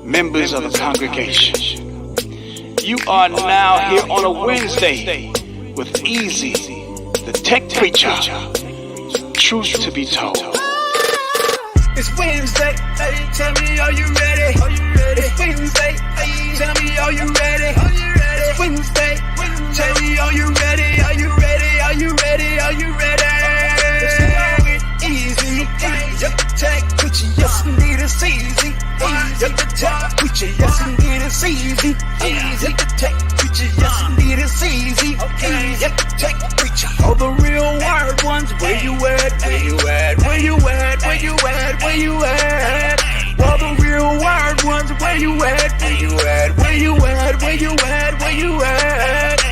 Members of the congregation, you are now here on a Wednesday with Easy, the tech preacher. Truth to be told. It's Wednesday, hey, tell me, are you ready? It's Wednesday, hey, tell me, are you ready? It's Wednesday, tell me, are you ready? Are you ready? Are you ready? Are you ready? It's easy, yep, tech preacher, yes indeed it's easy. Yep, the tech preacher, yes indeed it's easy. Yep, the tech preacher, yes indeed it's easy. Yep, the tech preacher. All the real wired ones, where you at? Where you at? Where you at? Where you at? Where you at? All the real wired ones, where you at? Where you at? Where you at? Where you at? Where you at?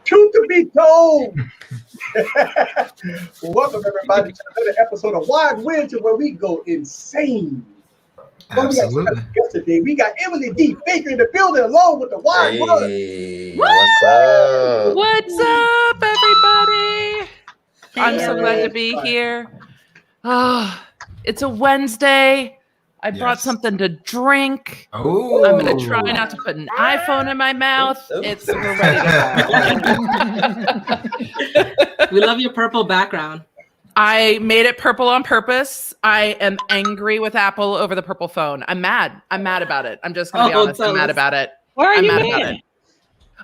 Truth to be told. Well, welcome everybody to another episode of Wide Winter, where we go insane. Absolutely. Yesterday we got Emily D. Baker in the building along with the Wide World. What's up? What's up, everybody? I'm so glad to be here. Oh, it's a Wednesday. I brought something to drink. Oh, I'm going to try not to put an iPhone in my mouth. It's we're ready to go. We love your purple background. I made it purple on purpose. I am angry with Apple over the purple phone. I'm mad. I'm mad about it. I'm just going to be honest. I'm mad about it. Why are you mad mad? about it.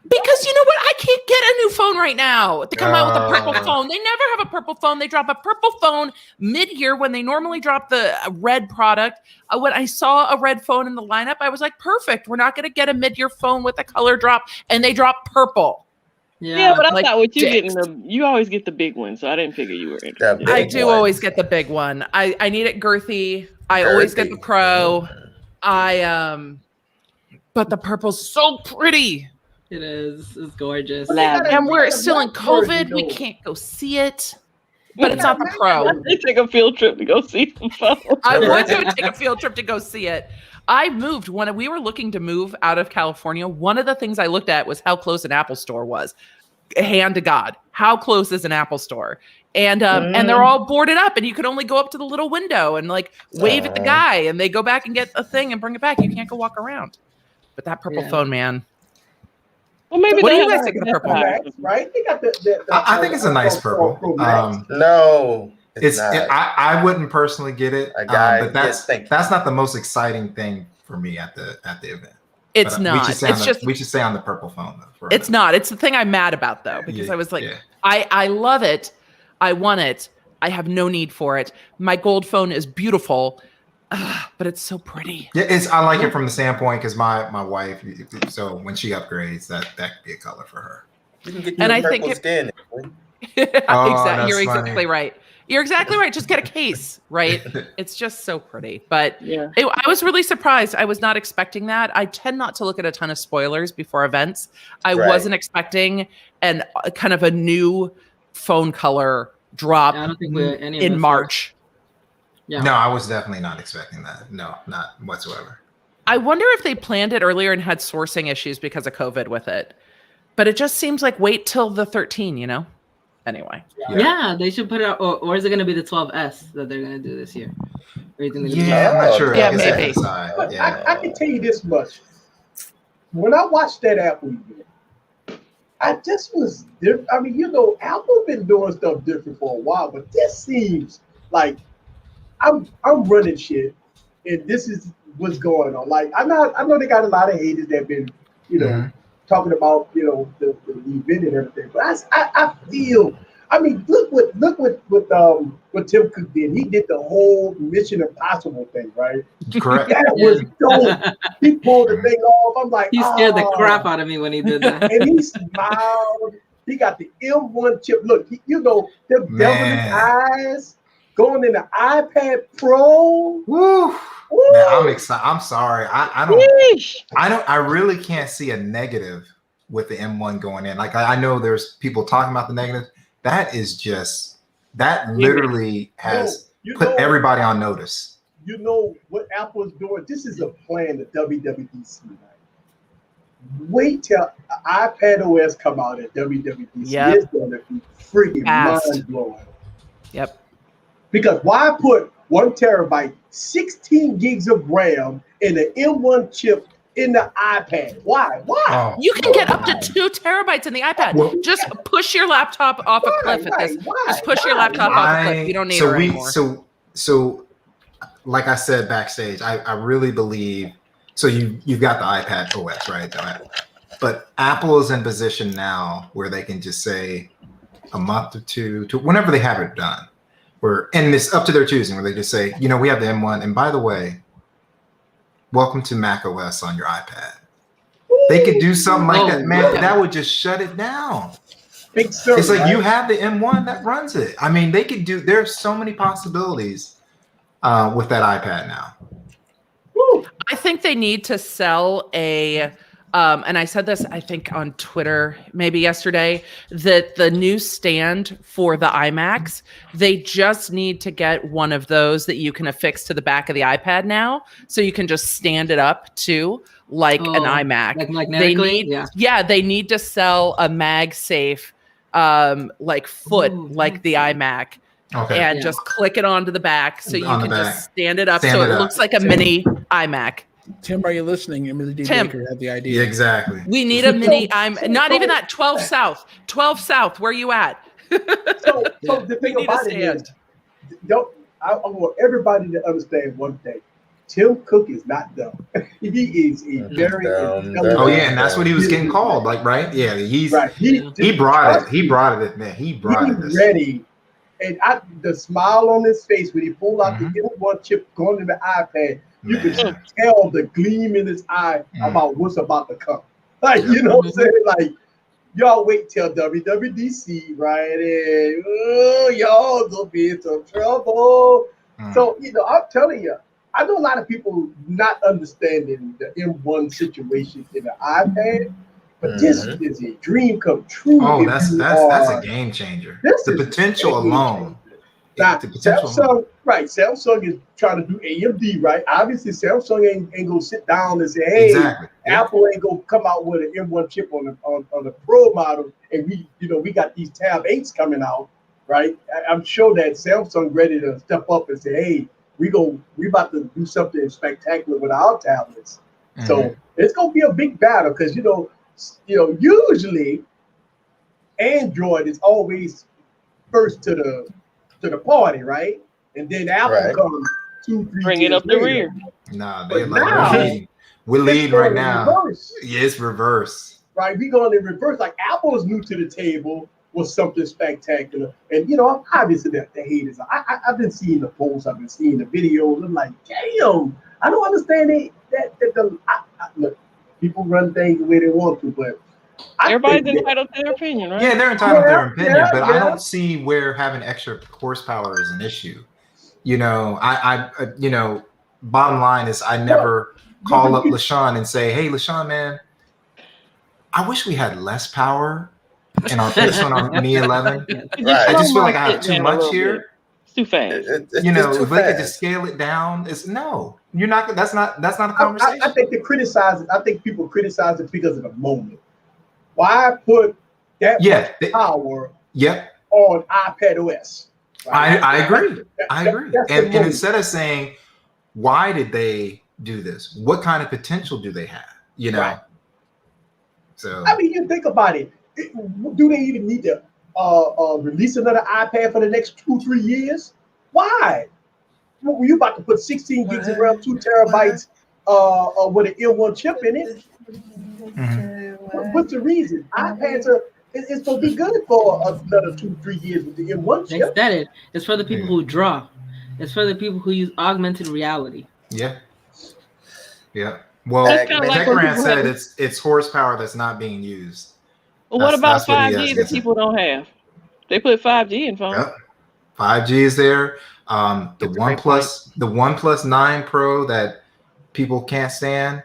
Because you know what? I can't get a new phone right now to come out with a purple phone. They never have a purple phone. They drop a purple phone mid-year when they normally drop the red product. When I saw a red phone in the lineup, I was like, perfect. We're not going to get a mid-year phone with a color drop. And they drop purple. Yeah, but I like thought with you dicks. you always get the big one, so I didn't figure you were interested. I do always get the big one. I need it girthy. I always get the Pro. But the purple's so pretty. It is. It's gorgeous. And we're still in COVID. We can't go see it. But it's not the Pro. They take a field trip to go see some phones. I want to take a field trip to go see it. I moved when we were looking to move out of California. One of the things I looked at was how close an Apple store was. Hand to God, how close is an Apple store? And they're all boarded up, and you could only go up to the little window and like wave at the guy, and they go back and get a thing and bring it back. You can't go walk around. But that purple phone, man. Well, maybe What they do you have guys think of the purple? Right? They got the I think it's a nice purple. No, It's I wouldn't personally get it, but that's not the most exciting thing for me at the event. It's not. We should stay on the purple phone though. It's not. It's the thing I'm mad about though, because I was like, I love it. I want it. I have no need for it. My gold phone is beautiful, but it's so pretty. Yeah, I like it from the standpoint because my wife. So when she upgrades, that could be a color for her. You can get And I purple think skin. exactly. You're exactly right. You're exactly right. Just get a case, right? It's just so pretty. But I was really surprised. I was not expecting that. I tend not to look at a ton of spoilers before events. I wasn't expecting kind of a new phone color drop I don't think in March. Yeah. No, I was definitely not expecting that. No, not whatsoever. I wonder if they planned it earlier and had sourcing issues because of COVID with it. But it just seems like wait till the 13, you know? Anyway. Yeah, they should put it out. Or is it going to be the 12S that they're going to do this year? I'm not sure. Yeah, maybe. I can tell you this much. When I watched that Apple event, I just was different. I mean, Apple been doing stuff different for a while, but this seems like I'm running shit, and this is what's going on. Like I know they got a lot of haters that been, talking about the event and everything, but I feel. I mean, look what Tim Cook did. He did the whole Mission Impossible thing, right? Correct. That was dope. He pulled the thing off. I'm like, he scared the crap out of me when he did that. And he smiled. He got the M1 chip. Look, them devilish eyes going in the iPad Pro. Woo. Woo. Man, I'm excited. I'm sorry. I really can't see a negative with the M1 going in. Like I know there's people talking about the negative. That is just that literally has put everybody on notice. You know what Apple is doing? This is a plan that WWDC. Right? Wait till iPad OS come out at WWDC. Yep. It's going to be freaking mind blowing. Yep. Because why put 1 terabyte, 16 gigs of RAM in an M1 chip in the iPad? Why? Oh, you can get up to 2 terabytes in the iPad. Well, just push your laptop off a cliff at this. Just push your laptop off a cliff. You don't need it anymore. So, like I said backstage, I really believe. So you've got the iPad OS, right? But Apple is in position now where they can just say a month or two to whenever they have it done. And it's up to their choosing, where they just say, we have the M1, and by the way, welcome to Mac OS on your iPad. They could do something like that, man. That would just shut it down. It's like you have the M1 that runs it. I mean, they could do. There's so many possibilities with that iPad now. I think they need to sell a. And I said this, I think, on Twitter maybe yesterday, that the new stand for the iMacs, they just need to get one of those that you can affix to the back of the iPad now, so you can just stand it up too, like an iMac. Like magnetically? They need to sell a MagSafe foot like the iMac. Okay. And just click it onto the back so you can just stand it up so it looks like a mini iMac. Tim, are you listening? Emily D. Baker had the idea. Yeah, exactly. We need a mini. I'm not even that 12 South. 12 South. Where you at? So the thing about it is, I want everybody to understand one thing. Tim Cook is not dumb. He is a very intelligent. Oh yeah, and that's what he was getting called, like, right? Yeah, he's right. He brought it. He brought it, man. He brought it. Ready. And the smile on his face when he pulled out the M1 chip going to the iPad. You can tell the gleam in his eye about what's about to come. Like, you know what I'm saying? Like, y'all wait till WWDC, right? And y'all gonna be in some trouble. So, I'm telling you, I know a lot of people not understanding the M1 situation in the iPad, but this is a dream come true. Oh, that's a game changer. The potential alone. Now, Samsung is trying to do AMD, right? Obviously, Samsung ain't gonna sit down and say, "Hey, Apple ain't gonna come out with an M1 chip on the Pro model, and we got these Tab 8s coming out, right?" I'm sure that Samsung ready to step up and say, "Hey, we about to do something spectacular with our tablets." So it's gonna be a big battle because usually Android is always first to the party, right? And then Apple comes 2-3 bring it up the rear. Nah, they're like, we're leading right now. Yeah, it's reverse. Right, we going in reverse. Like Apple is new to the table was something spectacular. And obviously the haters. I've been seeing the posts, I've been seeing the videos. I'm like, damn, I don't understand look, people run things the way they want to, but everybody's entitled to their opinion, right? Yeah, they're entitled to their opinion, but I don't see where having extra horsepower is an issue. Bottom line is I never call up LaShawn and say, "Hey, LaShawn, man, I wish we had less power in our on our Mi 11. I just feel like I have too much here. It's too fast. If they could just scale it down, you're not. That's not a conversation. I think people criticize it because of the moment. Why put that much power on iPad OS? Right? I agree. I agree. And instead of saying, why did they do this? What kind of potential do they have? Right. So I mean, you think about it. Do they even need to release another iPad for the next 2-3 years? Why? Were you about to put 16 gigs of RAM, 2 terabytes with an M1 chip in it? What's the reason? iPads it's supposed to be good for another 2-3 years with the M1 chip. It's for the people who draw. It's for the people who use augmented reality. Yeah. Well, TechRant said it's horsepower that's not being used. Well, what about 5G that people don't have? They put 5G in phones. Yep. 5G is there. The OnePlus 9 Pro that people can't stand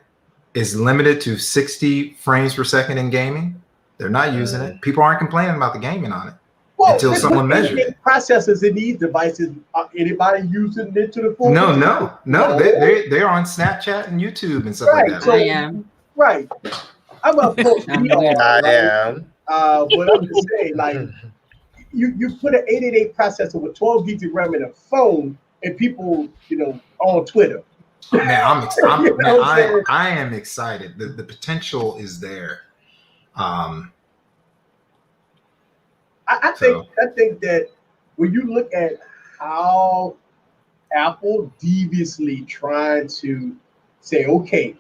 is limited to 60 frames per second in gaming. They're not using it. People aren't complaining about the gaming on it. until someone measures it. Processors in these devices, anybody using it to the full? No. They're on Snapchat and YouTube and stuff like that. So, I am. Right. I'm a post VR, I right? am. But I'm just saying, like, you put an 888 processor with 12 gigs of RAM in a phone, and people, on Twitter. Man, I am excited. The potential is there. I think that when you look at how Apple deviously trying to say, okay,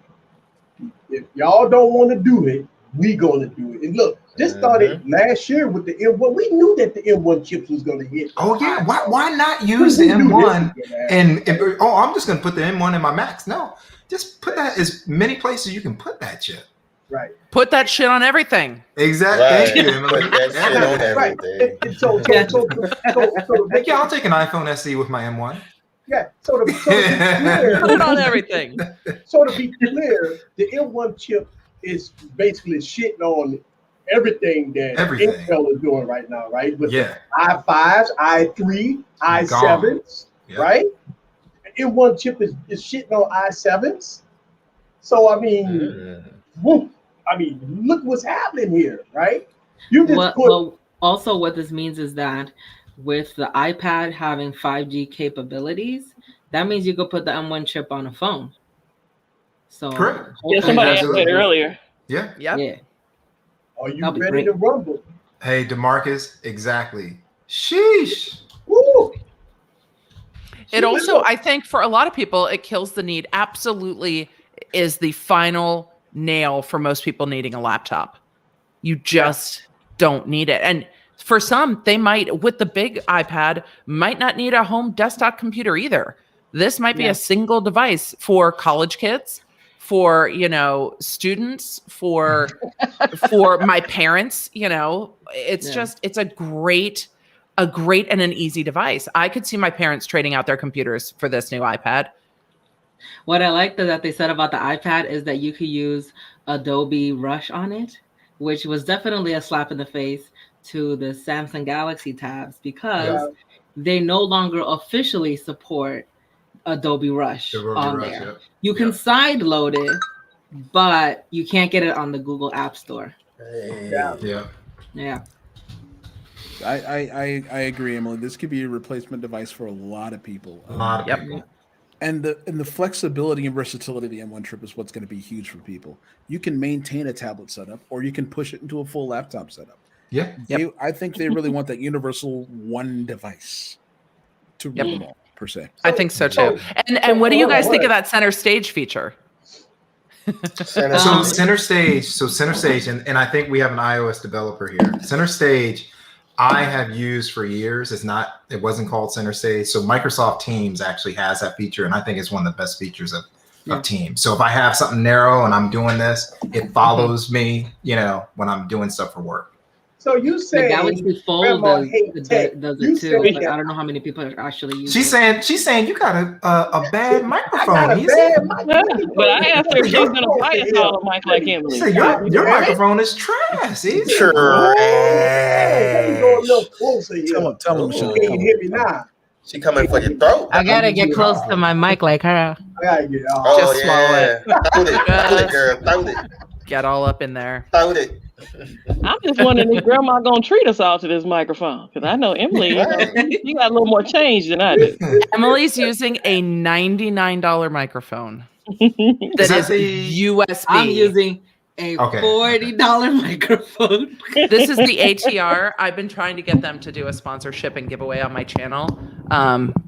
if y'all don't want to do it, we gonna do it. And look, this started last year with the M1. We knew that the M1 chips was gonna hit. Oh yeah, why not use the M1 and I'm just gonna put the M1 in my Macs? No, just put that as many places you can put that chip. Right. Put that shit on everything. Exactly. Right. Thank you, Emily. Put that shit on everything. And so I'll take an iPhone SE with my M1. Yeah. So to be clear, Put it on everything. So to be clear, the M1 chip is basically shitting on everything that Intel is doing right now, right? With the i5s, i3, i7s, right? The M1 chip is shitting on i7s. So I mean, look what's happening here, right? You just also what this means is that with the iPad having 5G capabilities, that means you could put the M1 chip on a phone. So correct. Yeah, somebody asked that earlier. Yeah. Are you ready to rumble? Hey, DeMarcus, exactly. Sheesh. Woo. It also, I think, for a lot of people, it kills the need. Absolutely, is the final nail for most people needing a laptop. You just don't need it. And for some, they might, with the big iPad, might not need a home desktop computer either. This might be a single device for college kids, for, students, for my parents, it's just, it's a great and an easy device. I could see my parents trading out their computers for this new iPad. What I like that they said about the iPad is that you could use Adobe Rush on it, which was definitely a slap in the face to the Samsung Galaxy tabs because they no longer officially support Adobe Rush on there. Yeah. You can side load it, but you can't get it on the Google App Store. I agree, Emily. This could be a replacement device for a lot of people. A lot of people. And the flexibility and versatility of the M1 chip is what's going to be huge for people. You can maintain a tablet setup, or you can push it into a full laptop setup. Yeah. I think they really want that universal one device to rule them all, per se. I think so too. And what do you guys think of that center stage feature? Center stage, and I think we have an iOS developer here. Center stage, I have used for years. It wasn't called Center Stage. So Microsoft Teams actually has that feature, and I think it's one of the best features of Teams. So if I have something narrow and I'm doing this, it follows me, when I'm doing stuff for work. So you say the Galaxy Fold does it too, but I don't know how many people are actually using it. She's saying you got a bad microphone. But I asked her if she's gonna buy a solid mic like Emily. She said, your microphone is trash. Go a little closer here. Tell him, Michelle. You can't hear me now. She coming for your throat. I gotta get close to my mic like her. I gotta get just swallow it. Throw it, girl. Throw it. Get all up in there. Throw it. I'm just wondering if Grandma gonna treat us all to this microphone, because I know Emily, you got a little more change than I do. Emily's using a $99 microphone that is USB. I'm using a $40 microphone. This is the ATR. I've been trying to get them to do a sponsorship and giveaway on my channel.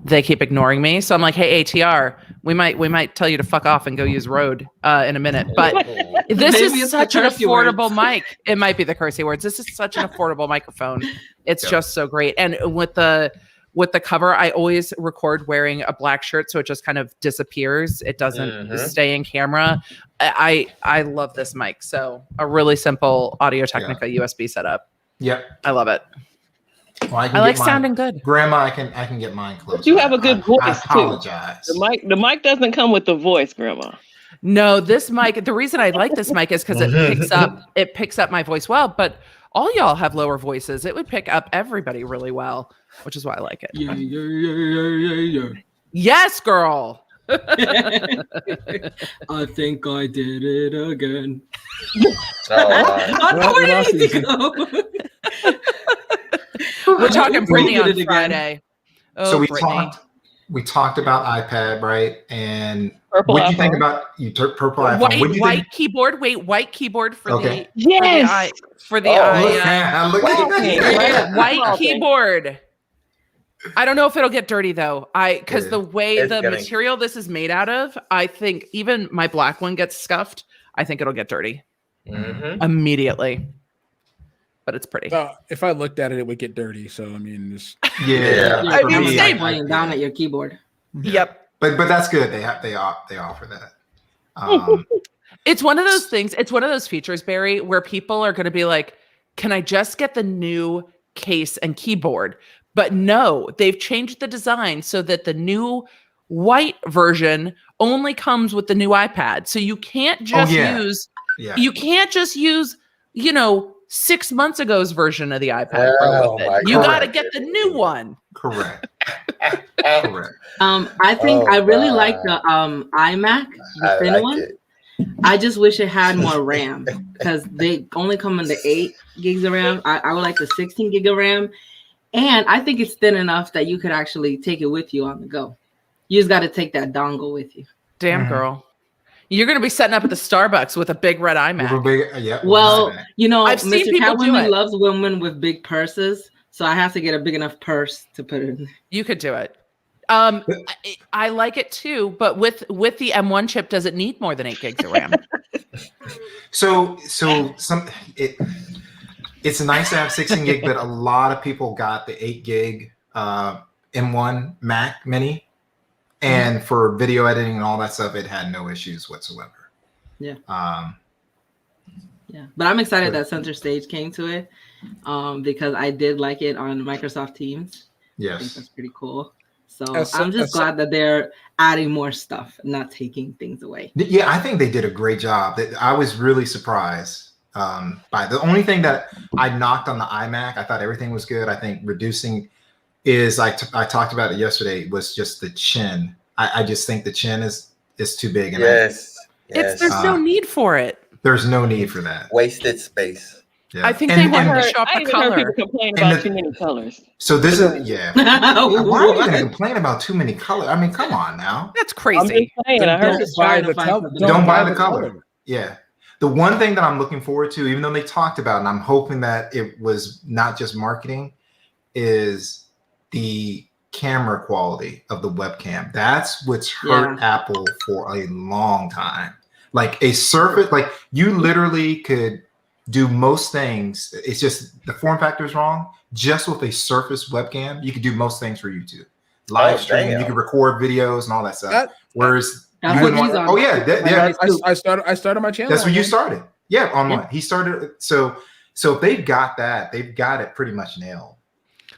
They keep ignoring me, so I'm like, "Hey, ATR, we might tell you to fuck off and go use Rode in a minute." But this is such an affordable mic. It might be the cursey words. This is such an affordable microphone. It's just so great. And with the cover, I always record wearing a black shirt, so it just kind of disappears. It doesn't stay in camera. I love this mic. So a really simple Audio-Technica USB setup. Yep. I love it. Well, I like sounding good. Grandma, I can get mine close. But you have a good voice. I apologize. Too. The mic doesn't come with the voice, Grandma. No, this mic. The reason I like this mic is because it picks up my voice well. But all y'all have lower voices. It would pick up everybody really well, which is why I like it. Yeah. Yes, girl. I think I did it again. What else is it? We're talking Brittany did on it again. Friday. Oh, So we Brittany. talked about iPad, right? And Purple what do you think iPhone. about purple iPhone? What do you White think? keyboard. Wait, white keyboard for Okay. Yes. for the Look eye. at that. White keyboard. I don't know if it'll get dirty though. Because the way It's the gonna- material this is made out of, I think even my black one gets scuffed. I think it'll get dirty immediately. But it's pretty. If I looked at it, it would get dirty. So I mean, this. Yeah. I for mean, me, same. Pointing down at your keyboard. Yep. But that's good. They offer that. It's one of those things. It's one of those features, Barry, where people are going to be like, "Can I just get the new case and keyboard?" But no, they've changed the design so that the new white version only comes with the new iPad. So you can't just use. Yeah. You can't just use. 6 months ago's version of the iPad Pro with it. You got to get the new one. Correct. I think I really like the iMac, the thin one. I just wish it had more RAM because they only come in the 8 gigs of RAM. I would like the 16 gig of RAM. And I think it's thin enough that you could actually take it with you on the go. You just got to take that dongle with you. Damn, girl. You're going to be setting up at the Starbucks with a big red iMac. Well, I've seen Mr. people do Catwoman it. loves women with big purses. So I have to get a big enough purse to put it in. You could do it. I like it too, but with the M1 chip, does it need more than 8 gigs of RAM? It's nice to have 16 gig, but a lot of people got the 8 gig M1 Mac Mini, and for video editing and all that stuff, it had no issues whatsoever. Yeah. But I'm excited that Center Stage came to it because I did like it on Microsoft Teams. Yes. I think that's pretty cool. So I'm just glad that they're adding more stuff, not taking things away. Yeah, I think they did a great job. I was really surprised by the only thing that I knocked on the iMac. I thought everything was good. I think reducing is I talked about it yesterday, was just the chin. I just think the chin is too big. And Yes. There's no need for it. There's no need for that. Wasted space. Yeah. I think they wanted to show up I the even heard color. people complain about too many colors. So this is Why are you going to complain about too many colors? I mean, come on now. That's I'm crazy. just saying. I heard Don't buy the color. Yeah. The one thing that I'm looking forward to, even though they talked about, and I'm hoping that it was not just marketing, is the camera quality of the webcam. That's what's hurt Apple for a long time. Like a Surface, like you literally could do most things. It's just the form factor is wrong. Just with a Surface webcam, you could do most things for YouTube. Live stream, you can record videos and all that stuff. Whereas That's you wouldn't what he's want, on. I started my channel. that's where you started. Yeah, online. He started. So if they've got that, they've got it pretty much nailed.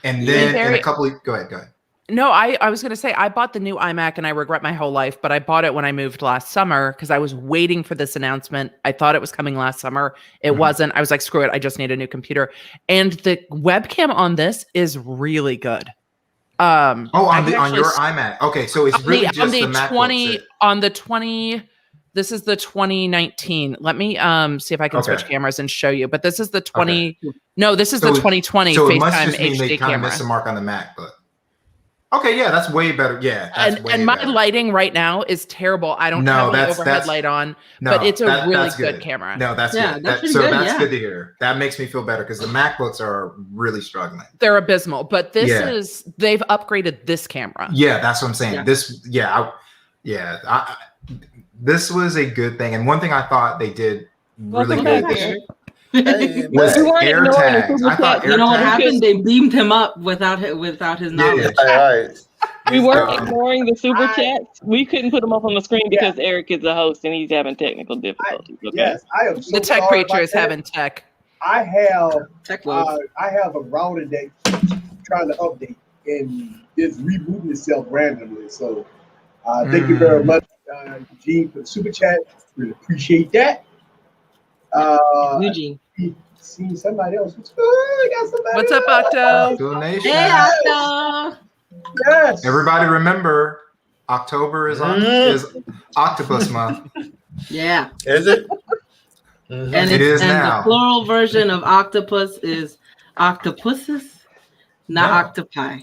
And then in a couple of, go ahead. No, I was going to say I bought the new iMac and I regret my whole life, but I bought it when I moved last summer because I was waiting for this announcement. I thought it was coming last summer. It wasn't. I was like, screw it. I just need a new computer. And the webcam on this is really good. On your iMac. Okay, so it's really just the MacBook. On the 20. This is the 2019. Let me see if I can switch cameras and show you. But this is the 20. Okay. No, this is the 2020 so FaceTime it must just mean HD they kind of camera. missed the mark on the Mac, but okay, yeah, that's way better. Yeah, and my lighting right now is terrible. I don't have the overhead light on, but it's a really good camera. No, that's good. That's good to hear. That makes me feel better because the MacBooks are really struggling. They're abysmal, but they've upgraded this camera. Yeah, that's what I'm saying. This was a good thing, and one thing I thought they did really good was AirTags. I thought you know what happened? They beamed him up without his knowledge. We weren't ignoring the super chats. We couldn't put them up on the screen because Eric is the host and he's having technical difficulties. Yes, I am. The tech preacher is having tech. I have a router that keeps trying to update and it's rebooting itself randomly. So thank you very much, Gene, for the super chat. Really appreciate that. Eugene. see somebody else. I got somebody What's up, else. Octo? Donation. Hey, Octo. Yes. Everybody remember, October is Octopus Month. Yeah. Is it? And It is and now. the plural version of octopus is octopuses, not No. octopi.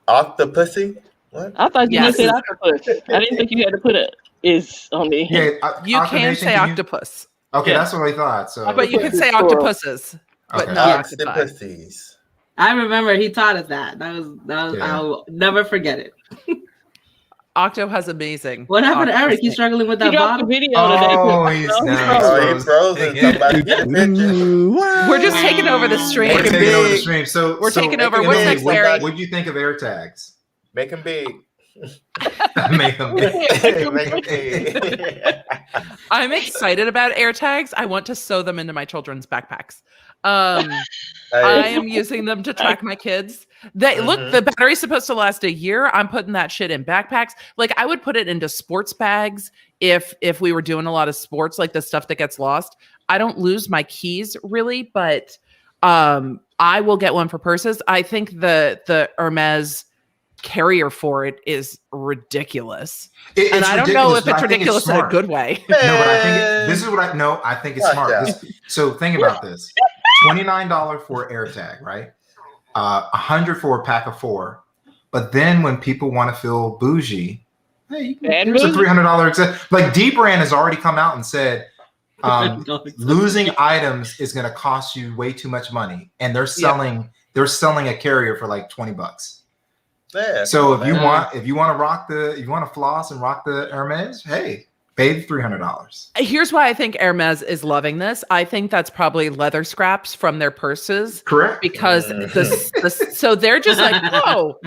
Octopussy? What? I thought you Yes. just said octopus. I didn't think you had to put a is on the Yeah, You can Octonation, say you- octopus, Okay, Yeah. that's what I thought. So, but you can say Plural. octopuses, but Okay. not octopi. Octopussies. I remember he taught us that. That was Yeah. I'll never forget it. Octo has amazing. What happened to octopus Eric? He's name. struggling with He that dropped the bottle. video today. Oh, he's No, now Oh, he frozen. frozen. Somebody get a picture. We're just taking over the stream. We're Make it taking over the big. stream. So We're taking over. make it What's big. next, What Larry? about- What'd you think of AirTags? Make them big. Make them big. Make them big. I'm excited about AirTags. I want to sew them into my children's backpacks. I am using them to track my kids. They look, the battery's supposed to last a year. I'm putting that shit in backpacks. Like I would put it into sports bags if we were doing a lot of sports, like the stuff that gets lost. I don't lose my keys really, but I will get one for purses. I think the Hermes carrier for it is ridiculous. And I don't know if it's ridiculous in a good way. No, but I think this is what I think it's Fuck smart. that. So think about this: $29 for AirTag, right? $100 for a pack of 4. But then when people want to feel bougie, hey, here's a $300 like D Brand has already come out and said losing items is going to cost you way too much money, and they're selling a carrier for like $20. Yeah, So if you want to floss and rock the Hermes, hey, pay the $300. Here's why I think Hermes is loving this. I think that's probably leather scraps from their purses. Correct. Because so they're just like, oh,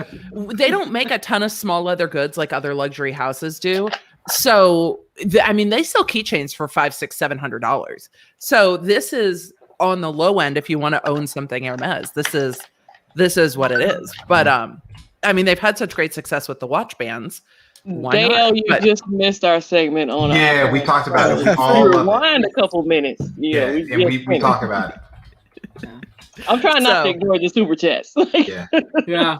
they don't make a ton of small leather goods like other luxury houses do. So I mean, they sell keychains for $500, $600, $700. So this is on the low end if you want to own something Hermes. This is what it is. But I mean, they've had such great success with the watch bands. Dale, you just missed our segment on. Yeah, we talked about it. We We all love rewind a couple minutes. Yeah, and we talk about it. I'm trying not to ignore the super chats. Yeah. Yeah.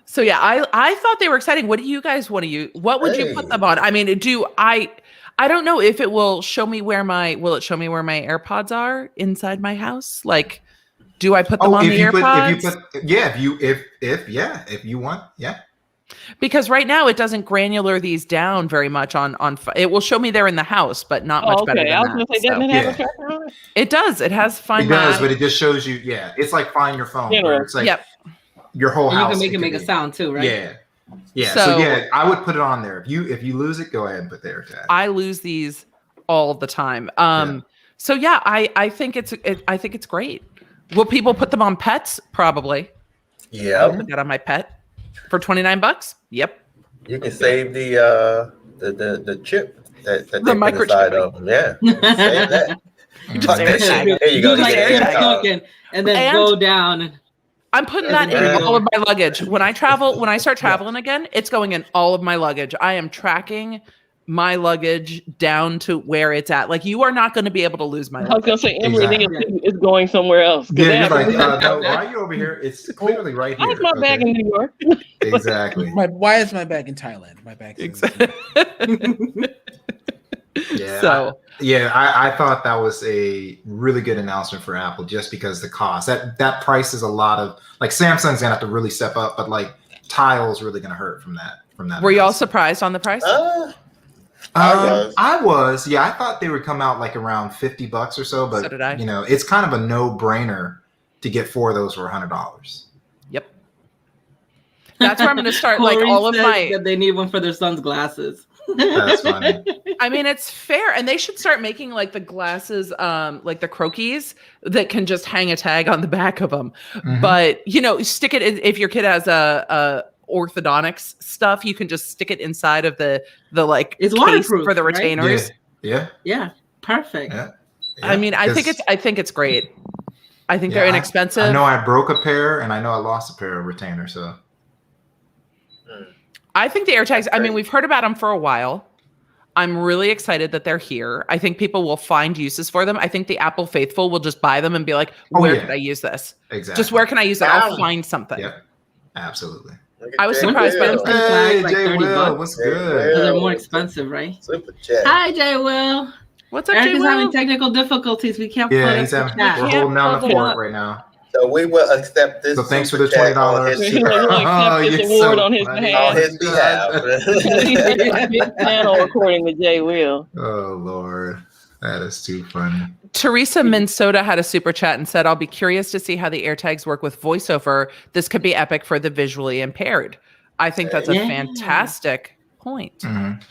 So yeah, I thought they were exciting. What do you guys want to use? What would you put them on? I mean, I don't know if it will show me where my AirPods are inside my house. Like, do I put them on the AirPods? If you want, yeah. Because right now it doesn't granular these down very much on it will show me they're in the house, but not much better than I was that. gonna say, doesn't it have a tracker on it? It does. It has Find It does, My. but it just shows you. Yeah, it's like Find Your Phone. Where it's like your whole And house. you can make it sound too, right? Yeah. Yeah. So yeah, I would put it on there. If you lose it, go ahead and put the AirTag. I lose these all the time. So yeah, I think it's great. Will people put them on pets? Probably. Yeah. I'll put that on my pet for $29. Yep. You can save the chip that The they put microchip. inside of them. Yeah. Save that. Just Fuck that AirTag. shit. There you go. Do like Just Eric AirTag. talking and then go down. I'm putting that in all of my luggage. When I start traveling again, it's going in all of my luggage. I am tracking my luggage down to where it's at. Like, you are not going to be able to lose my I was luggage. gonna say everything is going somewhere else. Yeah, you're like, no, why are you over here? It's clearly right here. How's my bag in New York? Exactly. Why is my bag in Thailand? My bag. Yeah. So I thought that was a really good announcement for Apple, just because the cost that price is a lot of, like, Samsung's gonna have to really step up, but like Tile's really gonna hurt from that. Were you all surprised on the price? I was. Yeah, I thought they would come out like around $50 or so, but So did I. You know, it's kind of a no-brainer to get 4 of those for $100. Yep. That's where I'm going to start. Like, Corey all of says my. that they need one for their son's glasses. That's funny. I mean, it's fair, and they should start making like the glasses, like the croquis that can just hang a tag on the back of them. Mm-hmm. But stick it if your kid has a orthodontics stuff, you can just stick it inside of the like it's case waterproof for the right? retainers. Yeah, perfect. Yeah. I mean, I think it's great. I think they're inexpensive. I know I broke a pair, and I know I lost a pair of retainers. So I think the AirTags. I mean, we've heard about them for a while. I'm really excited that they're here. I think people will find uses for them. I think the Apple faithful will just buy them and be like, where could I use this? Exactly. Just where can I use it? I'll find something. Yep. Absolutely. I was surprised by the Hey, like Jay 30 Will, bucks. what's Hey, good? Because they're more expensive, right? Super chat. Hi, Jay Will. What's up, Eric Jay is Will? having technical difficulties. We can't Yeah, put he's up having, the chat. we're holding down the fort right now. So we will accept this. So thanks for super the chat on $20. his We'll behalf. accept this you're award so on his funny. On behalf. his behalf. His channel, according to Jay Will. Oh Lord, that is too funny. Teresa Minnesota had a super chat and said, I'll be curious to see how the AirTags work with voiceover. This could be epic for the visually impaired. I think that's a fantastic point. Mhm.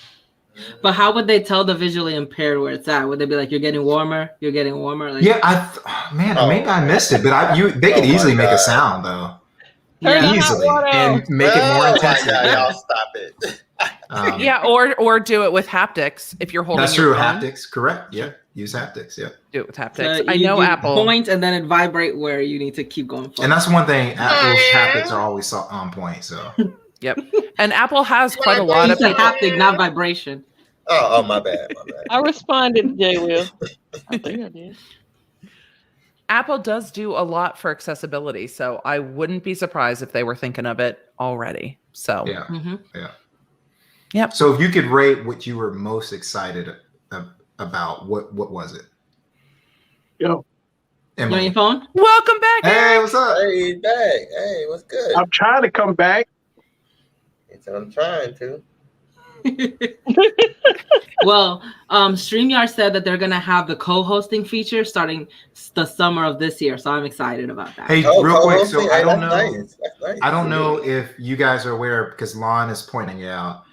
But how would they tell the visually impaired where it's at? Would they be like, "You're getting warmer. You're getting warmer"? Like, Yeah, maybe I missed it, but they could easily make a sound though, Turn the hot easily, water and on. make it more Oh my intense. God, y'all stop it. Yeah, or do it with haptics if you're holding That's your true. phone. Haptics, correct? Yeah, use haptics. Yeah, Do it with so haptics. I you know Apple. point and then it vibrate where you need to keep going. and that's one thing. Apple's haptics are always on point. So Yep. And Apple has quite a lot of it's a people. haptic, not vibration. Oh, my bad. I responded to Jay Will. I think I did. Apple does do a lot for accessibility, so I wouldn't be surprised if they were thinking of it already. So yeah, yeah. Yep. So if you could rate what you were most excited about, what was it? Yo, You on Emily. your phone? Welcome back. Hey, Eric. what's up? Hey, back. Hey, what's good? I'm trying to come back. I'm trying to. Well, StreamYard said that they're gonna have the co-hosting feature starting the summer of this year, so I'm excited about that. Hey, Oh, real quick. co-hosting? So I Hey, don't that's know. nice. That's nice. I don't know if you guys are aware because Lon is pointing it out.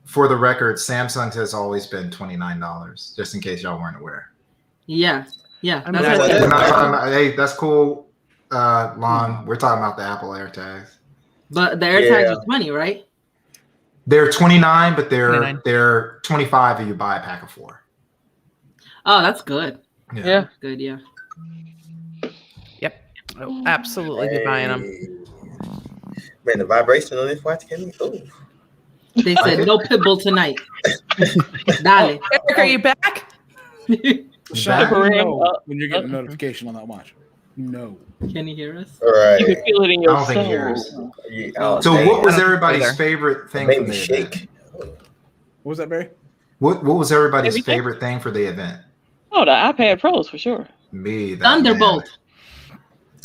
For the record, Samsung's has always been $29, just in case y'all weren't aware. Yeah. I'm That's glad what that- it We're is. not talking about, hey, that's cool, Lon. We're talking about the Apple AirTags. But the AirTags Yeah. are 20, right? They're 29, but they're 29. they're 25 if you buy a pack of 4. Oh, that's good. Yeah. Good, yeah. Yep. Oh, absolutely be buying them. Man, the vibration on this watch can be. Ooh. They said no pitbull tonight. Dale. Eric, are you back? Sean, Back. no, when you're getting a notification on that watch. No. Can you hear us? All right. You can feel it in I your don't think he soul. hears. Oh, So dang. what was I don't everybody's either. favorite thing Made from me the shake. event? What was that, Barry? What was everybody's Everything? favorite thing for the event? Oh, the iPad Pros for sure. Me, that Thunderbolt.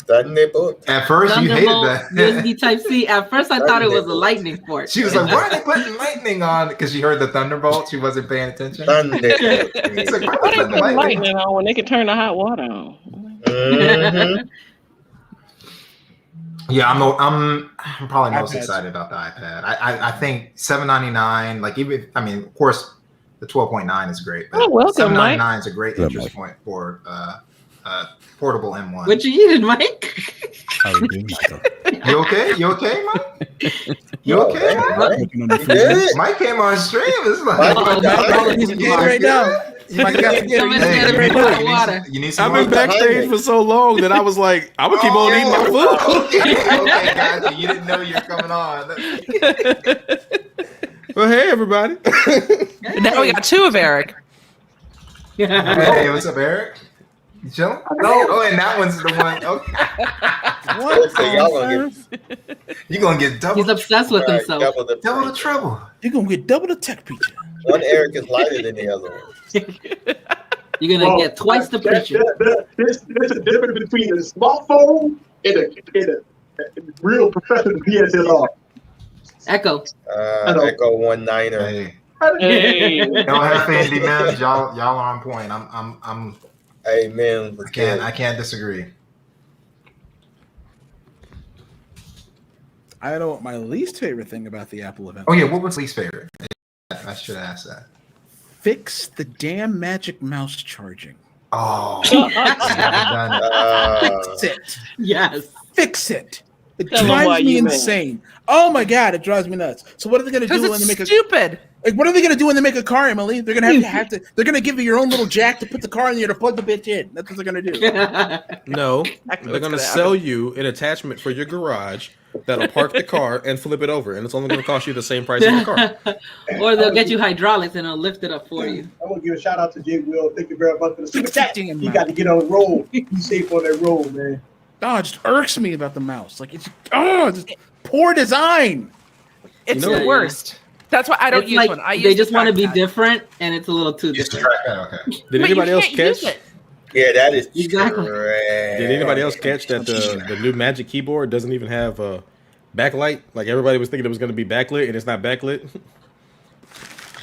Thunderbolt. man. At first, you hated Thunderbolt, that. USB Type-C. At first, I thought it was a lightning port. She was like, "Why are they putting lightning on?" Because she heard the Thunderbolt. She wasn't paying attention. Thunderbolt. It's like, why Why they they putting put lightning? lightning on when they can turn the hot water on? Mhm. Yeah, I'm probably most iPads. excited about the iPad. I think $799, like even of course the 12.9 is great, but Oh, welcome, Mike. $799 is a great Yeah, interest Mike. point for portable M1. What you eating, Mike? How you doing, Michael? You okay? You okay, Mike? You Oh, okay? dang, Mike? Mike. Working on the You food. good? Mike came on stream. It's like, Mike, Oh, Mike, he's Get right now. You might got to get Somebody's it. gotta bring hot water. You need some I've been water? backstage for so long that I was like, I'm gonna keep on eating my food. Okay, gotcha. You didn't know you were coming on. Well, hey everybody. Now we got 2 of Eric. Hey, what's up, Eric? You chilling? Oh, and that one's the one. Okay. So y'all gonna You're gonna get double. He's obsessed with get himself. double the Double the trouble. You're gonna get double the tech preacher. One Eric is lighter than the other one. You're gonna get twice the preacher. There's a difference between a smartphone and a real professional DSLR. Echo. Echo 1-9er. Hey, Hey. don't have fancy men. Y'all are on point. I'm. Amen. I can't disagree. I know what my least favorite thing about the Apple event. Oh yeah, what was least favorite? I should ask that. Fix the damn Magic Mouse charging. Oh, done it. Fix it. Yes. Fix it. It Tell 'em why drives me you mad. insane. Oh my god, it drives me nuts. So what are they gonna Because do when they it's make a stupid. like? What are they gonna do when they make a car, Emily? They're gonna have to. They're gonna give you your own little jack to put the car in there to plug the bitch in. That's what they're gonna do. No, Exactly they're what's gonna sell you an attachment for your garage that'll park the car and flip it over, and it's only going to cost you the same price as the car. Or they'll get you hydraulics and they'll lift it up for you. I want to give a shout out to Jay Will. Thank you very much for the super chat. He got to get on the road. He's safe on that road, man. Oh, it just irks me about the mouse. Like it's poor design. It's the worst. That's why I don't use one. I use they just want to be different, and it's a little too different. Okay. Did anybody else catch? Yeah, that is exactly. Did anybody else catch that the new Magic Keyboard doesn't even have a backlight? Like everybody was thinking it was going to be backlit, and it's not backlit.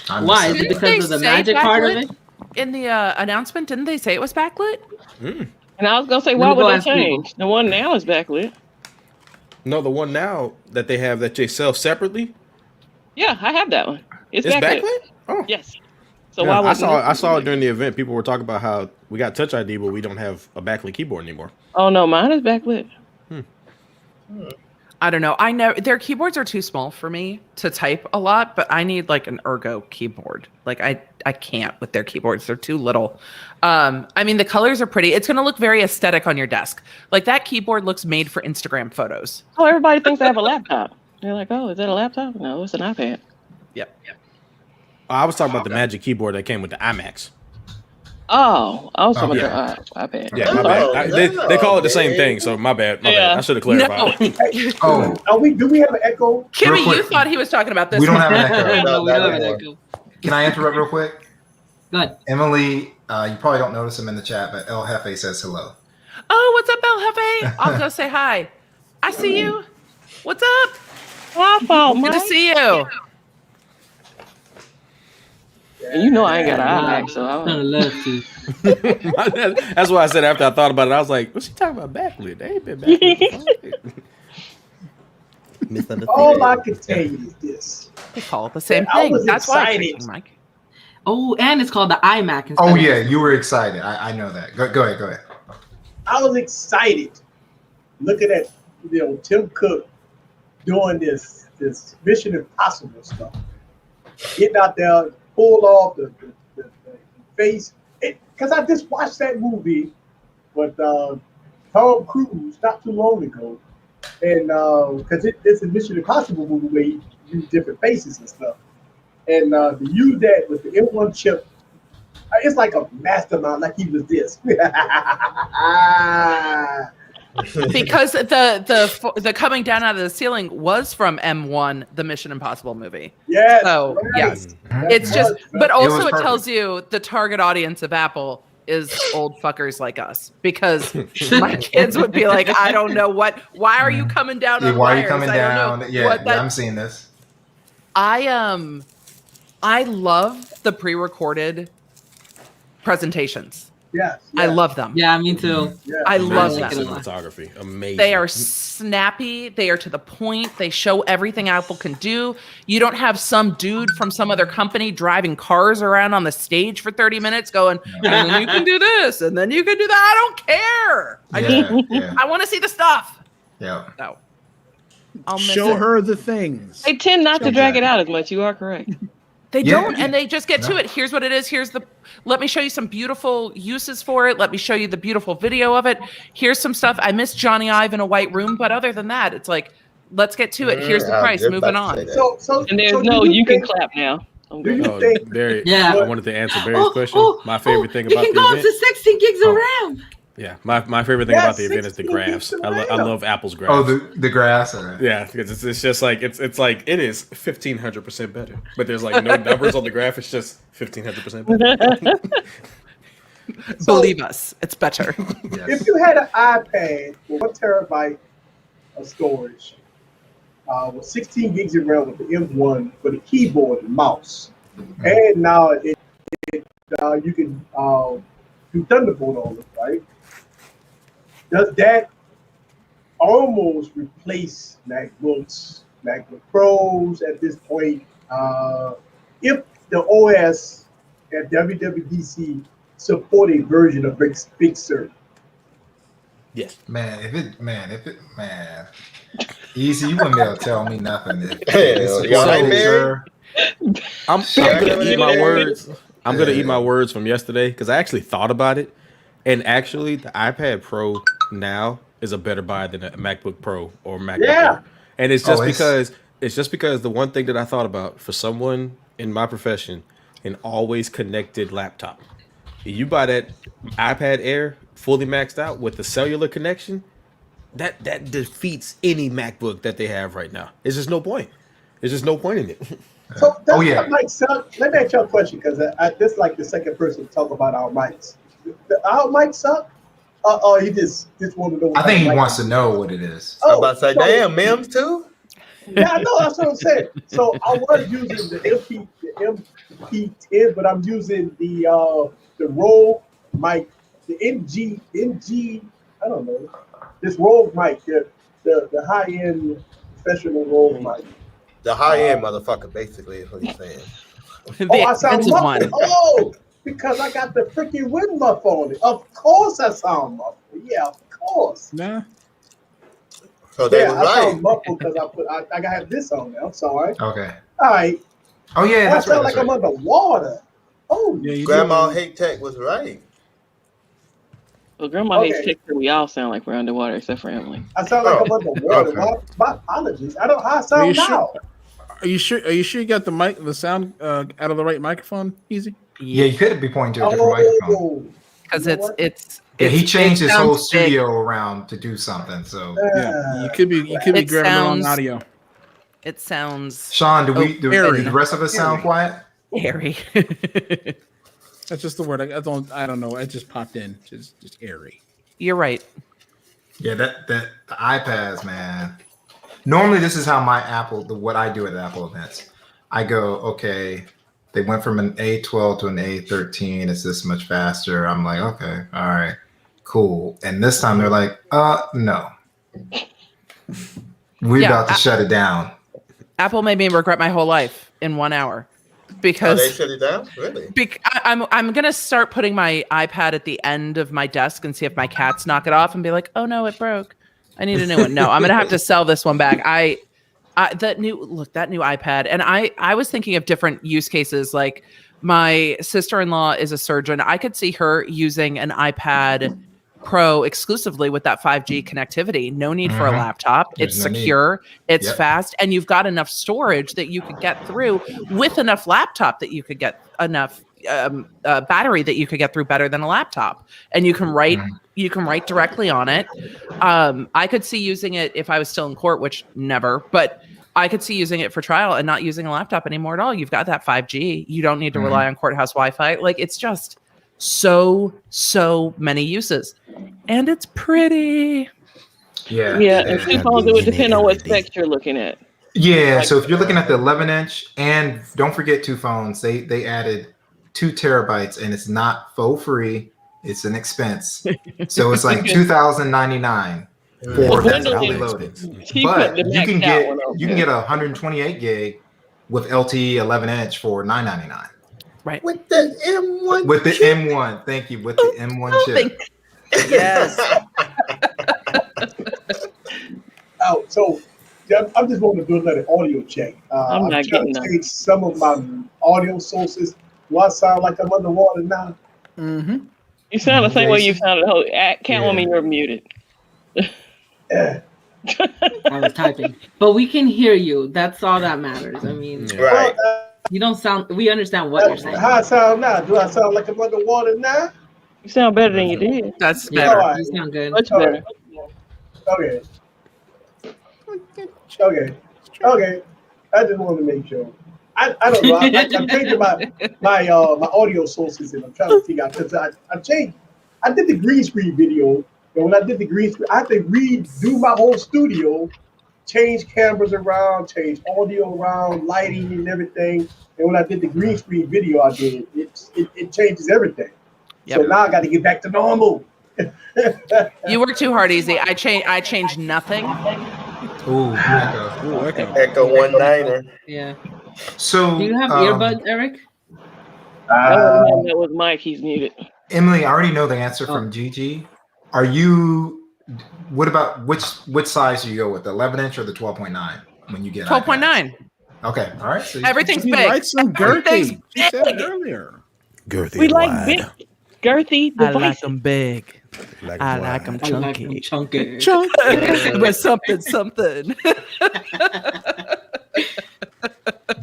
Why? Is it because of the magic part of it? In the announcement, didn't they say it was backlit? And I was going to say, why would they change? The one now is backlit. No, the one now that they have that they sell separately. Yeah, I have that one. It's backlit. Oh, yes. So yeah, why I saw it during the event. People were talking about how we got Touch ID, but we don't have a backlit keyboard anymore. Oh no, mine is backlit. I don't know. I know their keyboards are too small for me to type a lot, but I need like an ergo keyboard. Like I can't with their keyboards. They're too little. I mean, the colors are pretty. It's going to look very aesthetic on your desk. Like that keyboard looks made for Instagram photos. Oh, everybody thinks they have a laptop. They're like, oh, is that a laptop? No, it's an iPad. Yep. I was talking about the Magic Keyboard that came with the iMacs. Oh, I was talking about the iPad. Yeah, my bad. They call it the same thing, so my bad. My bad. I should have clarified. Do we have an echo? Kimmy, you thought he was talking about this. We don't have an echo. No, we don't have an echo. Can I interrupt real quick? Good. Emily, you probably don't notice him in the chat, but El Jefe says hello. Oh, what's up, El Jefe? I'll go say hi. I see you. What's up? Good to see you. And you know I ain't got an iMac, so I don't love to. That's why I said after I thought about it, I was like, what's she talking about backlit? They ain't been backlit. All I can tell you is this. They call it the same I thing. was That's excited. why, Mike. Oh, and it's called the iMac. Oh yeah, you were excited. I know that. Go ahead. I was excited looking at Tim Cook doing this Mission Impossible stuff, getting out there, pull off the face, because I just watched that movie with Tom Cruise not too long ago, and because it's a Mission Impossible movie where he use different faces and stuff, and to use that with the M1 chip, it's like a mastermind, like he was this. Because the coming down out of the ceiling was from M1, the Mission Impossible movie. Yes. So right. yes, That's it's just, but also it perfect. tells you the target audience of Apple is old fuckers like us, because my kids would be like, I don't know why are you coming down on why are wires? you coming I don't down? know Yeah, that, I'm seeing this. I love the pre-recorded presentations. Yes. I love them. Yeah, me too. Yeah. I love them. Cinematography, amazing. They are snappy. They are to the point. They show everything Apple can do. You don't have some dude from some other company driving cars around on the stage for 30 minutes going, and then you can do this, and then you can do that. I don't care. I want to see the stuff. Yeah. So I'll miss Show it. her the things. They tend not to drag it out as much. You are correct. They don't, and they just get to it. Here's what it is. Let me show you some beautiful uses for it. Let me show you the beautiful video of it. Here's some stuff. I miss Johnny Ive in a white room, but other than that, it's like, let's get to it. Here's the price. Moving on. And there's no, you can clap now. Barry, Yeah. I wanted to answer Barry's question. My favorite thing You about can the go up event. to 16 gigs of RAM. Yeah, my favorite thing about the event is the graphs. I love Apple's graphs. Oh, the graphs. All right. Yeah, because it's just like it's like it is 1,500% better, but there's like no numbers on the graph. It's just 1,500% better. Believe us, it's better. If you had an iPad with 1 terabyte of storage, with 16 gigs of RAM with the M1 for the keyboard and mouse, and now you can do Thunderbolt on it, right? Does that almost replace MacBooks, MacBook Pros at this point? If the OS at WWDC support a version of Big Sur? Yes. Man, Easy, you wouldn't be able to tell me nothing. I'm gonna eat my words. I'm gonna eat my words from yesterday because I actually thought about it, and actually the iPad Pro now is a better buy than a MacBook Pro or MacBook Air. And it's just because the one thing that I thought about for someone in my profession, an always connected laptop. You buy that iPad Air fully maxed out with the cellular connection, that defeats any MacBook that they have right now. There's just no point. There's just no point in it. So that mic suck. Let me ask you a question, because this is like the second person to talk about our mics. Our mics suck? He just want to know. I think he wants to know what it is. I'm about to say, damn, Mims too? Yeah, I know, that's what I'm saying. So I was using the MP10, but I'm using the Rode mic, the NG, I don't know, this Rode mic, the high-end professional Rode mic. The high-end motherfucker, basically, is what he's saying. I sound muffled. Oh, because I got the freaking wind muff on it. Of course I sound muffled. Yeah, of course. Nah. So they were I right. sound muffled because I got this on there. I'm sorry. Okay. All right. Oh yeah, I sound like I'm underwater. Oh, yeah, Grandma Hate Tech was right. Well, Grandma hates tech. We all sound like we're underwater except for Emily. I sound like I'm underwater. My apologies. I don't know how I sound now. Are you sure you got the sound out of the right microphone? Easy. Yeah, you could be pointing to a different microphone. Because it's he changed his whole studio around to do something. So yeah, you could be grabbing the wrong audio. It sounds. Sean, do the rest of us sound quiet? Airy. That's just the word. I don't know. It just popped in. Just airy. You're right. Yeah, the iPads, man. Normally, this is how what I do at Apple events. I go, okay, they went from an A12 to an A13. It's this much faster. I'm like, okay, all right, cool. And this time they're like, no. We're about to shut it down. Apple made me regret my whole life in 1 hour. Because they shut it down? Really? I'm gonna start putting my iPad at the end of my desk and see if my cats knock it off and be like, oh no, it broke. I need a new one. No, I'm gonna have to sell this one back. That new iPad, and I was thinking of different use cases. Like my sister-in-law is a surgeon. I could see her using an iPad Pro exclusively with that 5G connectivity. No need for a laptop. It's secure. It's fast, and you've got enough storage that you could get through with enough laptop that you could get enough battery that you could get through better than a laptop. And you can write. You can write directly on it. I could see using it if I was still in court, which never. But I could see using it for trial and not using a laptop anymore at all. You've got that 5G. You don't need to rely on courthouse Wi-Fi. Like it's just so many uses, and it's pretty. Yeah. And two phones, it would depend on what specs you're looking at. Yeah, so if you're looking at the 11-inch, and don't forget two phones, they added 2 terabytes, and it's not faux free. It's an expense. So it's like $2,099 for that's fully loaded. But you can get a 128 gig with LTE 11-inch for $999. Right. With the M1 With the chip. M1. Thank you. With the M1 chip. Yes. So I'm just going to do another audio check. I'm not getting to change some of my audio sources. Do I sound like I'm underwater now? Mm-hmm. You sound the same way you sounded. Catwoman, you're muted. I was typing, but we can hear you. That's all that matters. I mean, Right. you don't sound. We understand what you're saying. How I sound now? Do I sound like I'm underwater now? You sound better than you did. That's better. All right. You sound good. Much better. Okay. I just want to make sure. I don't know. I'm changing my audio sources, and I'm trying to figure out because I changed. I did the green screen video, and when I did the green screen, I had to redo my whole studio, change cameras around, change audio around, lighting and everything. And when I did the green screen video, it changes everything. Yep. So now I got to get back to normal. You work too hard, Easy. I changed nothing. Ooh, echo. Echo 1-9er. Yeah. So Do you have earbuds, Eric? That was Mike. He's muted. Emily, I already know the answer from Gigi. Are you? What about which size do you go with, the 11-inch or the 12.9 when you get 12.9? Okay, all right. So Everything's He big. likes some girthy. She said it earlier. Girthy We and like wide. big. girthy I like devices. them big. I like them I like them chunky. chunky. But something.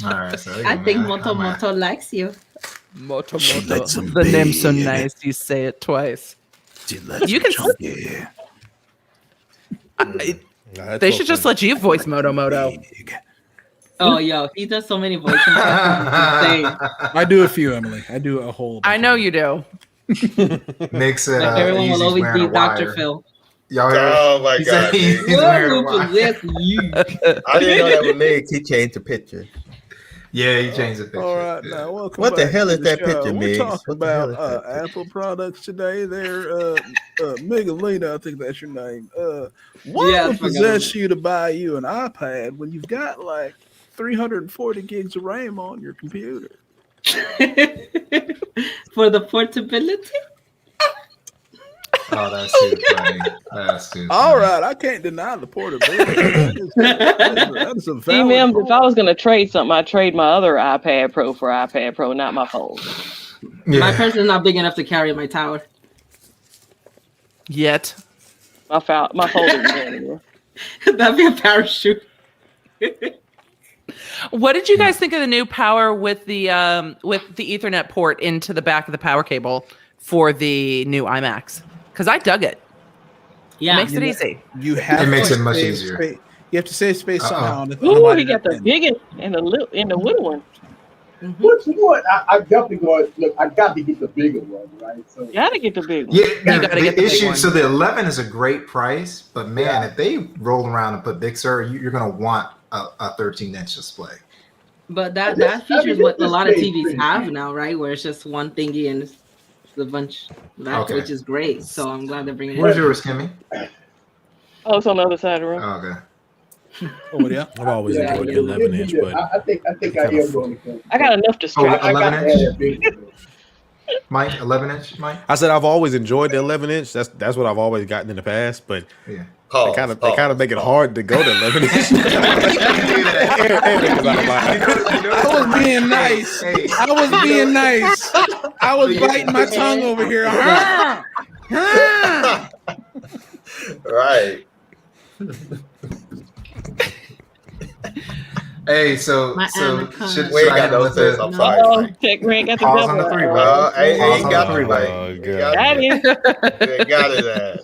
All right, so I think Moto likes you. Moto. likes 'em The name's so big. nice. You say it twice. She likes You them can- chunky. They should just let you voice Moto. Big. Oh, yo, he does so many voice impressions. It's insane. I do a few, Emily. I do a whole. I know you do. Makes it Like everyone easy will always wearing be a Dr. wire. Phil. Y'all heard? Oh my He said God. he's dude. wearing a What wire. possessed you? I didn't know that was Migs. He changed the picture. Yeah, he changed the picture. All right, Yeah. now welcome. What the back hell to is the that show. picture, We're Migs? talking What the hell about is that picture? Apple products today. They're Megalina, I think that's your name. What Yeah, I would forgot. possess you to buy you an iPad when you've got like 340 gigs of RAM on your computer? For the portability? Oh, that's too funny. That's too funny. All right, I can't deny the portability. that is a valid Email, if point. I was gonna trade something, I'd trade my other iPad Pro for iPad Pro, not my phone. Yeah. My purse is not big enough to carry my tower. Yet. My phone isn't going anywhere. That'd be a parachute. What did you guys think of the new power with the Ethernet port into the back of the power cable for the new iMacs? Because I dug it. Yeah. It makes it easy. You have It makes to it much save easier. space. You have to save space somehow. on the Ooh, body he got of that the pen. biggest and the little one. Which one? I definitely going. Look, I got to get the bigger one, right? So Gotta get the big one. Yeah, gotta the get the big issue. one. So the 11 is a great price, but man, Yeah. if they roll around and put Big Sur, you're gonna want a 13-inch display. But that This- feature is what a this lot of plays TVs pretty have good. now, right? Where it's just one thingy and it's a bunch of that, Okay. which is great. So I'm glad they're bringing it. Where's yours, Kimmy? Oh, it's on the other side of the room. Oh, okay. Oh, yeah. I've always yeah, enjoyed the yeah, 11-inch, yeah, but I think I kinda am going to. I got enough to Oh, stretch. I got to 11-inch? have that big one. Mike, 11-inch, Mike? I said I've always enjoyed the 11-inch. That's what I've always gotten in the past, but Yeah. they kind of make it hard to go to 11-inch. I was being nice. I was being nice. I was biting my tongue over here. Right. Hey, so My so anaconda. should We ain't I got hit no with sense. the I'm sorry. Oh, Mike. Tech Ring got the pause on the double. 3, bro? Hey, Pause he on got the the 3, right. Oh, He God. Got him. got it at.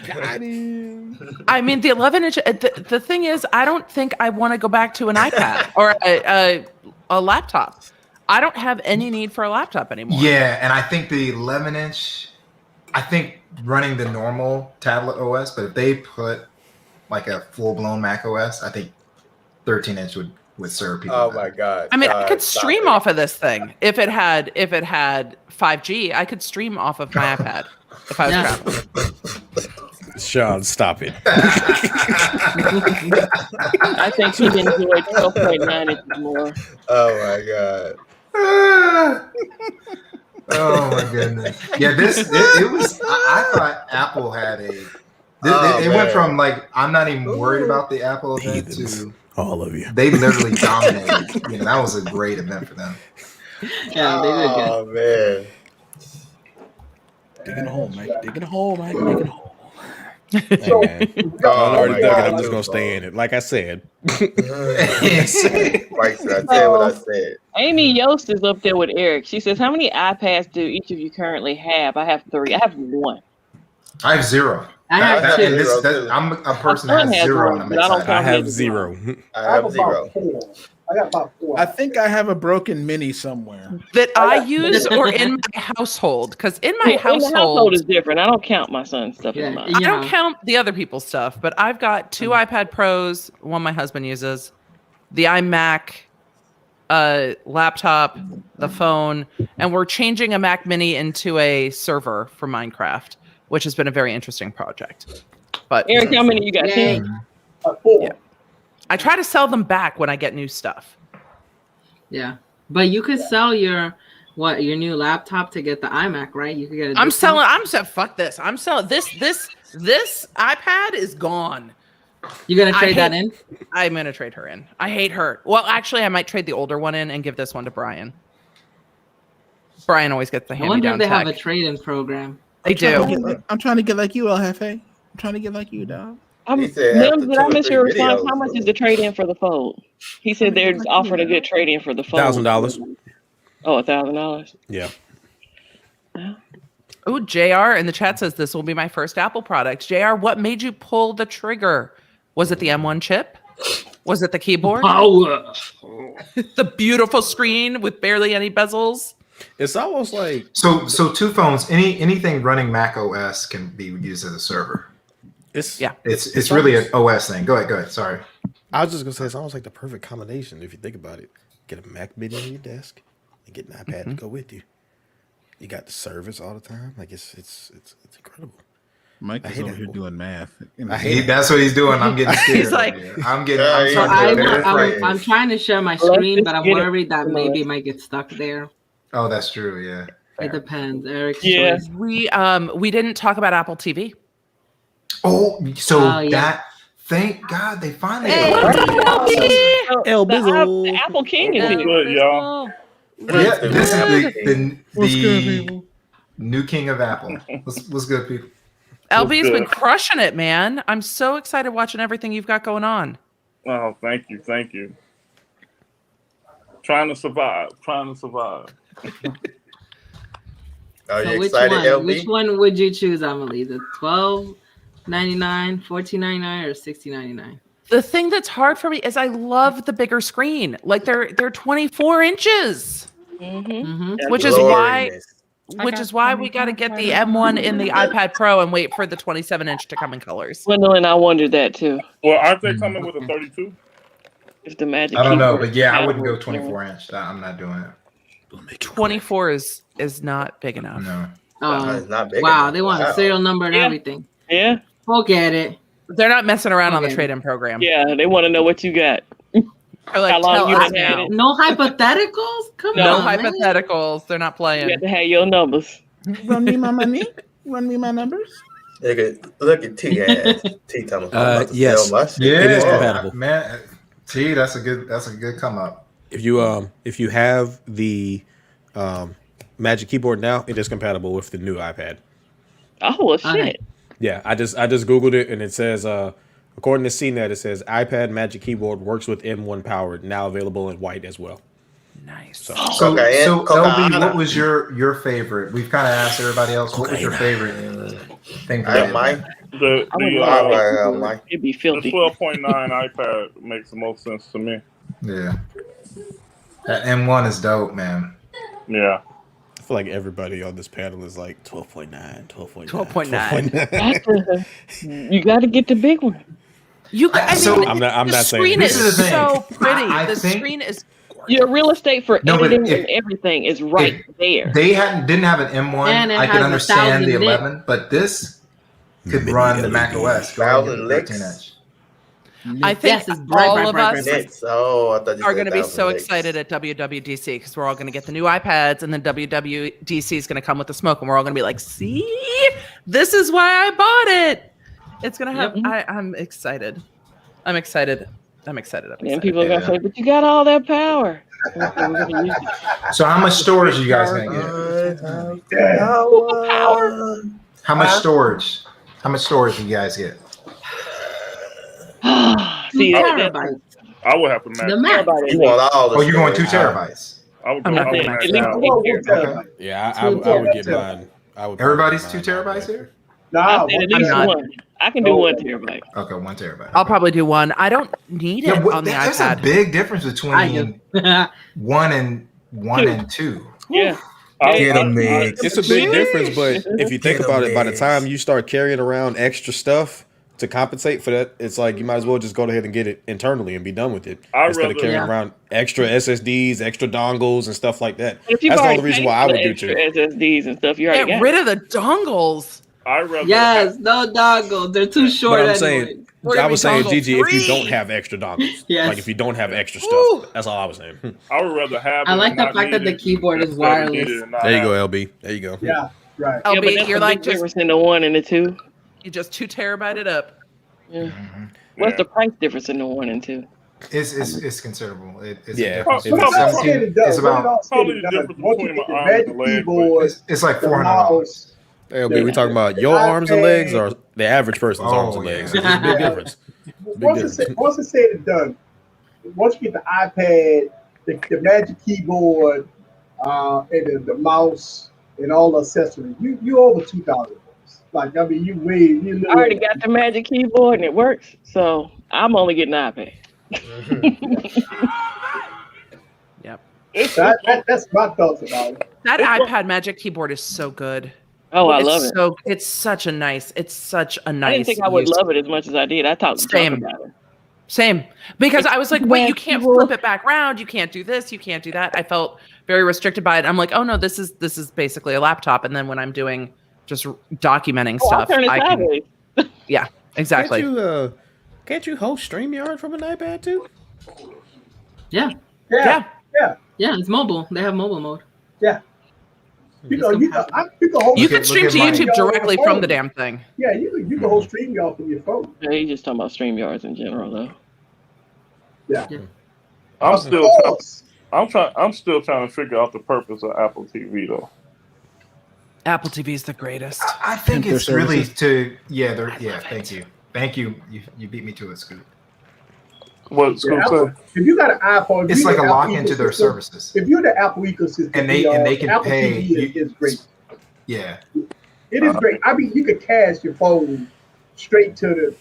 Got him. I mean, the 11-inch. The thing is, I don't think I want to go back to an iPad or a laptop. I don't have any need for a laptop anymore. Yeah, and I think the 11-inch, I think running the normal tablet OS, but if they put like a full-blown Mac OS, I think 13-inch would serve people. Oh better. my God. I mean, I God, could stop stream it. off of this thing if it had 5G. I could stream off of my iPad if I was Yeah. traveling. Sean, stop it. I think he enjoyed 12.9 inches more. Oh my God. Oh my goodness! Yeah, it was. I thought Apple had a. It went man. from like I'm not even worried about the Apple event Heathens. to all of you. they literally dominated. That was a great event for them. Yeah, they did good. Oh man. Digging a hole, Mike. Digging a hole, Mike. Digging a hole. Hey, man. I Oh already my dug it. God. I'm just gonna stay in it. Like I said. Mike said, I said what I said. Amy Yost is up there with Eric. She says, how many iPads do each of you currently have? I have 3. I have 1. I have 0. I have That- two. and I'm a person My that son has has 0, one, and I'm but I don't excited. I have Maybe 0. I have 0. about 4. I got about 4. I think I have a broken mini somewhere. That I use or in my household, because in my In the household household, is different. I don't count my son's stuff Yeah, as mine. I don't yeah. count the other people's stuff, but I've got 2 iPad Pros, one my husband uses, the iMac, laptop, the phone, and we're changing a Mac Mini into a server for Minecraft, which has been a very interesting project. But Eric, how many you got? Yay. 10? 4. Yeah. I try to sell them back when I get new stuff. Yeah, but you could sell your new laptop to get the iMac, right? You could get. Fuck this. I'm selling this iPad is gone. You gonna I trade that hate- in? I'm gonna trade her in. I hate her. Well, actually, I might trade the older one in and give this one to Brian. Brian always gets the I wonder hand-me-down if they have tech. a trade-in program. They do. I'm trying to get like you, El Jefe. I'm trying to get like you, dog. He said Mims, after did 2 I or miss 3 your response? videos. How much is the trade-in for the fold? He said they're offering a good trade-in for the fold. $1,000. Oh, $1,000. Yeah. Oh, JR in the chat says this will be my first Apple product. JR, what made you pull the trigger? Was it the M1 chip? Was it the keyboard? The beautiful screen with barely any bezels? It's almost like So two phones. Anything running Mac OS can be used as a server. it's It's really an OS thing. Go ahead. Sorry. I was just gonna say it's almost like the perfect combination if you think about it. Get a Mac Mini on your desk and get an iPad to go with you. You got the service all the time. Like it's incredible. Mike I is hate over it. here doing math. That's what he's doing. I'm getting scared. He's like- I'm Yeah, So starting to get very afraid. I'm trying to share my Let's screen, just but I'm get it. worried that maybe it might get stuck there. Oh, that's true. Yeah. It depends. Eric's Yeah. choice. We didn't talk about Apple TV. Oh, so Oh, yeah. that. Thank God they finally. El Bizzle. The Apple King is What's here. good, y'all? Yeah, this is What's good, the people? new king of Apple. What's good, people? LB's been good? crushing it, man. I'm so excited watching everything you've got going on. Oh, thank you. Trying to survive. Are So you which excited, one? LB? Which one would you choose, Amelie? The $12.99, $14.99, or $16.99? The thing that's hard for me is I love the bigger screen. Like they're 24 inches, Mm-hmm. which is why Glorious. we got to get the M1 in the iPad Pro and wait for the 27-inch to come in colors. Gwendolyn, I wondered that too. Well, aren't they coming with a 32? If the magic. I don't know, keyboard but yeah, I wouldn't go was 24 inch. I'm not doing it. 24 is not big enough. No. Oh, it's not big wow. enough. They want Wow. a serial number and Yeah. everything. Yeah, Forget it. They're not messing around on the Okay. trade-in program. yeah. They want to know what you got. They're like, How long tell you us been at now. it? No hypotheticals? Come No on, man. hypotheticals. They're not You playing. got to have your numbers. Run me my money. Run me my numbers. Look at T ass. T talking about I'm about to yes. sell my shit. Yeah, It is compatible. man. T, that's a good come up. If you have the Magic Keyboard now, it is compatible with the new iPad. Oh well, shit. Okay. Yeah, I just googled it and it says according to CNET, it says iPad Magic Keyboard works with M1 power, now available in white as well. Nice. So Cocaine- LB, what was your favorite? We've kind of asked everybody else. What was your favorite thing? I have mine. The All right, I have mine. It'd be the filthy. 12.9 iPad makes the most sense to me. Yeah, that M1 is dope, man. Yeah. I feel like everybody on this panel is like 12.9, 12.9, 12.9. 12.9. You got to get the big one. I'm not the saying screen this is is the thing. so pretty. I The think- screen is Your real estate for No, but editing if- and everything is right there. They didn't have an M1. And it I could has understand the 1,000 nit. 11, but this could run the Mac OS. 1,000 licks. I think Yes, it's bright, all bright, of bright, us bright, Nits. Oh, I thought you are said going to be 1,000 so licks. excited at WWDC because we're all going to get the new iPads, and then WWDC is going to come with the smoke, and we're all going to be like, "See, this is why I bought it." It's going to have. I'm excited. I'm excited. And people are gonna say, "But you got all that power." So how much storage are you guys gonna get? Power. How much storage? How much storage do you guys get? See, Terabytes. I would have to match. The Mac. You want all the Oh, you're going 2 storage. terabytes. I would go. I'm not I would saying max at least out. Okay. Yeah, I would get mine. I would Everybody's probably 2 get mine terabytes here. Oh, Nah, I said at I'm least not. one. I can do 1 terabyte. Okay, 1 terabyte. I'll probably do one. I don't need it on the That's iPad. a big difference I between do. 1 and 2. Yeah. Get 'em, Migs. It's a big difference, but if you think Get 'em, about it, by the Migs. time you start carrying around extra stuff to compensate for that, it's like you might as well just go ahead and get it internally and be done with it I'd instead of rather- carrying Yeah. around extra SSDs, extra dongles, and stuff like that. If you've That's the already only reason paid why I for would the do extra two. SSDs and stuff, you already Get got. rid of the dongles. I'd rather. Yes, no doggles. They're too short. But I'm anyway. saying, We're gonna I be was saying, dongle Gigi, if you free. don't have extra dongles, Yes. like if you don't have extra stuff, Ooh. that's all I was saying. I would rather have. I it like and the not fact that need the it keyboard is instead of need wireless. it and not There you go, have it. LB. There you go. Yeah, right. Yeah, but LB, that's you're the like big just difference in the 1 and the 2. you just 2 terabyte it up. Yeah. Yeah. What's the price difference in the 1 and 2? It's considerable. It's Yeah. a difference. It's But all said 17 and done, it's when it about all said Probably and the done, difference once you between get the my arm and magic the leg, keyboard, it's like the $400. mouse, LB, we talking about your arms and legs or the average person's arms and legs? yeah. There's a big Yeah. difference. Big difference. Once it's said and done, once you get the iPad, the magic keyboard, and the mouse and all the accessories, you over $2,000. Like I mean, you I already literally. got the Magic Keyboard and it works, so I'm only getting an iPad. Yep. That's my thoughts about it. That iPad Magic Keyboard is so good. Oh, I It's love it. so it's such a nice. It's such a nice. I didn't think I would use. love it as much as I did. I talked Same. about it. Same, because I was like, wait, you can't flip it back around. You can't do this. You can't do that. I felt very restricted by it. I'm like, oh no, this is basically a laptop. And then when I'm doing just documenting stuff, I'll turn it I can. sideways. Yeah, exactly. Can't you host StreamYard from an iPad too? Yeah. Yeah. It's mobile. They have mobile mode. Yeah. You can You can stream to YouTube directly from the damn thing. Yeah, you can hold StreamYard from your phone. Yeah, you just talking about StreamYards in general, though. Yeah. I'm still trying to figure out the purpose of Apple TV though. Apple TV is the greatest. I think it's really thank you. You beat me to it, Scoot. What Scoot said? If you got an iPhone, It's like a lock into their services. If you're the Apple ecosystem, And they can Apple pay. TV is great. Yeah. It is great. I mean, you could cast your phone straight to.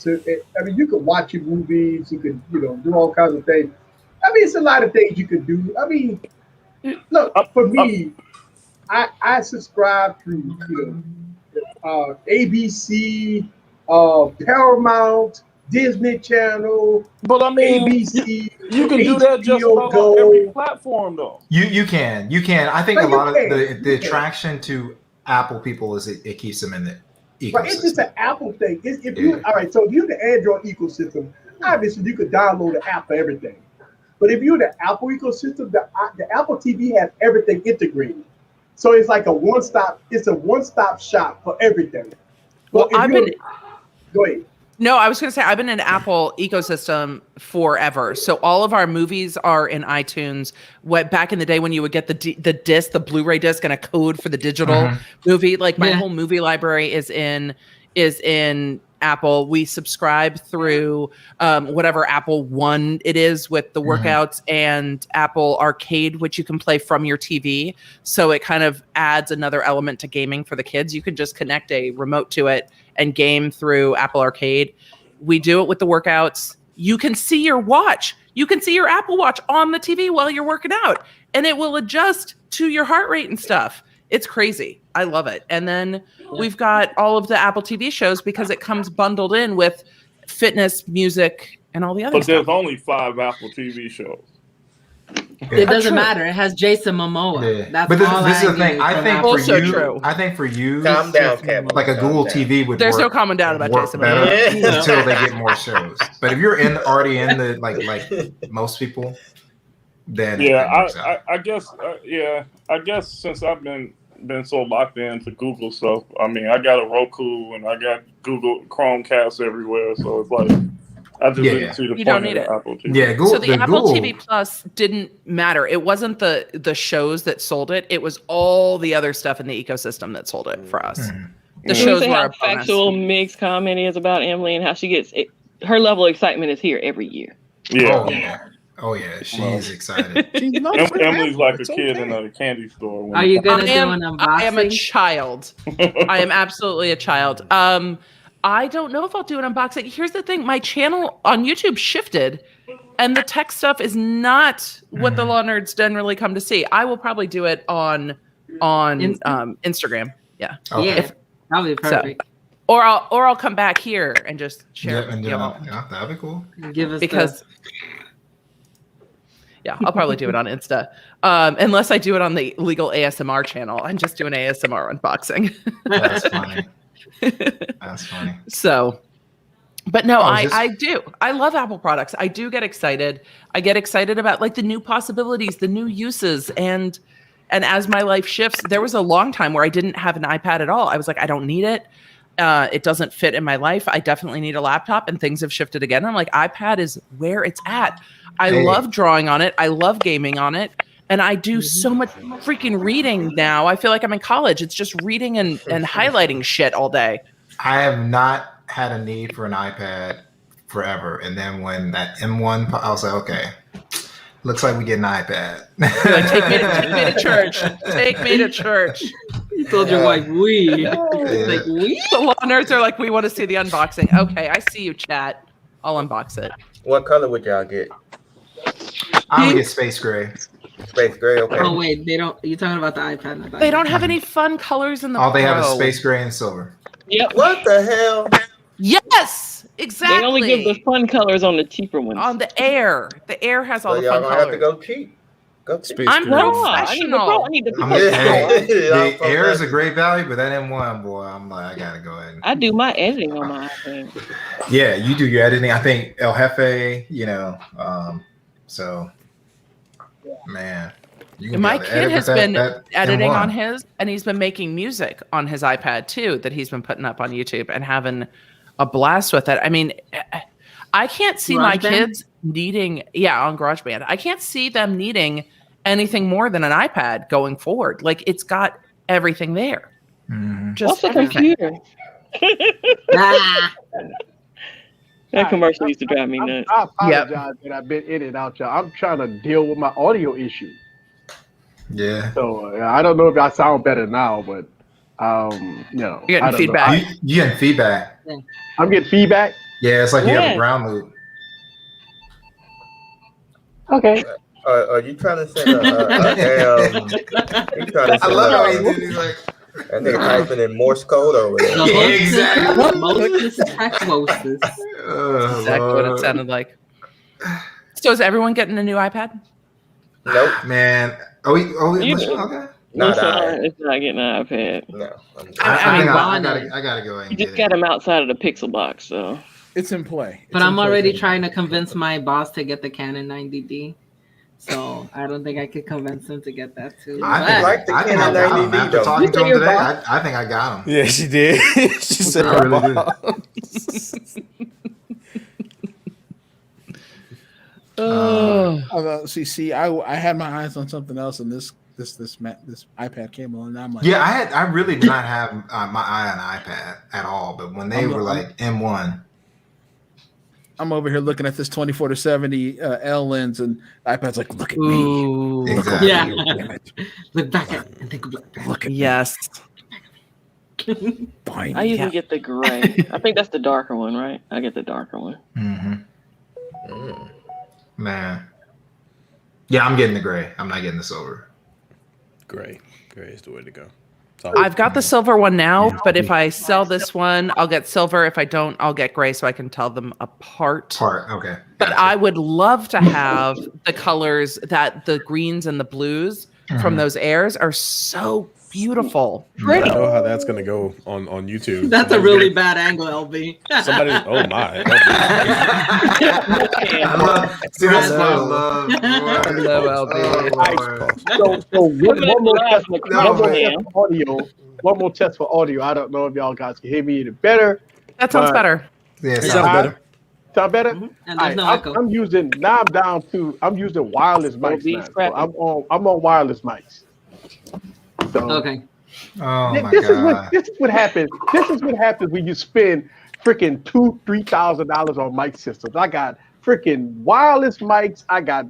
I mean, you could watch your movies. You could, do all kinds of things. I mean, it's a lot of things you could do. I mean, look, for me, I subscribe to ABC, Paramount, Disney Channel. But I mean, ABC, you can do that just about on every platform though. You can. I think But a lot of you the attraction to Apple people is it keeps them in the ecosystem. But it's just an Apple thing. All right, so if you're the Android ecosystem, obviously you could download the app for everything. But if you're the Apple ecosystem, the Apple TV has everything integrated. So it's like a one-stop shop for everything. Well, go ahead. No, I was going to say I've been in the Apple ecosystem forever. So all of our movies are in iTunes. Back in the day when you would get the disc, the Blu-ray disc, and a code for the digital movie, like my whole movie library is in Apple. We subscribe through whatever Apple One it is with the workouts and Apple Arcade, which you can play from your TV. So it kind of adds another element to gaming for the kids. You can just connect a remote to it and game through Apple Arcade. We do it with the workouts. You can see your watch. You can see your Apple Watch on the TV while you're working out, and it will adjust to your heart rate and stuff. It's crazy. I love it. And then we've got all of the Apple TV shows because it comes bundled in with fitness, music, and all the other But stuff. there's only 5 Apple TV shows. It doesn't matter. It has Jason Momoa. Yeah. That's But all this is the I thing. need I from think Apple. for you, Calm down, Kevin. like a Google TV would There's work, no calming down about work Jason better Momoa. until they get more shows. But if you're already in the like most people, then I guess since I've been so locked into Google stuff, I mean, I got a Roku and I got Google Chromecast everywhere, so it's like I just didn't see the You point don't of need it. Apple TV. Yeah, So the Apple TV Plus didn't matter. It wasn't the shows that sold it. It was all the other stuff in the ecosystem that sold it for us. The shows were how a bonus. factual mixed comment is about Emily and how she gets it. Her level of excitement is here every year. Yeah. Oh yeah, she's excited. Emily's like a kid in a candy store. Are you gonna do an unboxing? I am a child. I am absolutely a child. I don't know if I'll do an unboxing. Here's the thing: my channel on YouTube shifted, and the tech stuff is not what the law nerds generally come to see. I will probably do it on Instagram. Yeah. Okay. That'll be perfect. Or I'll come back here and just share. That'd be cool. Give us because. Yeah, I'll probably do it on Insta. Unless I do it on the legal ASMR channel. I'm just doing ASMR unboxing. That's funny. That's funny. So, but no, I do. I love Apple products. I do get excited. I get excited about like the new possibilities, the new uses. And as my life shifts, there was a long time where I didn't have an iPad at all. I was like, I don't need it. It doesn't fit in my life. I definitely need a laptop, and things have shifted again. I'm like, iPad is where it's at. I love drawing on it. I love gaming on it. And I do so much freaking reading now. I feel like I'm in college. It's just reading and highlighting shit all day. I have not had a need for an iPad forever. And then when that M1, I was like, okay, looks like we get an iPad. Like, take me to church. Take me to church. You told your wife, we. Like, we? The law nerds are like, we want to see the unboxing. Okay, I see you, chat. I'll unbox it. What color would y'all get? I'm gonna get space gray. Space gray, okay. Oh wait, they don't. You're talking about the iPad. Not the They don't have any fun colors in the All they have is Pro. space gray and silver. Yep. What the hell? Yes, exactly. They only give the fun colors on the cheaper ones. On the Air. The Air has all So the y'all fun gonna colors. have to go cheap. Go cheap. Space I'm gray. professional. I need the I'm professional. the Air is a great value, but that M1, boy, I'm like, I gotta go ahead. I do my editing on my iPad. Yeah, you do your editing. I think El Jefe, so man. You can My be able to kid edit has with been that editing M1. on his, and he's been making music on his iPad too, that he's been putting up on YouTube and having a blast with it. I mean, I can't see my kids needing, on GarageBand. I can't see them needing anything more than an iPad going forward. Like, it's got everything there. Mm-hmm. What's a computer? That commercial used to drive me nuts. I apologize that I've been in and out, y'all. I'm trying to deal with my audio issue. Yeah. So I don't know if I sound better now, but You're getting feedback. You getting feedback? I'm getting feedback. Yeah, it's like you have a ground loop. Okay. Are you trying to send a damn? You trying to send I love how he's like. And they're typing in Morse code over there. Yeah, exactly. Exactly what it sounded like. So is everyone getting a new iPad? Nope. Man. Okay. Not it's not getting an iPad. No. I gotta go ahead and You just got him outside of the Pixel box, so it's in play. But I'm already trying to convince my boss to get the Canon 90D. So I don't think I could convince him to get that too. I think I got him. After talking to him today, I think I got him. Yeah, she did. She said, I really did. See, I had my eyes on something else, and this iPad came along. And I'm like, I really did not have my eye on iPad at all. But when they were like M1. I'm over here looking at this 24-70 L lens, and iPad's like, look at me. Exactly. Yeah. Look back at it and think, look at me. Yes. Fine. I usually get the gray. I think that's the darker one, right? I get the darker one. Mm-hmm. Man. Yeah, I'm getting the gray. I'm not getting the silver. Gray is the way to go. I've got the silver one now, but if I sell this one, I'll get silver. If I don't, I'll get gray so I can tell them apart. Okay. But I would love to have the colors that the greens and the blues from those Airs are so beautiful. I know how that's going to go on YouTube. That's a really bad angle, LB. Oh my. One more test for audio. I don't know if y'all guys can hear me any better. That sounds better. Yeah, it sounds better. Sound better? And there's no echo. I'm using wireless mics now. So I'm on wireless mics. So okay. Oh my God. This is what happens. This is what happens when you spend freaking $2,000-$3,000 on mic systems. I got freaking wireless mics. I got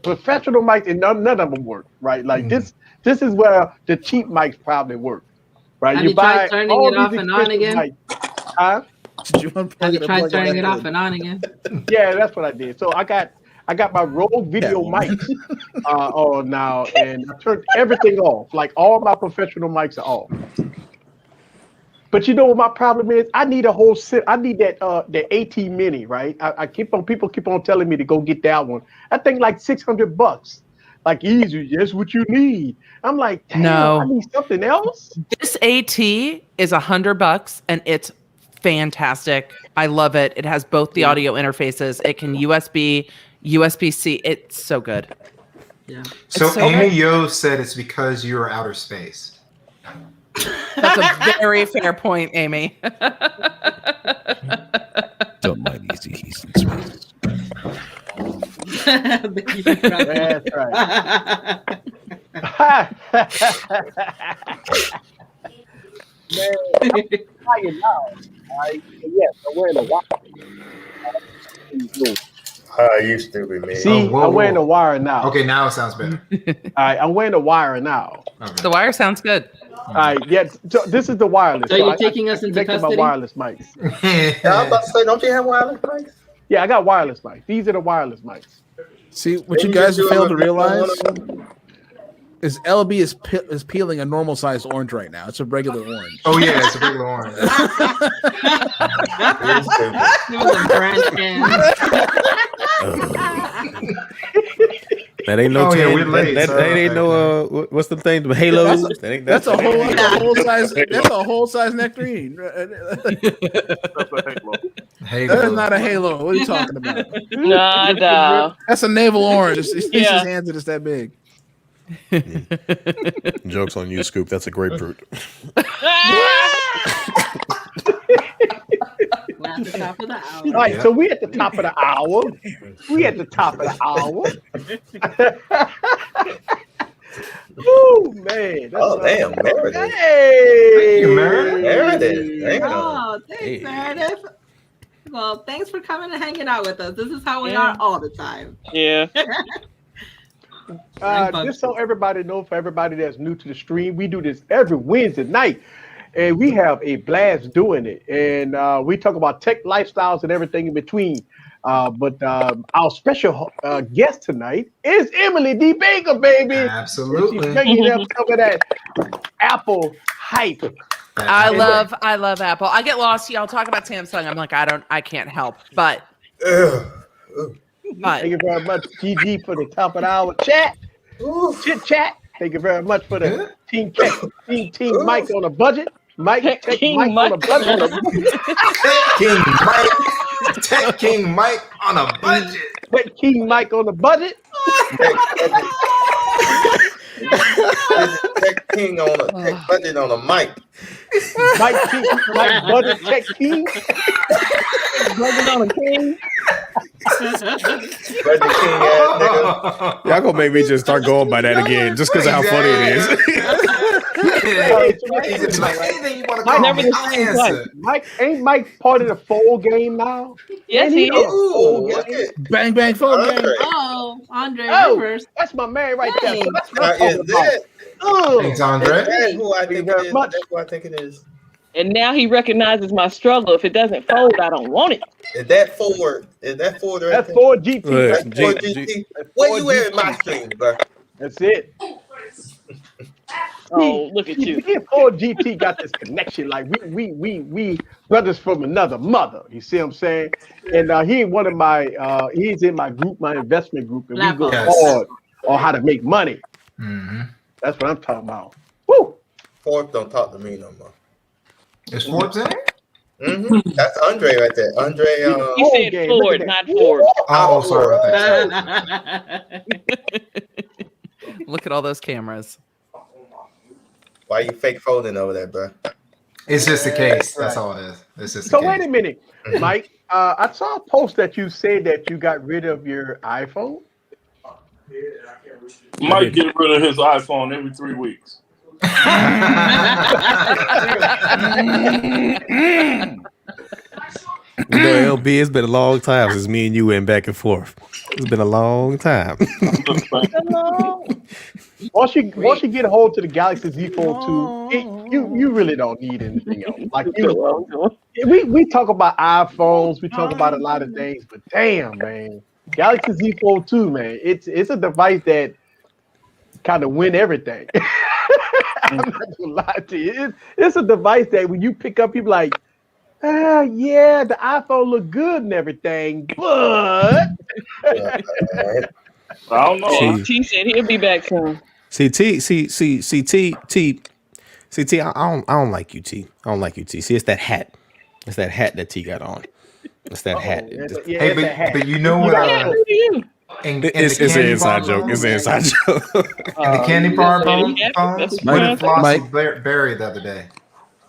professional mics, and none of them work. Right? Like this is where the cheap mics probably work. Right? Have you tried turning it off and on again? Huh? Did you Have you tried turning it off and on again? Yeah, that's what I did. So I got my Rode video mics on now, and I turned everything off. Like all my professional mics are off. But you know what my problem is? I need a whole set. I need that the AT Mini, right? People keep on telling me to go get that one. I think like $600. Like easy, that's what you need. I'm like, damn, no, I need something else. This AT is $100 and it's fantastic. I love it. It has both the audio interfaces. It can USB-C. It's so good. Yeah. So Amy Yo said it's because you're outer space. That's a very fair point, Amy. Don't mind easy he's in space. That's right. Man, I'm tired now. Right? Yes, I'm wearing a wire. You stupid man. See, I'm wearing a wire now. Okay, now it sounds better. All right, I'm wearing a wire now. Okay. The wire sounds good. All right, yeah. So this is the wireless. So you're taking us into custody? My wireless mics. Yeah, I was about to say, don't you have wireless mics? Yeah, I got wireless mics. These are the wireless mics. See, what you guys fail to realize is LB is peeling a normal sized orange right now. It's a regular orange. Oh yeah, it's a regular orange. That ain't no. Oh, yeah, 10, we're late, that ain't no. What's the thing? The halos. That's a whole size. That's a whole size nectarine. Halo. That is not a halo. What are you talking about? No. That's a navel orange. His hands are just that big. Joke's on you, Scoop. That's a grapefruit. We're at the top of the hour. All right, so we at the top of the hour. We at the top of the hour. Oh man! Oh damn, Meredith. Hey, Meredith. Oh, thanks, Meredith. Well, thanks for coming and hanging out with us. This is how we are all the time. Yeah. Just so everybody knows, for everybody that's new to the stream, we do this every Wednesday night, and we have a blast doing it. And we talk about tech lifestyles and everything in between. But our special guest tonight is Emily D. Baker, baby. Absolutely. And she's bringing up some of that Apple hype. I love Apple. I get lost. Y'all talk about Samsung. I'm like, I can't help. But thank you very much, GG, for the top of the hour chat. Chit chat. Thank you very much for the team Mike on a budget. Mike on a budget. Tech King Mike on a budget. Tech King Mike on a budget. Tech King on a tech budget on a mic. Mike budget Tech King. Budget on a king. Y'all gonna make me just start going by that again, just because of how funny it is. Mike, ain't Mike part of the fold game now? Yes, he is. Bang bang fold game. Oh, Andre Rivers. That's my man right there. So that's what I'm talking Thanks, Andre. That's who I think it is. That's who I think it is. And now he recognizes my struggle. If it doesn't fold, I don't want it. Is that Ford? That's Ford GT. That's Ford GT. Where you at in my stream, bro? That's it. Oh, look at you. Me and Ford GT got this connection. Like we brothers from another mother. You see what I'm saying? And he one of my he's in my group, my investment group, and we go hard on how to make money. Mm-hmm. That's what I'm talking about. Woo! Forbes don't talk to me no more. Is Forbes in it? Mm-hmm. That's Andre right there. Andre. He said Ford, not Ford. Oh, sorry about that. Look at all those cameras. Why you fake folding over there, bro? It's just a case. That's all it is. It's just so wait a minute, Mike. I saw a post that you said that you got rid of your iPhone. Mike get rid of his iPhone every 3 weeks. LB, it's been a long time since me and you went back and forth. It's been a long time. Once you get a hold to the Galaxy Z Fold 2, you really don't need anything else. Like we talk about iPhones, we talk about a lot of things, but damn, man, Galaxy Z Fold 2, man, it's a device that kind of win everything. I'm not gonna lie to you. It's a device that when you pick up, you're like, yeah, the iPhone look good and everything, but I don't know. T said he'll be back soon. T, I don't like you, T. I don't like you, T. See, it's that hat. It's that hat that T got on. It's that hat. But you know what? It's an inside joke. It's an inside joke. And the candy bar phone with Flossie Berry the other day.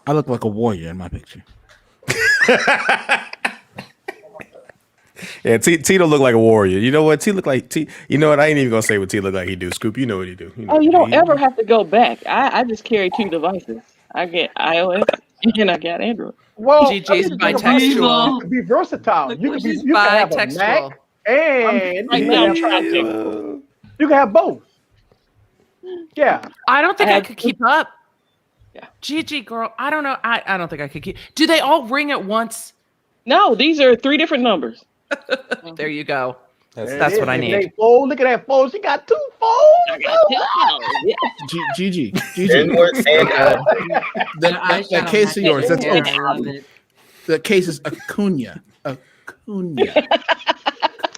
I look like a warrior in my picture. Yeah, T don't look like a warrior. You know what? T look like T. You know what? I ain't even gonna say what T look like he do. Scoop, you know what he do. You know Oh, you don't he, ever have to go back. I just carry 2 devices. I get iOS and I got Android. Well, GG's I mean, the thing about it is bisexual. you can be versatile. Look You what can be. she's You can have a bisexual. Mac and Right you now, I'm can trying have, to. you can have both. Yeah. I don't think I I have- could keep up. Yeah. GG girl, I don't know. I don't think I could keep. Do they all ring at once? No, these are 3 different numbers. There you go. There it That's is. what I If it need. ain't fold, look at that fold. She got 2 folds. I got 2 phones. Yeah. GG. Inward and out. That case of yours. That's I love it. the case is Acuna. Acuna.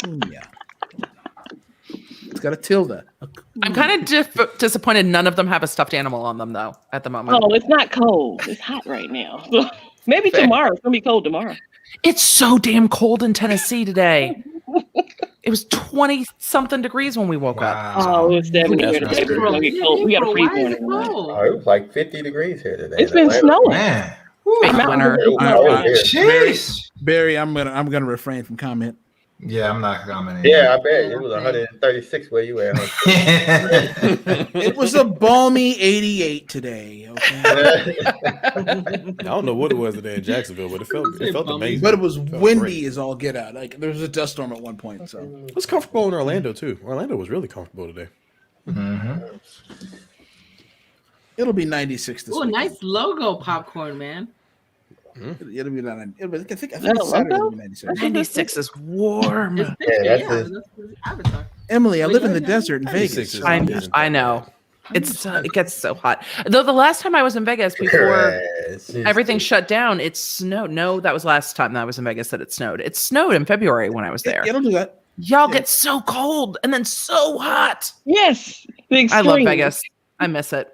Acuna. It's got a tilde. I'm kind of disappointed none of them have a stuffed animal on them though at the moment. Oh, it's not cold. It's hot right now. So maybe tomorrow. It's gonna be cold tomorrow. It's so damn cold in Tennessee today. It was 20 something degrees when we woke up. Oh, it's 70 here That's today. not It's gonna get cold. We got a freeze Why is it warning. cold? Oh, it was like 50 degrees here today. It's in been Atlanta. snowing. Man. Fake winter. It was cold here. Barry, I'm gonna refrain from comment. Yeah, I'm not commenting. Yeah, I bet it was 136 where you at. Huh? It was a balmy 88 today. Okay, I don't know what it was today in Jacksonville, but it felt amazing. but it was Felt windy great. as all get out. Like there was a dust storm at one point. So It was comfortable in Orlando too. Orlando was really comfortable today. it'll be 96 this Oh, week. nice logo, popcorn man. It'll be 90. I think that Saturday a logo? will be 96. 96 is warm. It's Yeah, picture, that's that's the avatar. Emily, I live in the desert in 96 Vegas. is- I know. It's it gets so hot. Though the last time I was in Vegas before everything shut down, it snowed. No, that was last time that I was in Vegas that it snowed. It snowed in February when I was there. It'll do that. Y'all get so cold and then so hot. Yes, the I love extreme. Vegas. I miss it.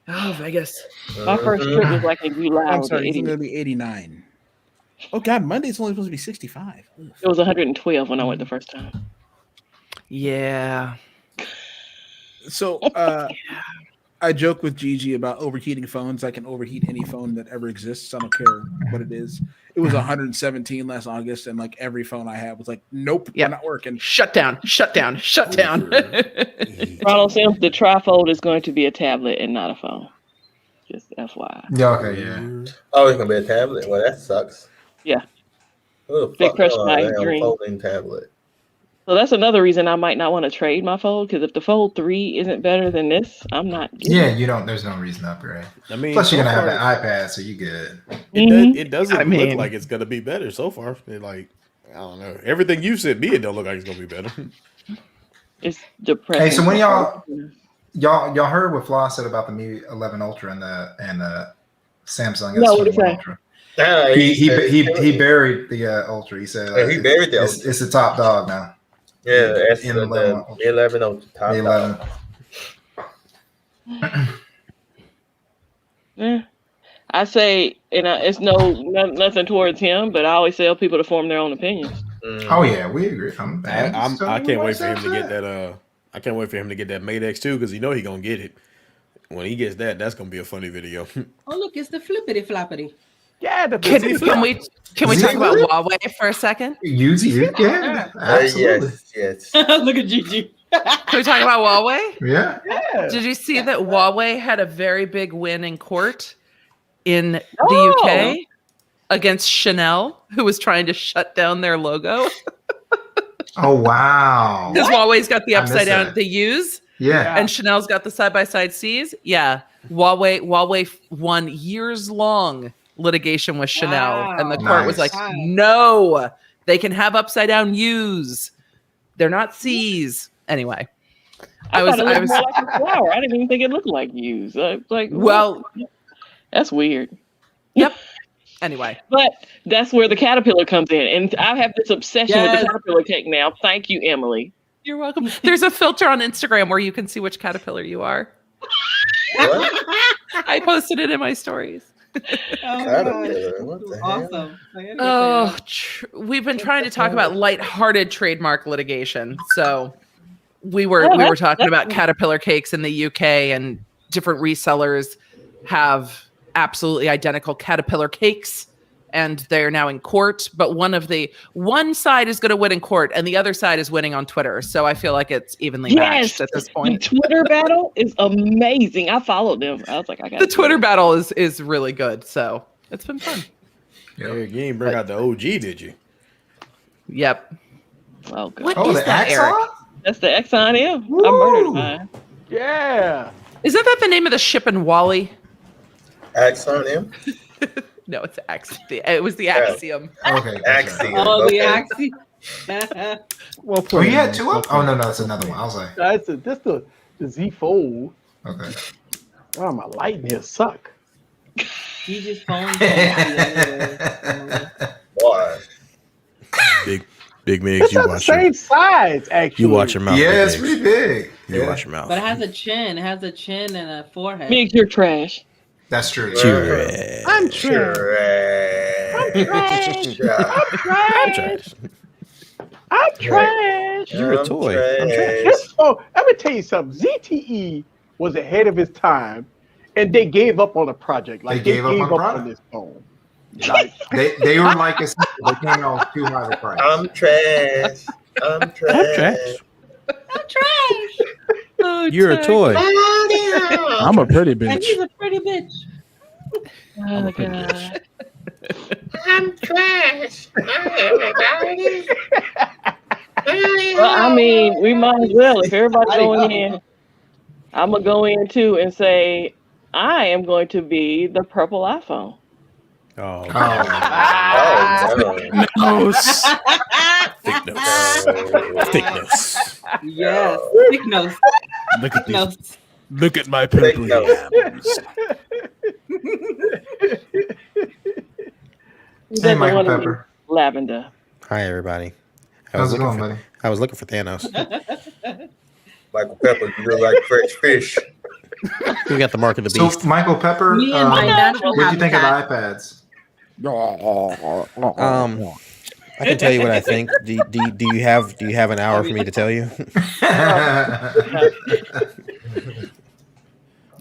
Oh, Vegas. My first trip was like in July. I'm It sorry, it's was going to be 89. Oh God, Monday's only supposed to be 65. Ugh. 112 when I went the first time. Yeah. So I joke with Gigi about overheating phones. I can overheat any phone that ever exists. I don't care what it is. It was 117 last August, and like every phone I have was like, nope, Yeah. not working. Shut down. Shut down. Shut down. Ronald Sims, the trifold is going to be a tablet and not a phone. Just FYI. Yeah, okay, yeah. Oh, it's gonna be a tablet. Well, that sucks. Yeah. Who the They fuck crushed on my a damn dream. folding tablet? So that's another reason I might not want to trade my fold, because if the Fold 3 isn't better than this, I'm not getting Yeah, it. you don't. There's no reason to upgrade. I mean, Plus, you're so gonna have far, an iPad, so you good. It doesn't I mean- look like it's gonna be better so far. I don't know. Everything you said, me, it don't look like it's gonna be better. It's depressing. Hey, so when y'all heard what Flaw said about the Mi 11 Ultra and the Samsung No, what'd he S21 say? Ultra? Ah, He buried the Ultra. He said He buried the it's, Ultra. it's the top dog now. Yeah, that's In the 11. 11 on top. The 11. Yeah. I say, and it's nothing towards him, but I always tell people to form their own opinions. Oh yeah, we agree. I can't wait for him to get that. I can't wait for him to get that Mate X2 because he know he gonna get it. When he gets that, that's gonna be a funny video. Oh, look, it's the flippity floppity. Yeah, Can we talk about Huawei for a second? You yeah, absolutely. Yes. Look at Gigi. Can we talk about Huawei? Yeah. Did you see that Huawei had a very big win in court in the UK against Chanel, who was trying to shut down their logo? Oh wow. Because Huawei's got the I missed upside down that. the U's. Yeah. And Chanel's got the side-by-side C's. Yeah. Huawei won years-long litigation with Chanel. And the court was like, Nice. no, they can have upside-down U's. They're not C's. Anyway. I thought it looked more like a flower. I didn't even think it looked like U's. Well, that's weird. Yep. Anyway. But that's where the caterpillar comes in. And I have this obsession with the caterpillar cake now. Thank you, Emily. You're welcome. There's a filter on Instagram where you can see which caterpillar you are. I posted it in my stories. Caterpillar, what the hell? Awesome. We've been trying to talk about lighthearted trademark litigation. So we were talking about caterpillar cakes in the UK, and different resellers have absolutely identical Caterpillar cakes, and they're now in court. But one side is going to win in court, and the other side is winning on Twitter. So I feel like it's evenly matched at this point. The Twitter battle is amazing. I followed them. I was like, the Twitter battle is really good. So it's been fun. Eric, you ain't bring out the OG, did you? Yep. Oh, God. What Oh, is the that, Axon? Eric? That's the Exxon M. I murdered mine. Yeah. Isn't that the name of the ship in Wally? Axon M? No, it's Axiom. It was the Axiom. Okay. Axiom. Oh, the okay. Axiom. Well, Oh, you had two up? Oh, no, that's another one. I was like, That's the Z Fold. okay. Oh, my lighting here suck. He just phoned. Boy. Big Migs, It's you not the watch your, same size, actually. you watch your mouth. Yeah, Big it's Migs. pretty big. You Yeah. watch your mouth. But it has a chin. It has a chin and a forehead. Migs, you're trash. That's true. Trash. I'm trash. I'm trash. I'm trash. I'm trash. You're a toy. I'm trash. Oh, let me tell you something. ZTE was ahead of his time, and they gave up on the project. Like They gave up on the product. this phone. Like, They were like, they came out too high of a price. I'm trash. I'm trash. I'm trash. Oh, You're a toy. I'm a pretty And bitch. he's a pretty bitch. Oh, God. I'm trash. Well, I mean, we might as well. If everybody's going in, I'm going to go in too and say, I am going to be the purple iPhone. Oh, Oh, thick nose. Thick nose. Yes. Thick nose. Look at Thick nose. Look at my Thick purple nose. yams. He Hey, doesn't Michael want to be Pepper. lavender. Hi, everybody. How's it going, buddy? I was looking for Thanos. Michael Pepper, you look like fresh fish. We got the mark of the So, beast. Michael Pepper, Me and my natural what do you think of the habitat. iPads? I can tell you what I think. Do you have an hour for me to tell you?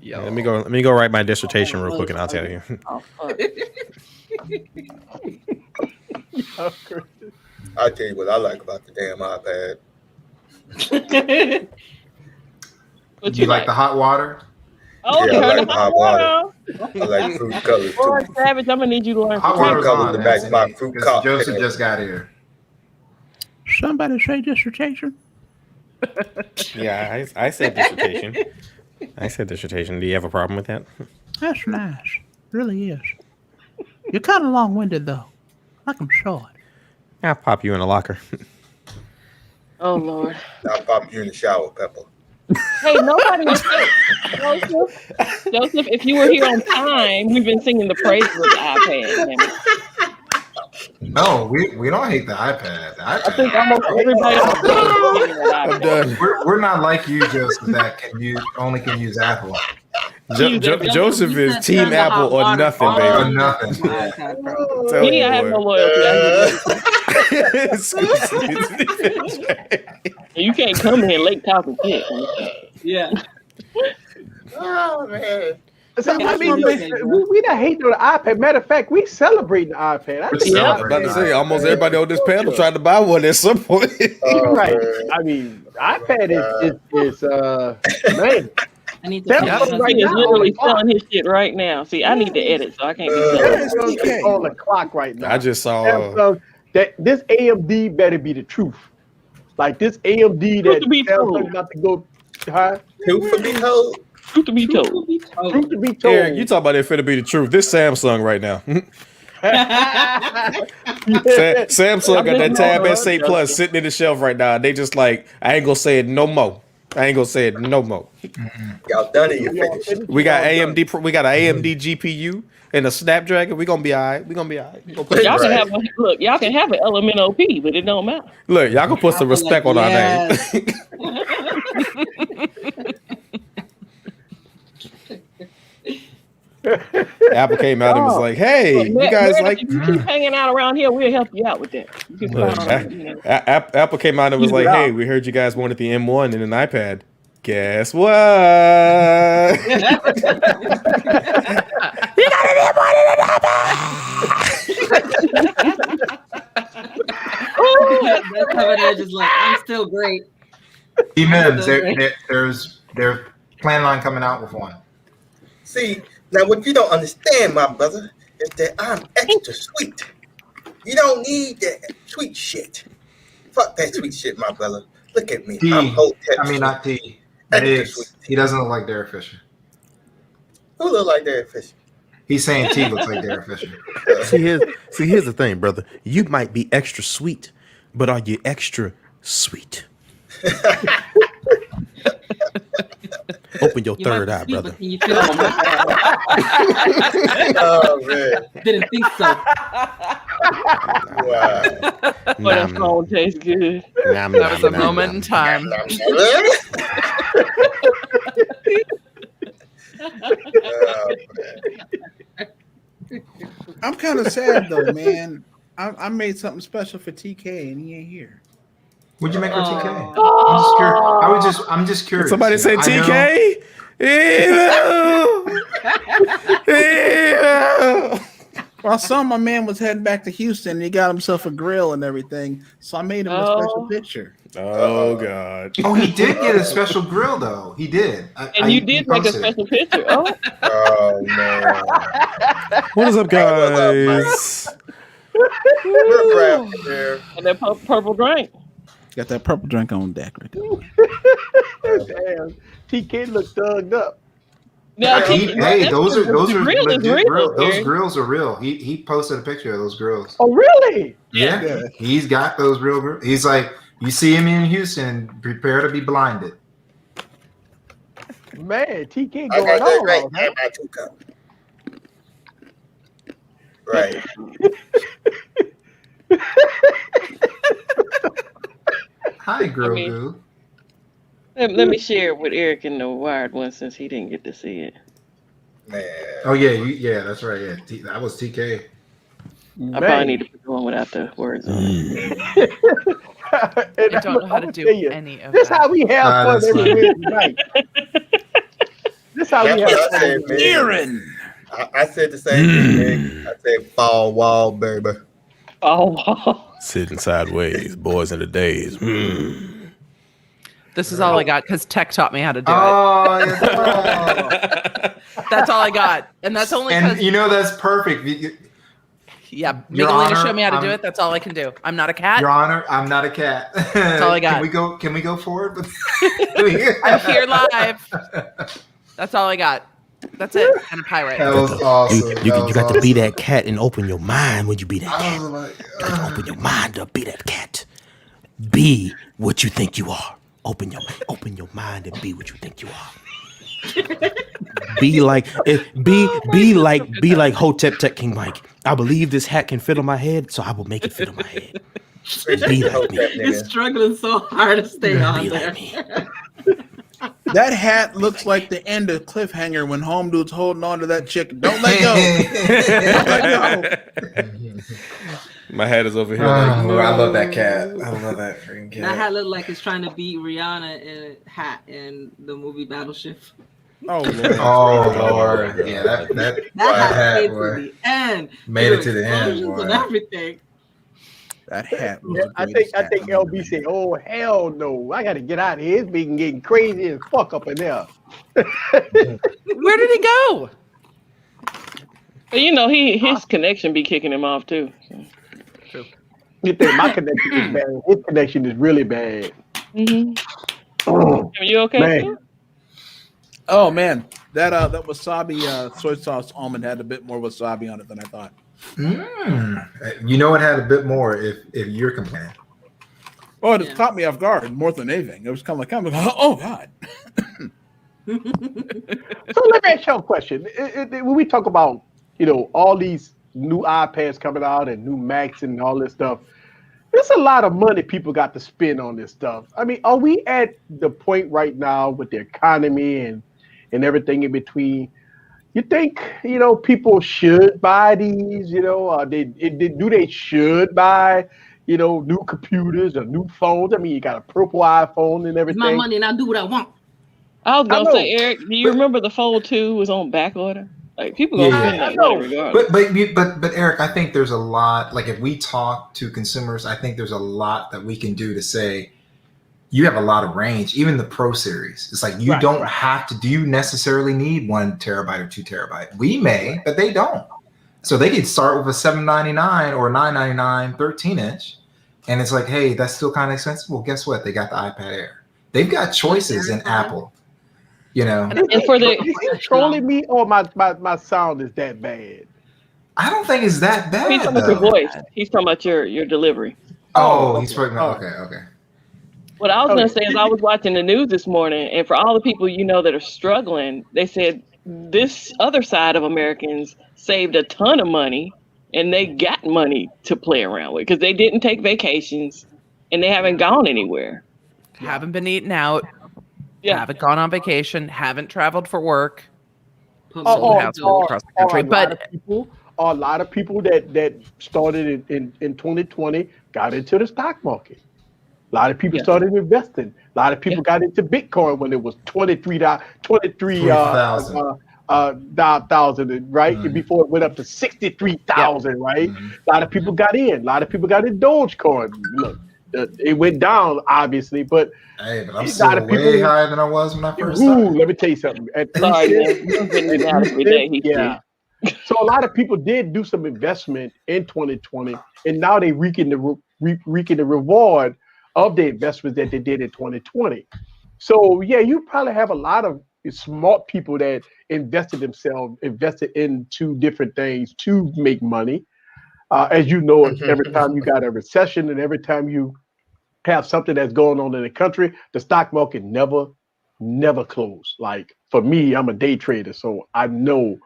Yo. Let me go write my dissertation real quick, and I'll tell you. Oh, fuck. I'll tell you what I like about the damn iPad. What You like the hot water? Oh, Yeah, I turn like the hot hot water. I like fruit colors Boy, too. Savage, I'm going to need you to learn. Hot some water's colors on. to match my fruit Because cocktail. Joseph just got here. Somebody say dissertation. Yeah, I said dissertation. I said dissertation. Do you have a problem with that? That's nice. Really is. You're kind of long-winded though. Like I'm short. I'll pop you in a locker. Oh, Lord. I'll pop you in the shower, Pepper. Hey, nobody was Joseph, if you were here on time, we've been singing the praises of the iPad. No, we don't hate the iPad. The I iPad. think almost everybody on the stage is singing that I'm iPad. done. We're not like you, Joseph, that only can use Apple Joseph is Team Apple or nothing, or baby. nothing. Tell Me, you I have no what. loyalty. You can't come here late talking shit. Yeah. Oh man. So, I mean, Okay, we not hating on the iPad. Matter of fact, we celebrating the iPad. I We're think I was celebrating about to the say, iPad. almost everybody on this panel tried to buy one at some point. Oh, right. man. I mean, iPad is man. I need to Samsung fix right He is now literally on the selling his shit right now. See, I need to edit, so I can't be selling. clock. Samsung on the clock right now. I just saw. Samsung, that this AMD better be the truth. Like this AMD Truth that to be told. Samsung about to go high. Two for me, hoe. Truth to be told. Truth to be told. Eric, you talk about it finna be the truth. This Samsung right now. Samsung got that Tab S8 Plus sitting in the shelf right now. They just like, I ain't gonna say it no more. Y'all done it, you finished. We got AMD. We got an AMD GPU and a Snapdragon. We gonna be all right. We gonna be all right. Y'all can have y'all can have an element OP, but it don't matter. Look, y'all can put some respect on our name. Apple came out and was like, "Hey, you guys Meredith, like?" if you keep hanging out around here, we'll help you out with that. You can Look, start on, you know. Apple came out and was like, Keep it "Hey, out. we heard you guys wanted the M1 and an iPad. Guess what? You got That's coming out just like, I'm still great. Mims, they're planning on coming out with one. See, now what you don't understand, my brother, is that I'm extra sweet. You don't need that sweet shit. Fuck that sweet shit, my brother. Look at me. T, I'm Hotep I mean, sweet. not T. Extra Biggs. sweet. He doesn't look like Derek Fisher. Who look like Derek Fisher? He's saying T looks like Derek Fisher. See, here's the thing, brother. You might be extra sweet, but are you extra sweet? Open your third eye, brother. Can you feel it? Oh man. Didn't think so. Wow. But that phone tastes good. That was a moment in time. I'm kind of sad though, man. I made something special for TK and he ain't here. What'd you make for TK? I'm just curious. Somebody say TK. Well, I saw my man was heading back to Houston and he got himself a grill and everything. So I made him a special picture. Oh God. Oh, he did get a special grill though. He did. You did make a special picture. Oh. Oh man. What is up, guys? And that purple drink. Got that purple drink on deck right there. Damn, TK looked thugged up. Now, those are grill is legit real, grills. Those Eric. grills are real. He posted a picture of those grills. Oh, really? Yeah. He's got those real grills. He's like, you see him in Houston, prepare to be blinded. Man, TK I going got that right. on. I got my 2 cup. Right. Hi, Grogu. Let me share it with Eric in the wired one since he didn't get to see it. Man. Oh yeah, that's right. Yeah, that was TK. I probably need to put the one without the words on it. I don't know how to do any of This that. how we have fun every Wednesday night. This how we have fun. Aaron. I said the same thing, man. I said fall wall, baby. Oh. Sitting sideways, boys in the days. This is all I got because Tech taught me how to do it. That's all I got, and that's only And because you know that's perfect. yeah, Your Miguelina Honor, showed me how to do it. That's all I can do. I'm not a cat. Your Honor, I'm not a cat. That's all I got. Can we go forward with? I'm here live. That's all I got. That's it. And a pirate. That was awesome. You got to be that cat and open your mind when you be that cat. You got to open your mind to be that cat. Be what you think you are. Open your mind and be what you think you are. Be like Hotep Tech King Mike. I believe this hat can fit on my head, so I will make it fit on my head. Be like me. You're struggling so hard to stay on there. That hat looks like the end of Cliffhanger when Home Dude's holding on to that chicken. Don't let go. Don't let go. My hat is over here. I love that cat. I love that freaking cat. That hat looked like it's trying to beat Rihanna in a hat in the movie Battleship. Oh Lord. Oh Lord. Yeah, that hat made it to the end. Made it to the end. Explosions Boy. and everything. That hat. I think LB said, "Oh hell no! I got to get out of here. It's been getting crazy as fuck up in there." Where did he go? But his connection be kicking him off too. True. You think my connection is bad? His connection is really bad. Mm-hmm. Are you okay? Man. Oh man, that wasabi soy sauce almond had a bit more wasabi on it than I thought. You know it had a bit more if you're complaining. Oh, it caught me off guard more than anything. It was kind of like, oh God. So let me ask you a question. When we talk about, all these new iPads coming out and new Macs and all this stuff, there's a lot of money people got to spend on this stuff. I mean, are we at the point right now with the economy and everything in between? You think, people should buy these, do they should buy, new computers or new phones? I mean, you got a purple iPhone and everything. It's my money and I do what I want. I was going to say, Eric, do you remember the Fold 2 was on back order? Like people gonna spend that money regardless. But Eric, I think there's a lot. Like if we talk to consumers, I think there's a lot that we can do to say you have a lot of range. Even the Pro Series, it's like you don't have to. Do you necessarily need 1 terabyte or 2 terabyte? We may, but they don't. So they could start with a $799 or a $999 13-inch, and it's like, hey, that's still kind of expensive. Well, guess what? They got the iPad Air. They've got choices in Apple. You know, and for the is he trolling me or my sound is that bad? I don't think it's that bad. He's talking about your voice. He's talking about your delivery. Oh, he's talking about okay. What I was gonna say is I was watching the news this morning, and for all the people that are struggling, they said this other side of Americans saved a ton of money, and they got money to play around with because they didn't take vacations, and they haven't gone anywhere. Haven't been eating out. Yeah. Haven't gone on vacation. Haven't traveled for work. Across the country. But a lot of people that started in 2020 got into the stock market. A lot of people started investing. A lot of people got into Bitcoin when it was 23,000, right? Before it went up to 63,000, right? A lot of people got in. A lot of people got in Dogecoin. Look, it went down, obviously, but hey, but I'm still way higher than I was when I first started. Let me tell you something. So a lot of people did do some investment in 2020, and now they reaping the reward of the investments that they did in 2020. So yeah, you probably have a lot of smart people that invested into different things to make money. As you know, every time you got a recession and every time you have something that's going on in the country, the stock market never close. Like for me, I'm a day trader, so I know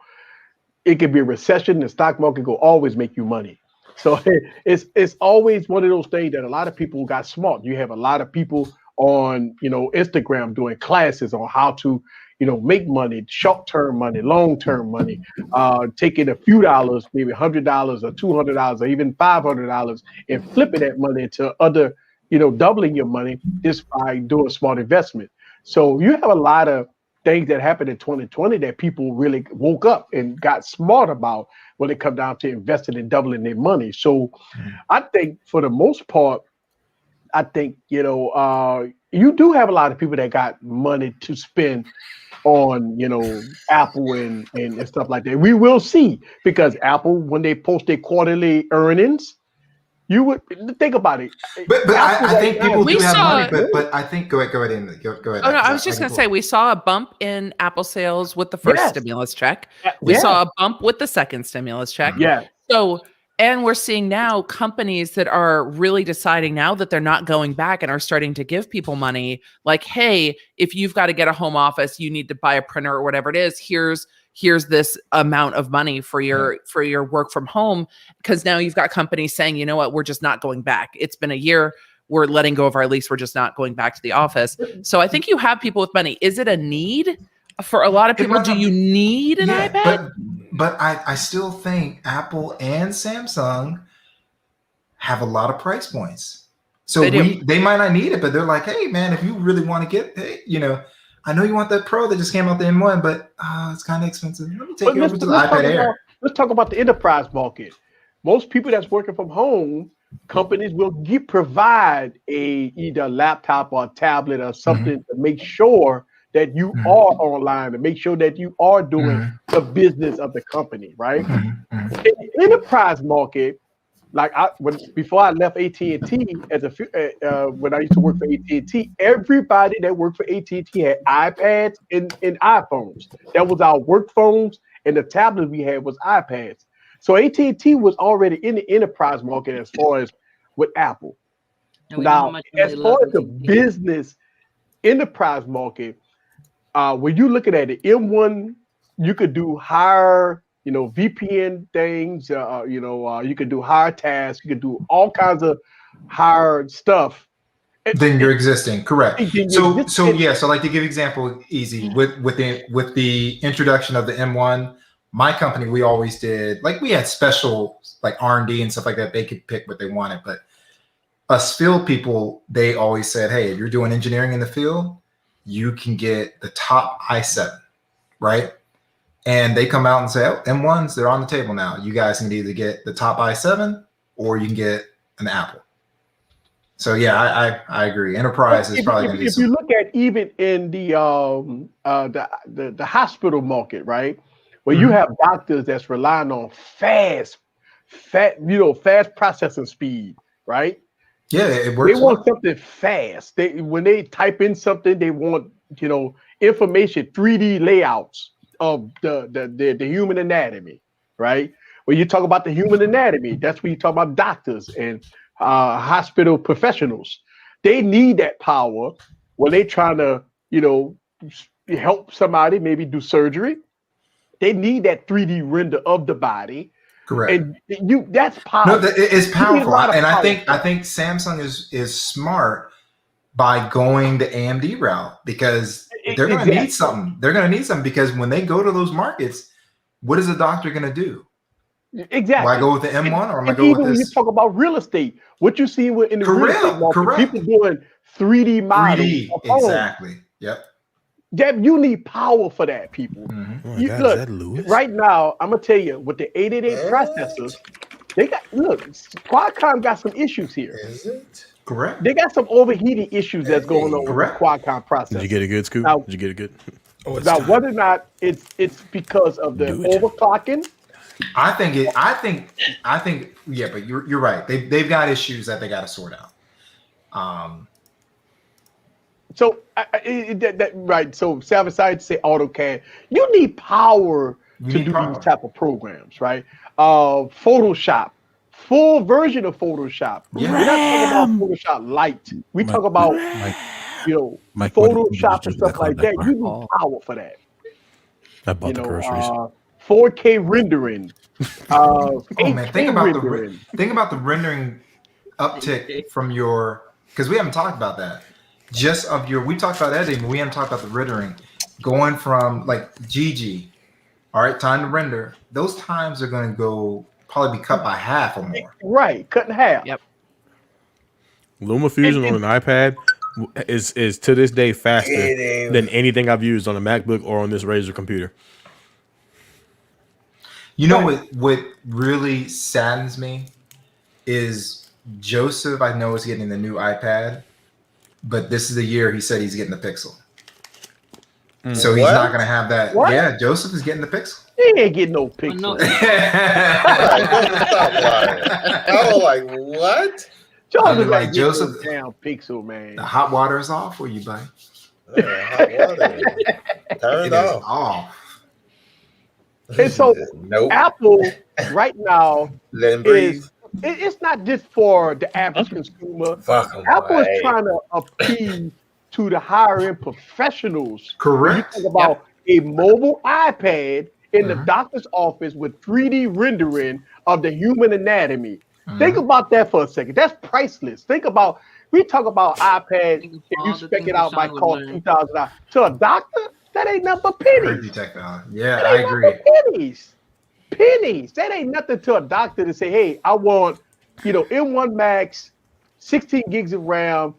it could be a recession. The stock market will always make you money. So it's always one of those things that a lot of people got smart. You have a lot of people on Instagram doing classes on how to make money, short-term money, long-term money, taking a few dollars, maybe $100 or $200 or even $500 and flipping that money into other, doubling your money just by doing smart investment. So you have a lot of things that happened in 2020 that people really woke up and got smart about when it comes down to investing and doubling their money. So I think for the most part, you do have a lot of people that got money to spend on, Apple and stuff like that. We will see, because Apple, when they post their quarterly earnings, you would think about it. But I think people do have money, but I think go ahead. Go ahead. Oh no, I was just gonna say we saw a bump in Apple sales with the first stimulus check. We saw a bump with the second stimulus check. Yeah. So, and we're seeing now companies that are really deciding now that they're not going back and are starting to give people money. Like, hey, if you've got to get a home office, you need to buy a printer or whatever it is. Here's this amount of money for your work from home, because now you've got companies saying, you know what, we're just not going back. It's been a year. We're letting go of our lease. We're just not going back to the office. So I think you have people with money. Is it a need for a lot of people? Do you need an iPad? But I still think Apple and Samsung have a lot of price points. So they might not need it, but they're like, hey man, if you really want to get, I know you want that Pro that just came out the M1, but it's kind of expensive. Let me take you over to the iPad Air. Let's talk about the enterprise market. Most people that's working from home, companies will provide either a laptop or a tablet or something to make sure that you are online, to make sure that you are doing the business of the company, right? In the enterprise market, like before I left AT&T, when I used to work for AT&T, everybody that worked for AT&T had iPads and iPhones. That was our work phones, and the tablet we had was iPads. So AT&T was already in the enterprise market as far as with Apple. Now, as far as the business enterprise market, when you're looking at the M1, you could do higher, VPN things. You could do higher tasks. You could do all kinds of higher stuff than you're existing. Correct. So like to give example, easy with the introduction of the M1. My company, we always did, like, we had special like R&D and stuff like that. They could pick what they wanted, but us field people, they always said, hey, if you're doing engineering in the field, you can get the top i7, right? and they come out and say, oh, M1s, they're on the table now. You guys can either get the top i7 or you can get an Apple. So yeah, I agree. Enterprise is probably going to be. If you look at even in the hospital market, right, where you have doctors that's relying on fast processing speed, right? Yeah, it works. They want something fast. When they type in something, they want information, 3D layouts of the human anatomy, right? When you talk about the human anatomy, that's when you talk about doctors and hospital professionals. They need that power when they trying to help somebody maybe do surgery. They need that 3D render of the body. Correct. And that's powerful. No, it's powerful, and I think Samsung is smart by going the AMD route because they're going to need something. They're going to need something because when they go to those markets, what is the doctor going to do? Exactly. Am I go with the M1 or am I go with this? Even when you talk about real estate, what you see in the real estate market, people doing 3D models. 3D, exactly. Yep. Deb, you need power for that, people. Oh my God, is that Lewis? Right now, I'm gonna tell you, with the 888 processors, Qualcomm got some issues here. Is it? Correct. They got some overheating issues that's going on with the Qualcomm processor. Did you get a good scoop? Now, Did you get a good? Now, whether or not it's because of the overclocking. I think, yeah, but you're right. They've got issues that they got to sort out. So right. So Savage to say AutoCAD. You need power to do these type of programs, right? Photoshop, full version of Photoshop. Yeah. We're not talking about Photoshop Lite. We talk about Photoshop and stuff like that. You need power for that. I bought the groceries. 4K rendering. Man, think about the rendering uptick from your, because we haven't talked about that. We talked about editing, but we haven't talked about the rendering. Going from like GG, all right, time to render. Those times are going to probably be cut by half or more. Right, cut in half. Yep. LumaFusion on an iPad is to this day faster than anything I've used on a MacBook or on this Razer computer. You know what really saddens me is Joseph, I know, is getting the new iPad, but this is the year he said he's getting the Pixel. So he's not going to have that. What? Yeah, Joseph is getting the Pixel. He ain't getting no Pixel. I was like, what? Joseph, damn Pixel, man. The hot water is off for you, buddy. Hot water. Turn it off. And so Apple right now it's not just for the average consumer. Apple is trying to appeal to the higher end professionals. Correct. You talk about a mobile iPad in the doctor's office with 3D rendering of the human anatomy. Think about that for a second. That's priceless. Think about, we talk about iPad, if you spec it out might cost $2,000. To a doctor, that ain't nothing but pennies. Yeah, I agree. Pennies. That ain't nothing to a doctor to say, hey, I want, M1 Max, 16 gigs of RAM,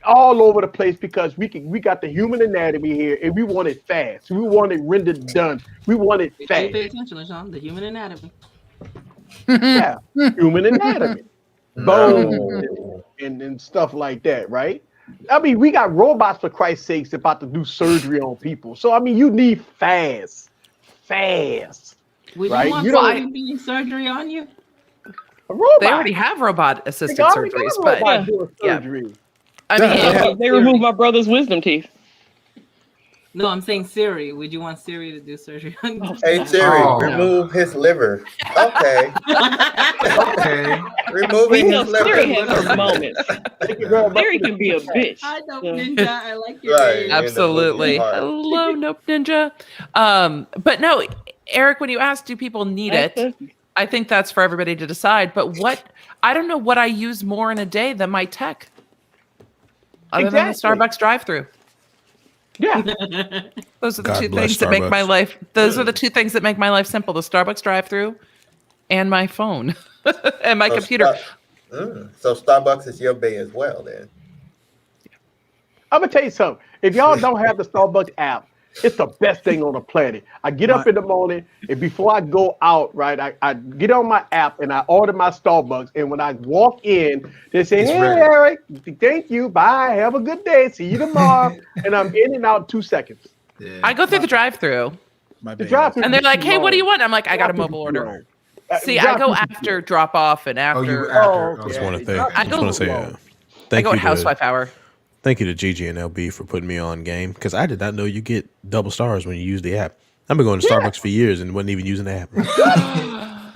all over the place because we got the human anatomy here and we want it fast. We want it rendered done. We want it fast. Pay attention, LaShawn. The human anatomy. Yeah, human anatomy. Bones and stuff like that, right? I mean, we got robots, for Christ's sakes, about to do surgery on people. So, I mean, you need fast. Would right? you want somebody doing surgery on you? A robot. They already have robot-assisted surgeries, but surgery. I mean, they removed my brother's wisdom teeth. No, I'm saying Siri. Would you want Siri to do surgery on you? Hey Siri, remove his liver. Okay. Removing his liver. Siri has her moments. Siri can be a bitch. I know, Ninja. I like your name. Absolutely. Hello, Nope Ninja. But no, Eric, when you asked, do people need it? I think that's for everybody to decide. But I don't know what I use more in a day than my tech. Other than the Starbucks drive-through. Yeah. Those are the two things that make my life. Those are the two things that make my life simple: the Starbucks drive-through, and my phone, and my computer. So Starbucks is your bay as well, then. I'm gonna tell you something. If y'all don't have the Starbucks app, It's the best thing on the planet. I get up in the morning, and before I go out, right, I get on my app and I order my Starbucks. And when I walk in, they say, It's "Hey, ready. Eric, thank you. Bye. Have a good day. See you tomorrow." And I'm in and out in 2 seconds. Yeah. I go through the drive-through, My The bad. drive-thru and they're is like, too "Hey, what do long. you want?" I'm like, "I got a Drive-thru mobile is too order." long. See, I go Drive-thru is too after long. drop off and Oh, after. you Oh, after? okay. Just want to Drive-thru thank. I Just go- want to say, long. I thank go you housewife hour. thank you to Gigi and LB for putting me on game because I did not know you get double stars when you use the app. I've been going to Starbucks for years and wasn't even using the app.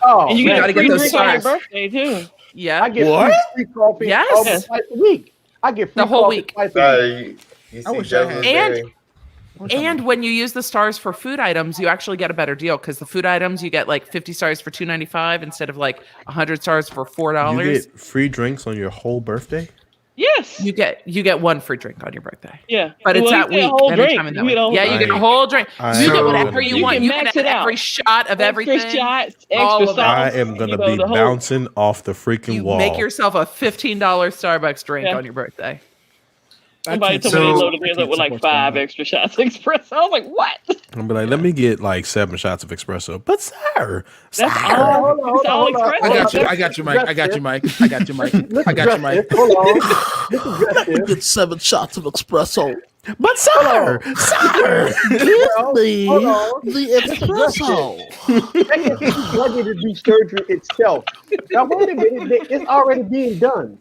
Oh, And you man. gotta get get free those drink on your stars. birthday too. Yeah, I get What? free coffee Yes. almost twice a week. I get free The whole coffee week. twice a week. You I see wish I Joe had- Blueberry? and when you use the stars for food items, you actually get a better deal because the food items you get like 50 stars for $2.95 instead of like 100 stars for You $4. get free drinks on your whole birthday. Yes. You get one free drink on your birthday. Yeah. But it's Well, you that get a week. whole Anytime drink. in that You week. get a whole Yeah, you drink. get a whole drink. I You get am whatever gonna you be- want. can You max can it have out. every shot of everything. Extra shots, all extra of it. sauce. I am gonna you know, be the whole- bouncing off the freaking You wall. make yourself a $15 Starbucks drink Yeah. on your birthday. Somebody can't told me they so- loaded theirs I up with can't like support 5 that. extra shots of espresso. I was like, what? I'm be like, let me get like 7 shots of espresso. But sir, That's sir. all. Hold on, It's all hold on. espresso. I got you. Let's I got you, Mike. I got you, Mike. I got you, Mike. Let's I got you, address Mike. this. Hold on. Let's address this. Get 7 shots of espresso. But sir, sir. Well, Me hold on. the espresso. He's ready to do surgery itself. Now wait a minute, it's already being done.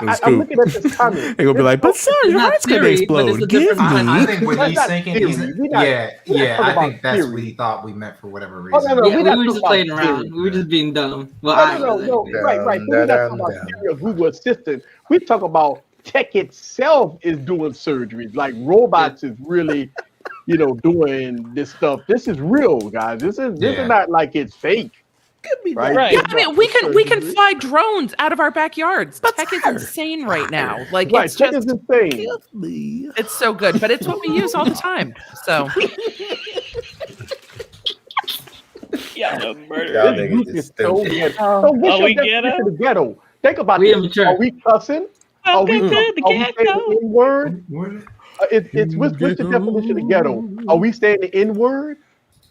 That's I'm cool. looking at this comment. They're gonna be like, but sir, It's your not heart's gonna theory, but explode. it's a Give different me. kind I think what That's he's not thinking, theory. he's We're not- yeah. we're not I talking think about that's theory. what he thought we meant for whatever Oh, reason. no, Yeah, we're we not were talking just about playing theory. around. We were just being dumb. Well, No. Right. So we're not talking about theory or Google Assistant. We talk about tech itself is doing surgeries. Like robots is really, doing this stuff. This is real, guys. This is not like it's fake. Right. Right. Yeah, I mean, we can fly drones out of our backyards. Tech is insane right now. Like Right. it's Tech just is insane. Give me. it's so good, but it's what we use all the time. So Yeah, the murder. Y'all This niggas group is is so stupid. ghetto. Oh, So what's are your we definition ghetto? of the ghetto? Think about We this. immature. Are we cussing? Are we Welcome to the are we saying ghetto. the N word? What's the definition of ghetto? Are we saying the N word?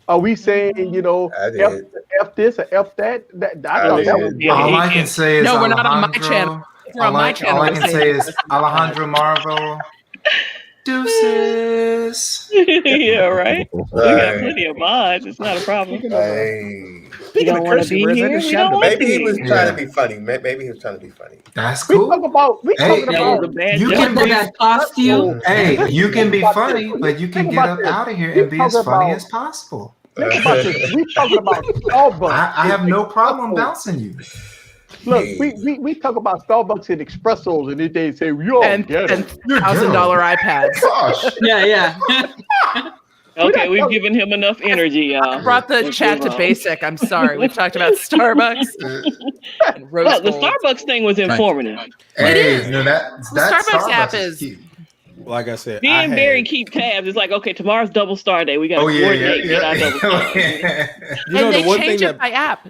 Are we saying I did. F this or F that? I I thought that did. was All ghetto. I can say is No, we're not on my Alejandro. channel. We're on my channel. All I I'm can saying say is Alejandro Marvel. Deuces. Yeah, right. We got Right. plenty of mods. It's not a problem. Hey. You Speaking don't of want to cursing be words, I here. just We shat don't the want Maybe he was to. trying to be funny. Maybe he was trying to be funny. That's We cool. talking about Hey, That was a bad you joke. can be that cost you. Hey, you can be funny, but you can Think get about up this. out of here We and be as talking funny about- as possible. Think about this. We talking about Starbucks. I have and no problem espressos. bouncing you. Look, we talk about Starbucks and espressos, and they say yo, and get it. $1,000 iPads. Gosh. Yeah. Okay, we've given him enough energy, y'all. I brought the Let's chat move to on. basic. I'm sorry. We've talked about Starbucks and rose Well, the gold. Starbucks thing was informative. Hey, no, that The Starbucks app is- cute. Like I said, Me I and had, Barry keep tabs. It's like, okay, tomorrow's double star day. We got to Oh yeah, coordinate and get our double star. yeah. you know, and the they one thing change it that by app.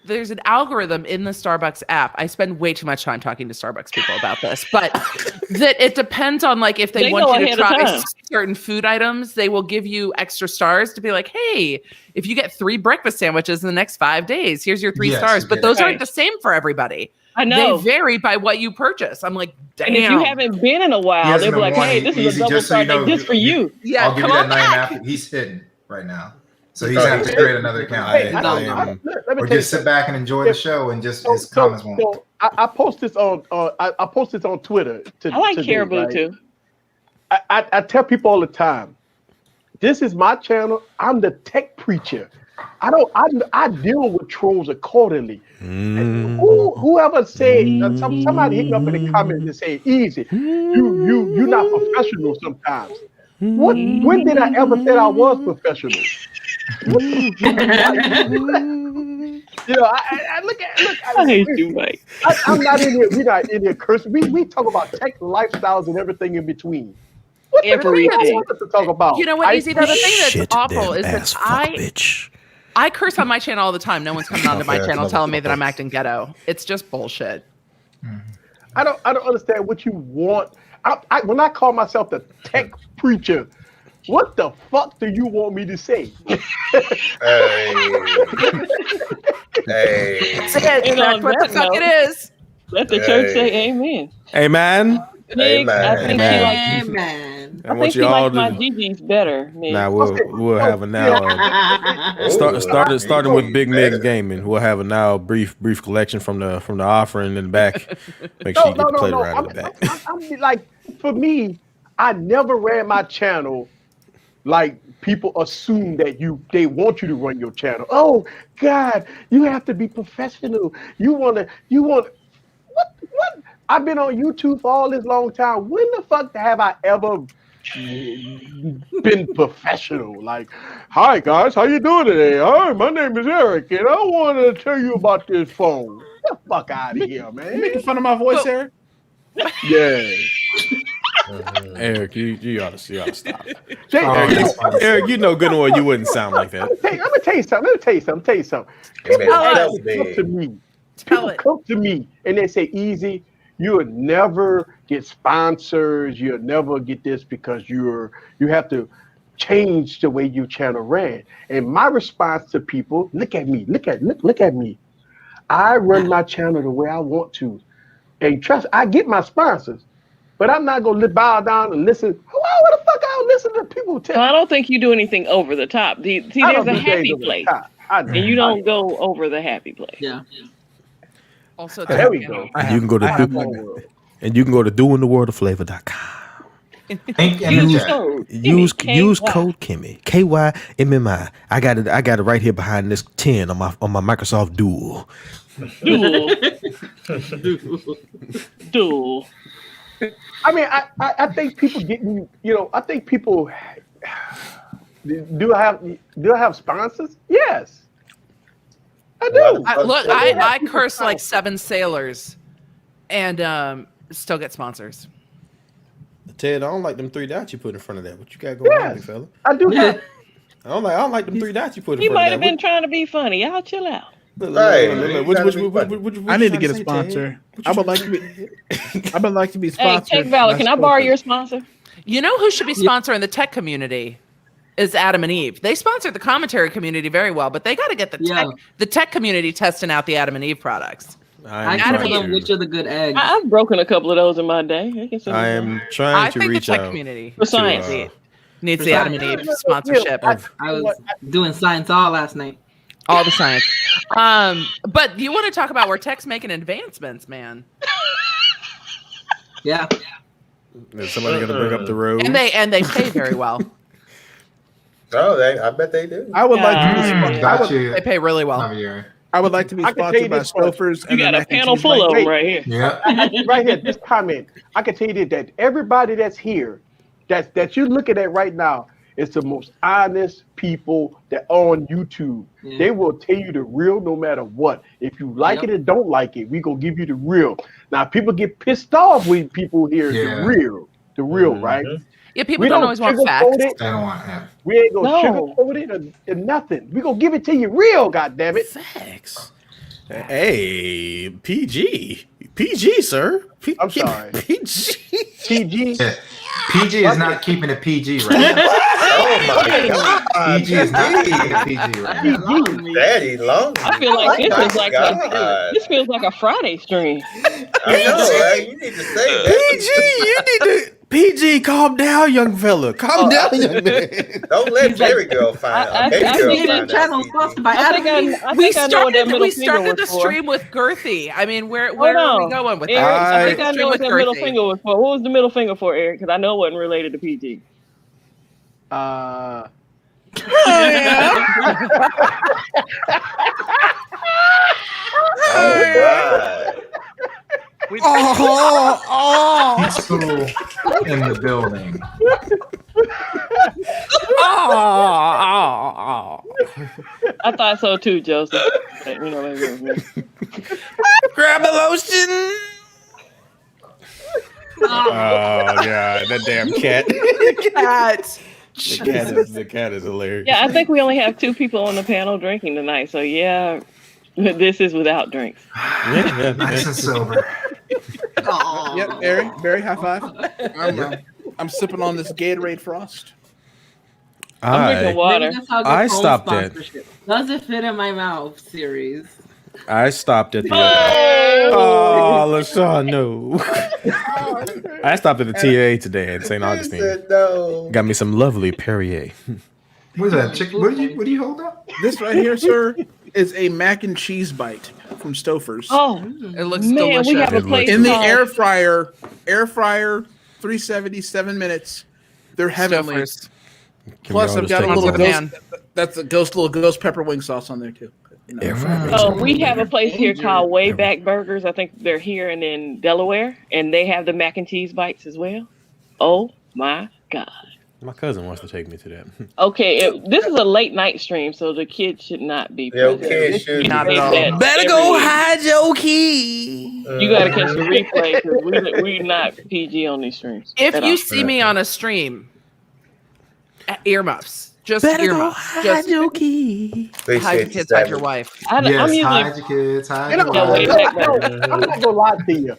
There's an algorithm in the Starbucks app. I spend way too much time talking to Starbucks people about this, but that it depends on like if they They want know you to ahead of try time. certain food items, they will give you extra stars to be like, hey, if you get 3 breakfast sandwiches in the next 5 days, here's your 3 Yes, stars. you But get those it. aren't the same for everybody. I know. They vary by what you purchase. I'm like, damn. And if you haven't been in a He while, has they'll in be the like, hey, morning, this is a easy, double just so star you know, day just for you. Yeah, I'll give come you that on 9 back. after. He's hidden right now, so he's gonna have to Hey, create another account. Hey, I let me or tell you just sit back and enjoy the show, and just his comments won't. So I post this on I post this on Twitter. I like today, Caribou right? too. I tell people all the time, this is my channel. I'm the tech preacher. I deal with trolls accordingly. And whoever said somebody hit me up in the comments and say, easy, you're not professional sometimes. When did I ever say I was professional? I hate you, Mike. I'm not in here. We're not in here cursing. We talk about tech lifestyles and everything in between. What the hell you Everything. want us to talk about? You know what, Izzy? The other thing that's Shit, awful damn is that ass fuck bitch. I curse on my channel all the time. No one's coming onto my Okay, channel telling me that I'm motherfucker. acting ghetto. It's just bullshit. I don't understand what you want. When I call myself the tech preacher, What the fuck do you want me to say? Hey. That's it. And That's on what the that fuck note, it is. let the church say amen. Amen. Nick, I think she likes. Amen. I I think want she you all likes my to. GGs better, Nick. Now we'll have a now. Starting with Big Meg's Gaming, we'll have a now brief collection from the offering in the back. Make sure you get the play right in the back. I'm like, for me, I never ran my channel like people assume that they want you to run your channel. Oh God, you have to be professional. You want what? I've been on YouTube for all this long time. When the fuck have I ever been professional? Like, hi guys, how you doing today? Hi, my name is Eric, and I want to tell you about this phone. Get the fuck out of here, man. You making fun of my voice, Eric? Yeah. Eric, you ought to stop. Eric, you know good and well you wouldn't sound like that. I'm gonna tell you something. People come to me. People come to me and they say, "Easy, you'll never get sponsors. You'll never get this because you have to change the way your channel ran." And my response to people, look at me. I run my channel the way I want to, and trust. I get my sponsors. But I'm not gonna bow down and listen. Why the fuck I don't listen to people tell? I don't think you do anything over the top. See, there's a happy place, and you don't go over the happy place. Yeah. Also, there we go. You can go to doingtheworldoflavor.com. Use code Kimmy, KYMMI. I got it right here behind this 10 on my Microsoft Duel. Duel. I mean, I think people getting, I think people do I have sponsors? Yes, I do. I curse like 7 sailors, and still get sponsors. Ted, I don't like them 3 dots you put in front of that. What you got going on, big fella? I do. I don't like them 3 dots you put in He front might of have that. been trying to be funny. Y'all chill out. I need to get a sponsor. I would like to be sponsored. Hey, Tech Valor, can I borrow your sponsor? You know who should be sponsoring the tech community is Adam and Eve. They sponsor the commentary community very well, but they got to get the tech community testing out the Adam and Eve products. I tell them which are the good eggs. I've broken a couple of those in my day. I am trying to reach the tech out community for science needs the Adam and Eve sponsorship. I was doing science all last night. All the science. But you want to talk about where tech's making advancements, man. Yeah. Is somebody going to bring up the road? And they pay very well. I bet they do. I would like to be they pay really well. I would like to be sponsored by Stouffer's. You got a panel full of them right here. Yeah. Right here, this comment. I can tell you that everybody that's here, that you're looking at right now, is the most honest people that are on YouTube. Yeah. They will tell you the real no matter what. If you like it or don't like it, we gonna give you the real. Now people get pissed off when people hear the real, right? Yeah, people don't always want facts. They don't want that. We ain't gonna sugarcoat it or nothing. We gonna give it to you real, goddammit. Facts. Hey, PG, sir. I'm sorry. PG. Yeah. PG is not keeping it PG right now. Oh my God. PG is not keeping it PG right now. Daddy long. I feel like this feels like a Friday stream. I know, right? You need to say that. PG, calm down, young fella. Calm down, young man. Don't let Jerry girl find out. We started the stream with girthy. I mean, where are we going with Eric, that? I think I know what that middle finger was for. What was the middle finger for, Eric? Because I know it wasn't related to PG. Oh, God. Peaceful in the building. I thought so too, Joseph. But, maybe grab the lotion. Oh God, that damn cat. The cat is hilarious. Yeah, I think we only have 2 people on the panel drinking tonight. So yeah, this is without drinks. Nice and sober. Yep, Barry, high five. I'm sipping on this Gatorade Frost. I'm drinking water. Maybe that's how I good home stopped at. sponsorship. Does it fit in my mouth series? I stopped at the. Oh! Oh, LaShawn, no. I stopped at the TA today in St. He Augustine. said no. Got me some lovely Perrier. What is that? Chick? What do you hold up? This right here, sir, is a mac and cheese bite from Stouffer's. Oh, It looks man, delicious. we have a It place In the called- air fryer, 370, 7 minutes. They're heavenly. Stouffer's. Plus, I've got a Sounds little like a ghost. That's a little ghost pepper wing sauce on there too. Oh, we have a place here called Wayback Burgers. I think they're here and in Delaware, and they have the mac and cheese bites as well. Oh my God. My cousin wants to take me to that. Okay, this is a late night stream, so the kids should not be. Yeah, present. kids should Not be. at all. That Better go every- hide your key. You gotta catch the replay because we not PG on these streams. If at you all. see me on a stream, earmuffs. Just Better go earmuffs. hide Just your key. They hide your said kids, hide your savage. wife. I'm Yes, usually hide your kids, hide You know, your wait, wife. wait. I'm not gonna lie to you.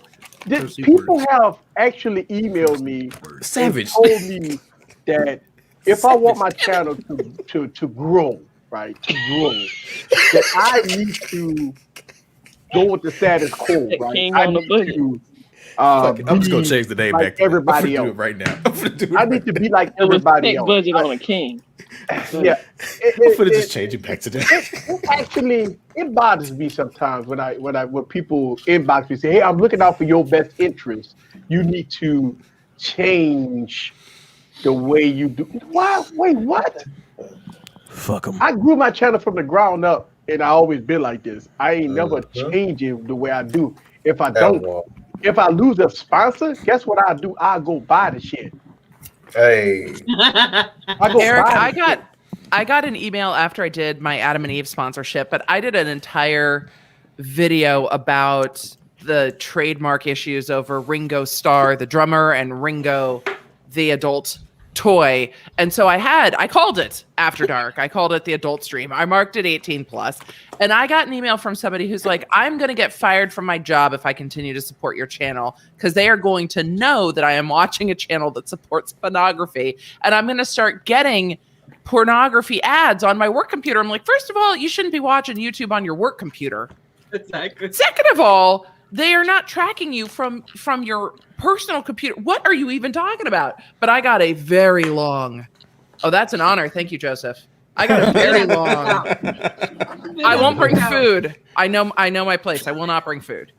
People have actually emailed me Savage. and told me that if I want my channel to grow, right, to grow, that I need to go with the status quo, The right? king I on the need budget. to Fuck it, I'm just gonna be change the name like back to everybody I'm else. do it right now. I'm gonna do it I right need to be like It was everybody take else. budget on a king. Yeah, I'm gonna just change it back to that. it actually it bothers me sometimes when people inbox me say, "Hey, I'm looking out for your best interest. You need to change the way you do." Why? Wait, what? Fuck them. I grew my channel from the ground up, and I always been like this. I ain't never changing the way I do. If I don't, if I lose a sponsor, guess what I do? I go buy the shit. Hey, I go Eric, buy the shit. I got an email after I did my Adam and Eve sponsorship, but I did an entire video about the trademark issues over Ringo Starr, the drummer, and Ringo, the adult toy. And so I called it After Dark. I called it the adult stream. I marked it 18 plus. And I got an email from somebody who's like, I'm going to get fired from my job if I continue to support your channel because they are going to know that I am watching a channel that supports pornography. And I'm going to start getting pornography ads on my work computer. I'm like, first of all, you shouldn't be watching YouTube on your work computer. Exactly. Second of all, they are not tracking you from your personal computer. What are you even talking about? But I got a very long. Oh, that's an honor. Thank you, Joseph. I got a very long. I won't bring food. I know my place. I will not bring food.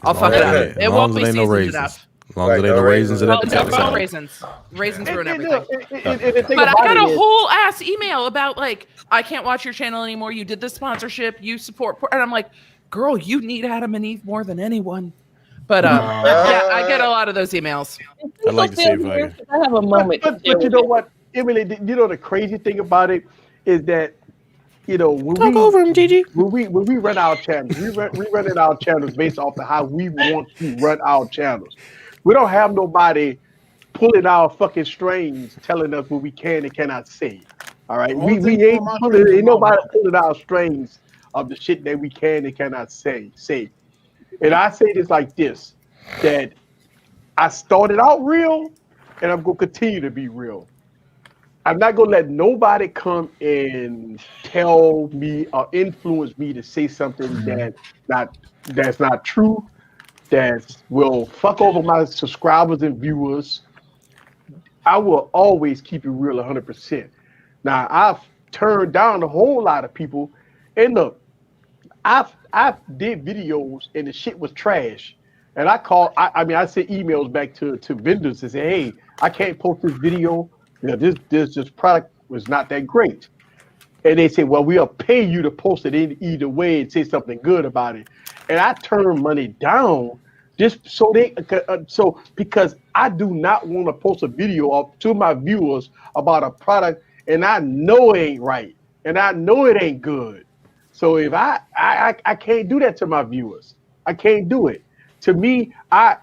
I'll fuck it up. It won't be seasoned enough. As long as there ain't no raisins in Well, that don't potato salad. raisins. Raisins ruin everything. The thing But I about got it a is- whole ass email about like, I can't watch your channel anymore. You did the sponsorship. You support. And I'm like, girl, you need Adam and Eve more than anyone. But yeah, I get a lot of those emails. I'd like to see if I can. I have a moment. But you know what, Emily? You know the crazy thing about it is that when Talk over him, Gigi. when we run our channels, we run our channels based off of how we want to run our channels. We don't have nobody pulling our fucking strings, telling us what we can and cannot say. All right, we ain't nobody pulling our strings of the shit that we can and cannot say. And I say this like this, that I started out real and I'm going to continue to be real. I'm not going to let nobody come and tell me or influence me to say something that's not true, that will fuck over my subscribers and viewers. I will always keep it real 100%. Now, I've turned down a whole lot of people, and look, I did videos and the shit was trash. And I sent emails back to vendors and say, hey, I can't post this video. This product was not that great. And they say, well, we'll pay you to post it in either way and say something good about it. And I turn money down just because I do not want to post a video up to my viewers about a product and I know it ain't right and I know it ain't good. So if I can't do that to my viewers. I can't do it. To me, I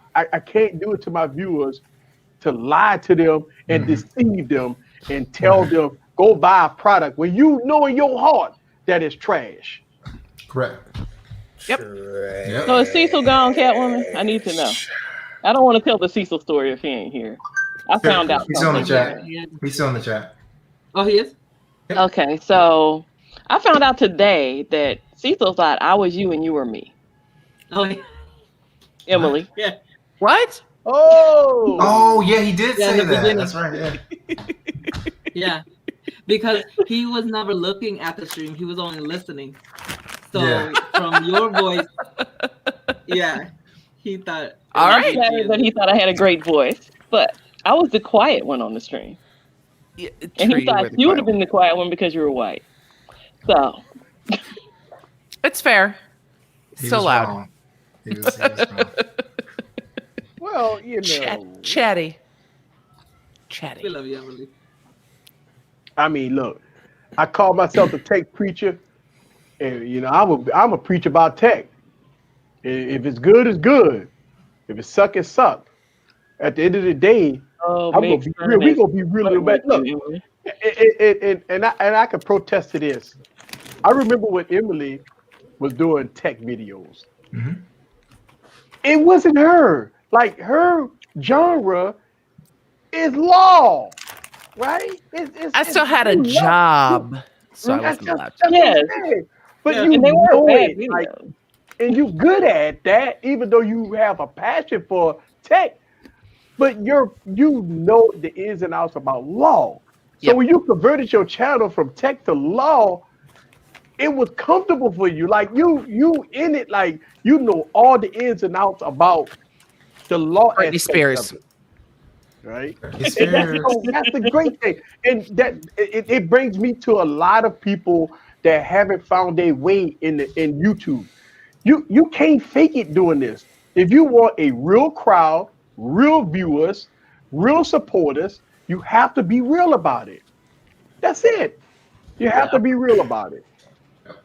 can't do it to my viewers to lie to them and deceive them and tell them go buy a product when you know in your heart that it's trash. Correct. Yep. So is Cecil gone, Catwoman? I need to know. I don't want to tell the Cecil story if he ain't here. I found out. He's on the chat. He's on the chat. Oh, he is? Okay, so I found out today that Cecil thought I was you and you were me. Oh, yeah. Emily. Yeah. What? Oh, yeah, he did Yeah, in say the that. beginning. That's right. Yeah. Yeah. Because he was never looking at the stream, he was only listening. So Yeah. from your voice, yeah, he thought. All I'm right. flattered that he thought I had a great voice, but I was the quiet one on the stream. Yeah, And true, he thought were the you would quiet have been the quiet one because you were white. So It's fair. He Still was loud. wrong. He was wrong. Well, you know, Chatty. We love you, Emily. I mean, look, I call myself a tech preacher, and you know, I'm a preacher about tech. If it's good, it's good. If it suck, it suck. At the end of the day, I'm gonna be real. We gonna be real bad. Look, and I can protest to this. I remember when Emily was doing tech videos. Mhm. It wasn't her. Like her genre is law, right? I still had a job, so I wasn't allowed to. Yes. But Yeah, you and they weren't know bad it, like, videos. and you good at that, even though you have a passion for tech. But you know the ins and outs about law. So when you converted your channel from tech to law, it was comfortable for you. Like you in it, like you know all the ins and outs about the law Britney aspect Spears. of it, right? Britney And that's the great thing. And that it brings me to a lot of people that haven't found their way in YouTube. You can't fake it doing this. If you want a real crowd, real viewers, real supporters, you have to be real about it. That's it. You have to be real about it.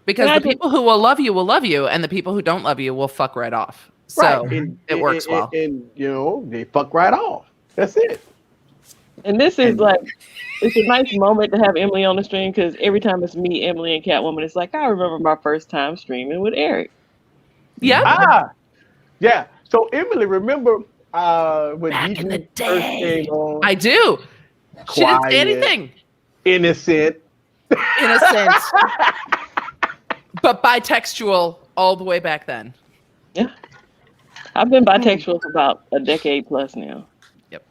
Because the people who will love you, and the people who don't love you will fuck right off. So it works well. And you know, they fuck right off. That's it. And this is like, it's a nice moment to have Emily on the stream because every time it's me, Emily, and Catwoman, it's like, I remember my first time streaming with Eric. Yeah. Yeah. So Emily, remember when Gigi first came on? I do. She didn't say Quiet, anything. Innocent. But bitextual all the way back then. Yeah. I've been bisexual for about a decade plus now. Yep.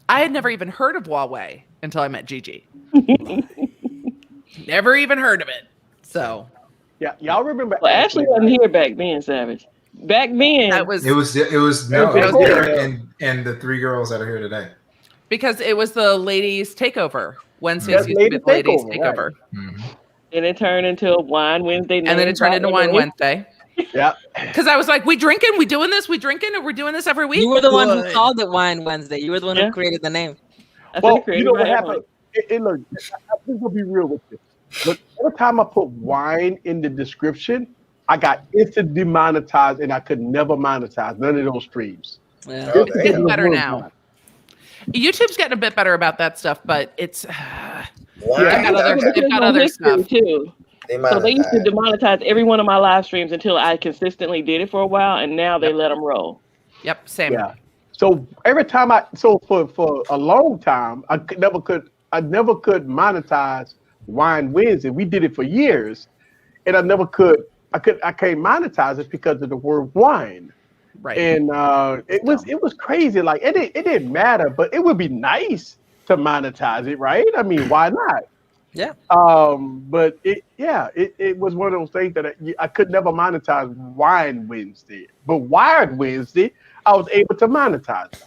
I had never even heard of Huawei until I met Gigi. Never even heard of it. So. Yeah, y'all remember? Well, Ashley wasn't here back then, Savage. Back then, That was It was Derek and the three girls that are here today. because it was the ladies' takeover. Wednesdays used to be the ladies' takeover. and it turned into a Wine Wednesday. And then it turned into Wine Wednesday. Yeah. Because I was like, we drinking? We doing this? We drinking? Or we're doing this every week? You were the one who Good. called it Wine Wednesday. You were the one who created the name. Well, you know what happened? Look, I'm gonna be real with you. But every time I put wine in the description, I got instant demonetized, and I could never monetize none of those streams. Yeah. It's getting better now. YouTube's getting a bit better about that stuff, but it's they've got other stuff too. So they used to demonetize every one of my live streams until I consistently did it for a while, and now they let them roll. Yep, same. Yeah. So every time for a long time, I never could monetize Wine Wednesday. We did it for years, and I can't monetize it because of the word wine. Right. And it was crazy. Like it didn't matter, but it would be nice to monetize it, right? I mean, why not? Yeah. But it was one of those things that I could never monetize Wine Wednesday, but Wired Wednesday, I was able to monetize it.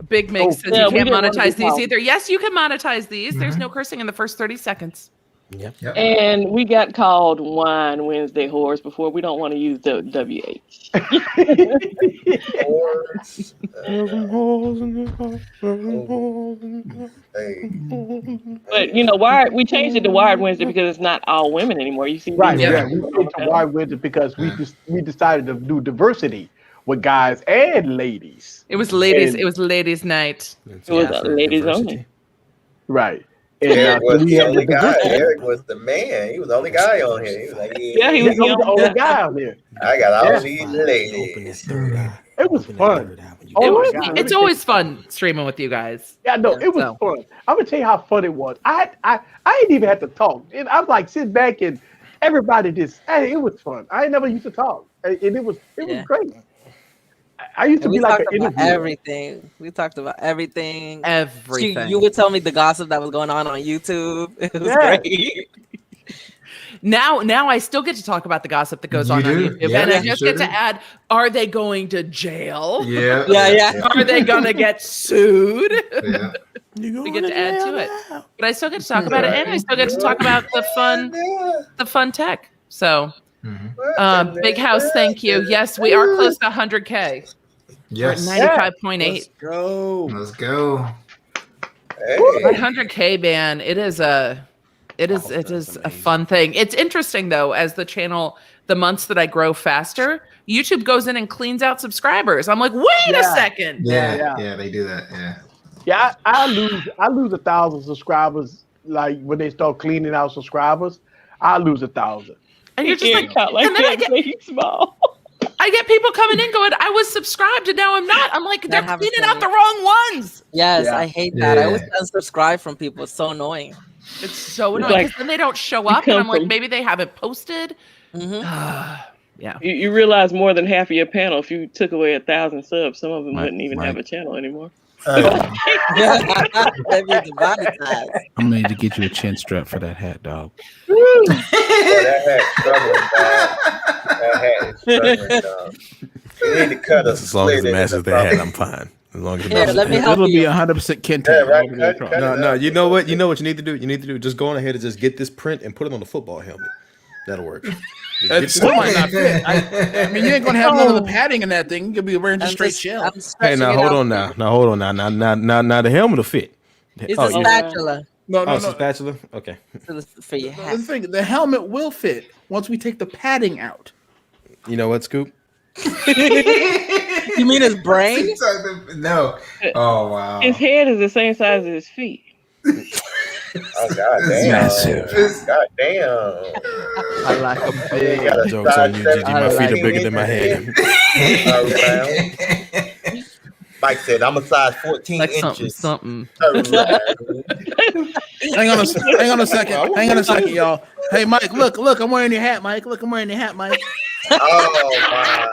Big Mig says you can't monetize these either. Yes, you can monetize these. There's no cursing in the first 30 seconds. Yep. And we got called Wine Wednesday whores before. We don't want to use the WH. But you know, we changed it to Wired Wednesday because it's not all women anymore. You see, Right? Yeah, we changed to Wired Wednesday because we decided to do diversity with guys and ladies. It was ladies. It was ladies' night. It was ladies only. Right. Eric was the only guy. Eric was the man. He was the only guy on here. He was like, he was the only guy on here. I got all these ladies. It was fun. Oh my God, let it's me always fun streaming with you guys. Yeah, no, it was So. fun. I'm gonna tell you how fun it was. I didn't even have to talk. And I'm like sit back and everybody just. Hey, it was fun. I never used to talk, and it was great. I used to And be we like talked an about interviewer. everything. We talked about everything. Everything. You would tell me the gossip that was going on YouTube. It was Yeah. great. Now I still get to talk about the gossip that goes on do. YouTube, Yeah, and I you just sure get to do. add: are they going to jail? Yeah. Yeah. Are they gonna get sued? Yeah. We get to add to it, but I still get to talk about it, and I still get to talk about the fun tech. So, Big House, thank you. Yes, we are close to 100K. Yes. We're at 95.8. Let's go. Let's go. Hey. 100K, man. It is a fun thing. It's interesting though, as the channel, the months that I grow faster, YouTube goes in and cleans out subscribers. I'm like, wait a second. Yeah, they do that. Yeah. Yeah, I lose 1,000 subscribers. Like when they start cleaning out subscribers, I lose 1,000. And you're just like, and then I get small. I get people coming in going, I was subscribed and now I'm not. I'm like, they're cleaning out the wrong ones. Yes, Yeah. I hate that. I Yeah. always unsubscribe from people. It's so annoying. It's so It's annoying like, because then they don't show you up, and come I'm like, from- maybe they haven't posted. Mm-hmm. Yeah. You realize more than half of your panel, if you took away 1,000 subs, some of them Mike, wouldn't even Mike. have a channel anymore. That'd be demonetized. I'm gonna need to get you a chin strap for that hat, dog. That hat is struggling, dog. You need to cut us. As long as the matches they had, I'm fine. As long as the Here, matches let me they had. help It'll be you. 100% Kente. Yeah, right, all the way cut across. it No, out. no. You know what? You know what you need to do. You need to do. Just go on ahead and just get this print and put it on the football helmet. That'll work. Just It get still this- might not fit. I mean, you ain't gonna have none of the padding in that thing. You could be wearing just I'm straight just- shell. I'm Hey, stretching now it hold out on for now. you. Now hold on now. Now the helmet will fit. It's Oh, a you- spatula No, Oh, it's a spatula. Okay. for your The hat. thing, the helmet will fit once we take the padding out. You know what, Scoop? You mean his brain? No. Oh wow. His head is the same size as his feet. Oh god It's damn! massive. God damn! I like them You big. got a Jokes on you, size Gigi. My feet are bigger than my head. Mike said, "I'm a size 14 Like something, inches." something. Hang on a second, y'all. Hey, Mike, look, I'm wearing your hat, Mike. Look, I'm wearing your hat, Mike. Oh my!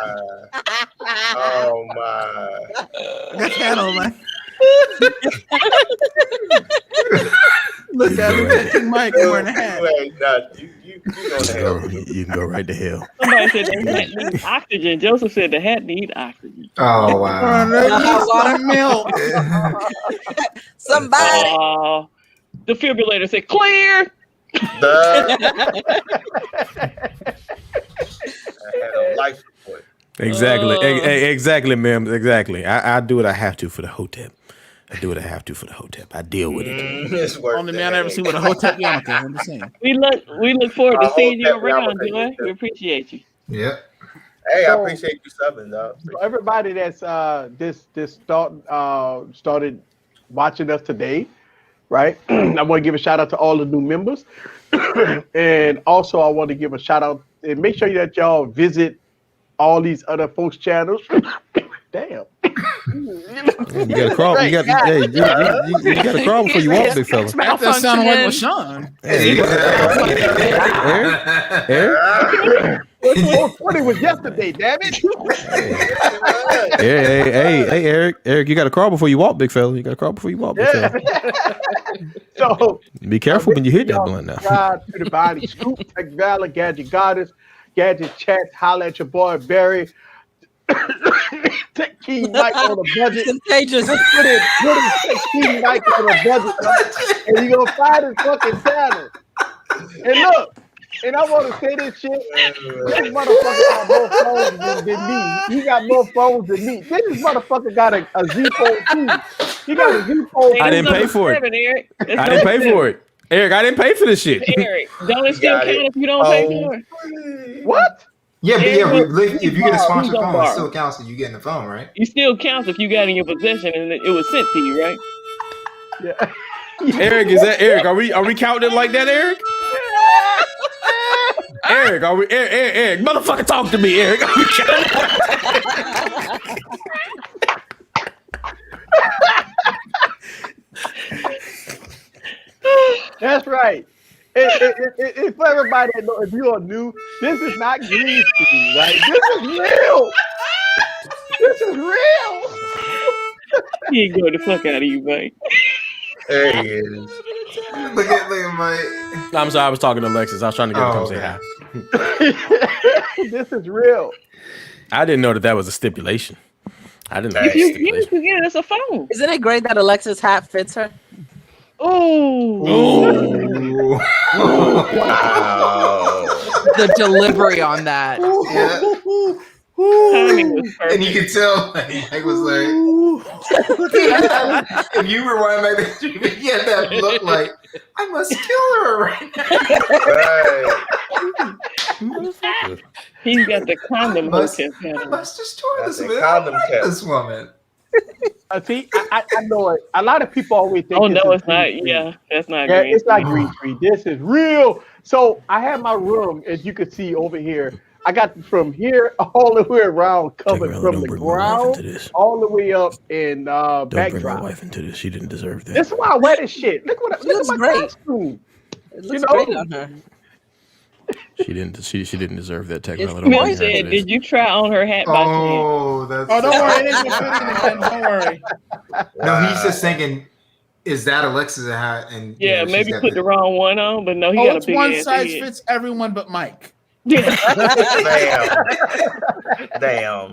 Oh my! I got your hat on, Mike. Look at me, King Mike, I'm wearing a hat. You ain't nothing. You go to hell. You can go right to hell. Somebody said the hat needs oxygen. Joseph said the hat need oxygen. Oh wow. Milk. Somebody. Defibrillator said clear. I had a life support. Exactly. Exactly, ma'am. Exactly. I do what I have to for the hotep. I do what I have to for the hotep. I deal with it. It's worth Only it. man I ever seen with a hotep yarmulke. I'm just saying. We look forward to seeing you Hotep around, yarmulke. Joy. We appreciate you. Yep. Hey, I So- appreciate you subbing, dog. So everybody that's started watching us today, right? I want to give a shout out to all the new members, and also I want to give a shout out and make sure that y'all visit all these other folks' channels. Damn. You gotta crawl. You gotta crawl before you walk, big fella. That sounded like LaShawn. Eric? 420 was yesterday, damn it. Hey, Eric, you gotta crawl before you walk, big fella. You gotta crawl before you walk, big fella. So Be careful when you hit that blunt now. subscribe to the body. Scoop, Tech Valor, Gadget Goddess, Gadget Chats, holla at your boy Barry. Tech King Mike on a budget. Contagious. Put in Tech King Mike on a budget, and you gonna find his fucking channel. And look, and I want to say this shit. This motherfucker got more phones than me. He got more phones than me. This motherfucker got a Z Fold 2. He got a Z Fold 2. I didn't pay for it. Eric. I didn't pay for it. Eric, I didn't pay for this shit. Eric, don't it still got count it. if you don't pay for it? What? Yeah, but if you get a sponsored Who's phone, gonna it still counts that you getting the phone, right? You still counts if you got it in your possession and it was sent to you, right? Yeah. Eric, is that Eric? Are we counting it like that, Eric? Eric, are we Eric, motherfucker, talk to me, Eric. Are we counting? That's right. It's for everybody that know, if you are new, this is not green screen, right? This is real. This is real. He ain't going the fuck out of you, mate. There he is. Look at Mike. I'm sorry, I was talking to Alexis. I was trying to get her to come say hi. This is real. I didn't know that was a stipulation. I didn't know If that was a you stipulation. forget it's a phone. Isn't it great that Alexa's hat fits her? Oh, Wow. The delivery on that. Yeah. timing was And you perfect. could tell Mike was like, if you rewind back the stream, he had that look like, I must kill her right now. Right. He's got the condom I must- hotep I hat. must destroy That's this a man. condom I like test. this woman. See, I know it. A lot of people always think. Oh this no, is it's not. green screen. Yeah, that's not Yeah, green. it's not green screen. This is real. So I have my room, as you can see over here. I got from here all the way around, covered Take her out, from don't the bring my wife ground into this. all the way up in Don't bring my backdrop. wife into this. She didn't deserve that. This is why I wear this shit. Look It at looks my great. costume. It You looks know? great on her. She didn't deserve that. Take her It's out, don't bring Mel her said, into this. "Did you try on her hat by chance?" Oh, that's. Oh, don't worry, it ain't gonna fit anything. Don't worry. No, he's just thinking, is that Alexis hat? And you Yeah, know, she's maybe got put the wrong one on, but no, he Oh, got a it's big one ass size head. fits everyone but Mike. Damn. Damn.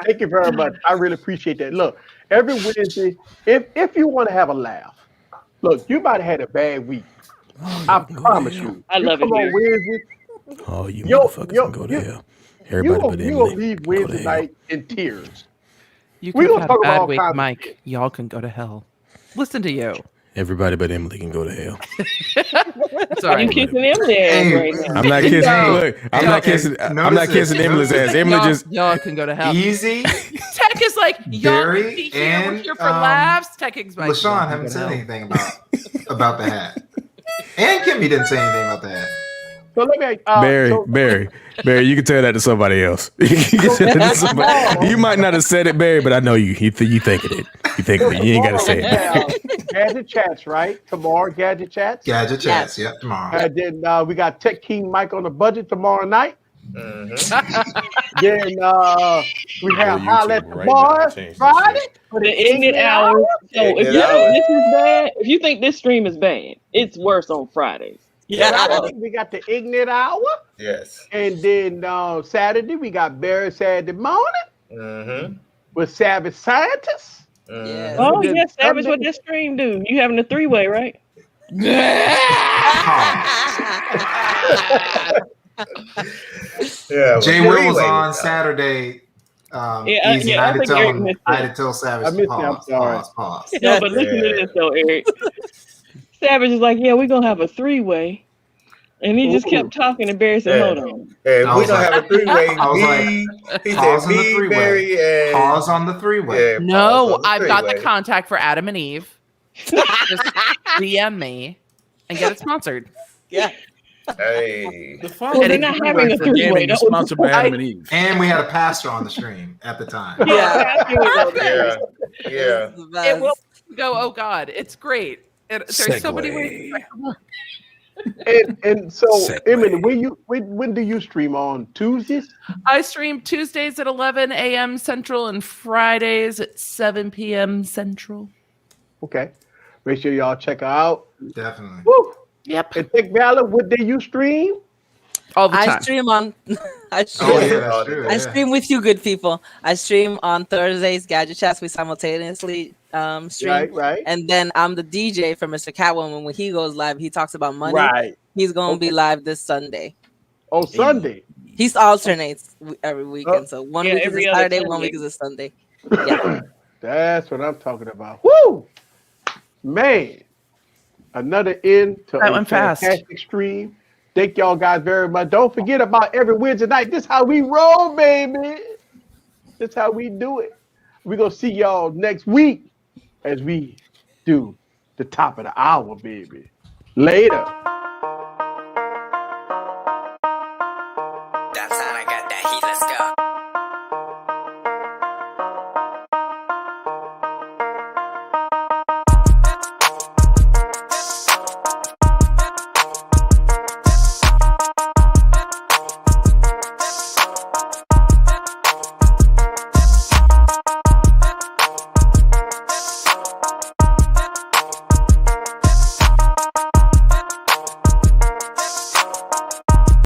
Thank you very much. I really appreciate that. Look, every Wednesday, if you want to have a laugh, look, you might have had a bad week. I promise you. I love it come on here. Wednesday, Oh, you Yo, motherfuckers yo, can go to you- hell. Everybody but you gonna Emily. leave Go to Wednesday hell. night in tears. You We could gonna have talk a about bad all week, kinds of Mike. shit. Y'all can go to hell. Listen to you. Everybody but Emily can go to hell. Sorry. You kissing Emily ass Hey, right now. I'm not kissing. Hey, Look, I'm not kissing. I'm not notice kissing this, Emily's notice ass. Emily y'all, just. y'all can go to hell. Easy. Tech is like, y'all Barry can be here. We're and, here for laughs. Tech is like, LaShawn y'all can haven't go to said hell. anything about the hat. And Kimmy didn't say anything about the hat. So let me Barry, you can tell that to somebody else. You can tell that to somebody. You might not have said it, Barry, but I know you. You thinking it. You thinking it. You ain't got to say it. Gadget chats, right? Tomorrow, gadget chats. Gadget chats, yep, tomorrow. And then we got Tech King Mike on the budget tomorrow night. Mhm. Then we have YouTube Holla at the right now, Bar change this Friday for The ignorant hour. So if Ignorant you hour. think this is bad, if you think this stream is bad, it's worse on Fridays. Friday, we got the Ignite Hour. Yes. And then Saturday, we got Barry Saturday morning Mm-hmm. with Savage Scientists. Yeah. Oh And then yes, Savage, Sunday- what this stream do? You having a 3-way, right? Yeah. Jay Will was on Saturday. Yeah, Easy. yeah, I I had to think tell Eric him. missed I it. had to tell Savage I to missed it, I'm pause, sorry. pause. No, but listen to this though, Eric. Savage is like, yeah, we're gonna have a 3-way. And he just kept talking and Barry said, Yeah. hold on. If I we was don't like- have a 3-way, I was he pause said on the me, three-way. Barry, and Pause on the three-way. yeah, pause No, on the I've got the three-way. contact for Adam and Eve. Just DM me and get it sponsored. Yeah. Hey. The following they're not having a for three-way, gaming is don't- sponsored by Adam and Eve. And we had a pastor on the stream at the time. Yeah. Yeah. Yeah. It's the It best. will go, oh God, it's great. There's so many ways. And so, Segue. Emily, when do you stream on Tuesdays? I stream Tuesdays at 11 a.m. Central and Fridays at 7 p.m. Central. Okay, make sure y'all check her out. Definitely. Woo! Yep. And Tech Valor, what day you stream? All the I time. stream on. I stream. Oh yeah, that's true. I yeah. stream with you, good people. I stream on Thursdays, Gadget Chats. We simultaneously stream. Right. And then I'm the DJ for Mr. Catwoman. When he goes live, he talks about money. Right. He's going to be live this Sunday. On Sunday. He alternates every weekend. So one Yeah, week is every a other Saturday, one Sunday. week is a Sunday. Yeah. That's what I'm talking about. Woo! Man, another end to That a went fast. fantastic stream. Thank y'all guys very much. Don't forget about every Wednesday night. This how we roll, baby. This how we do it. We're going to see y'all next week as we do the top of the hour, baby. Later.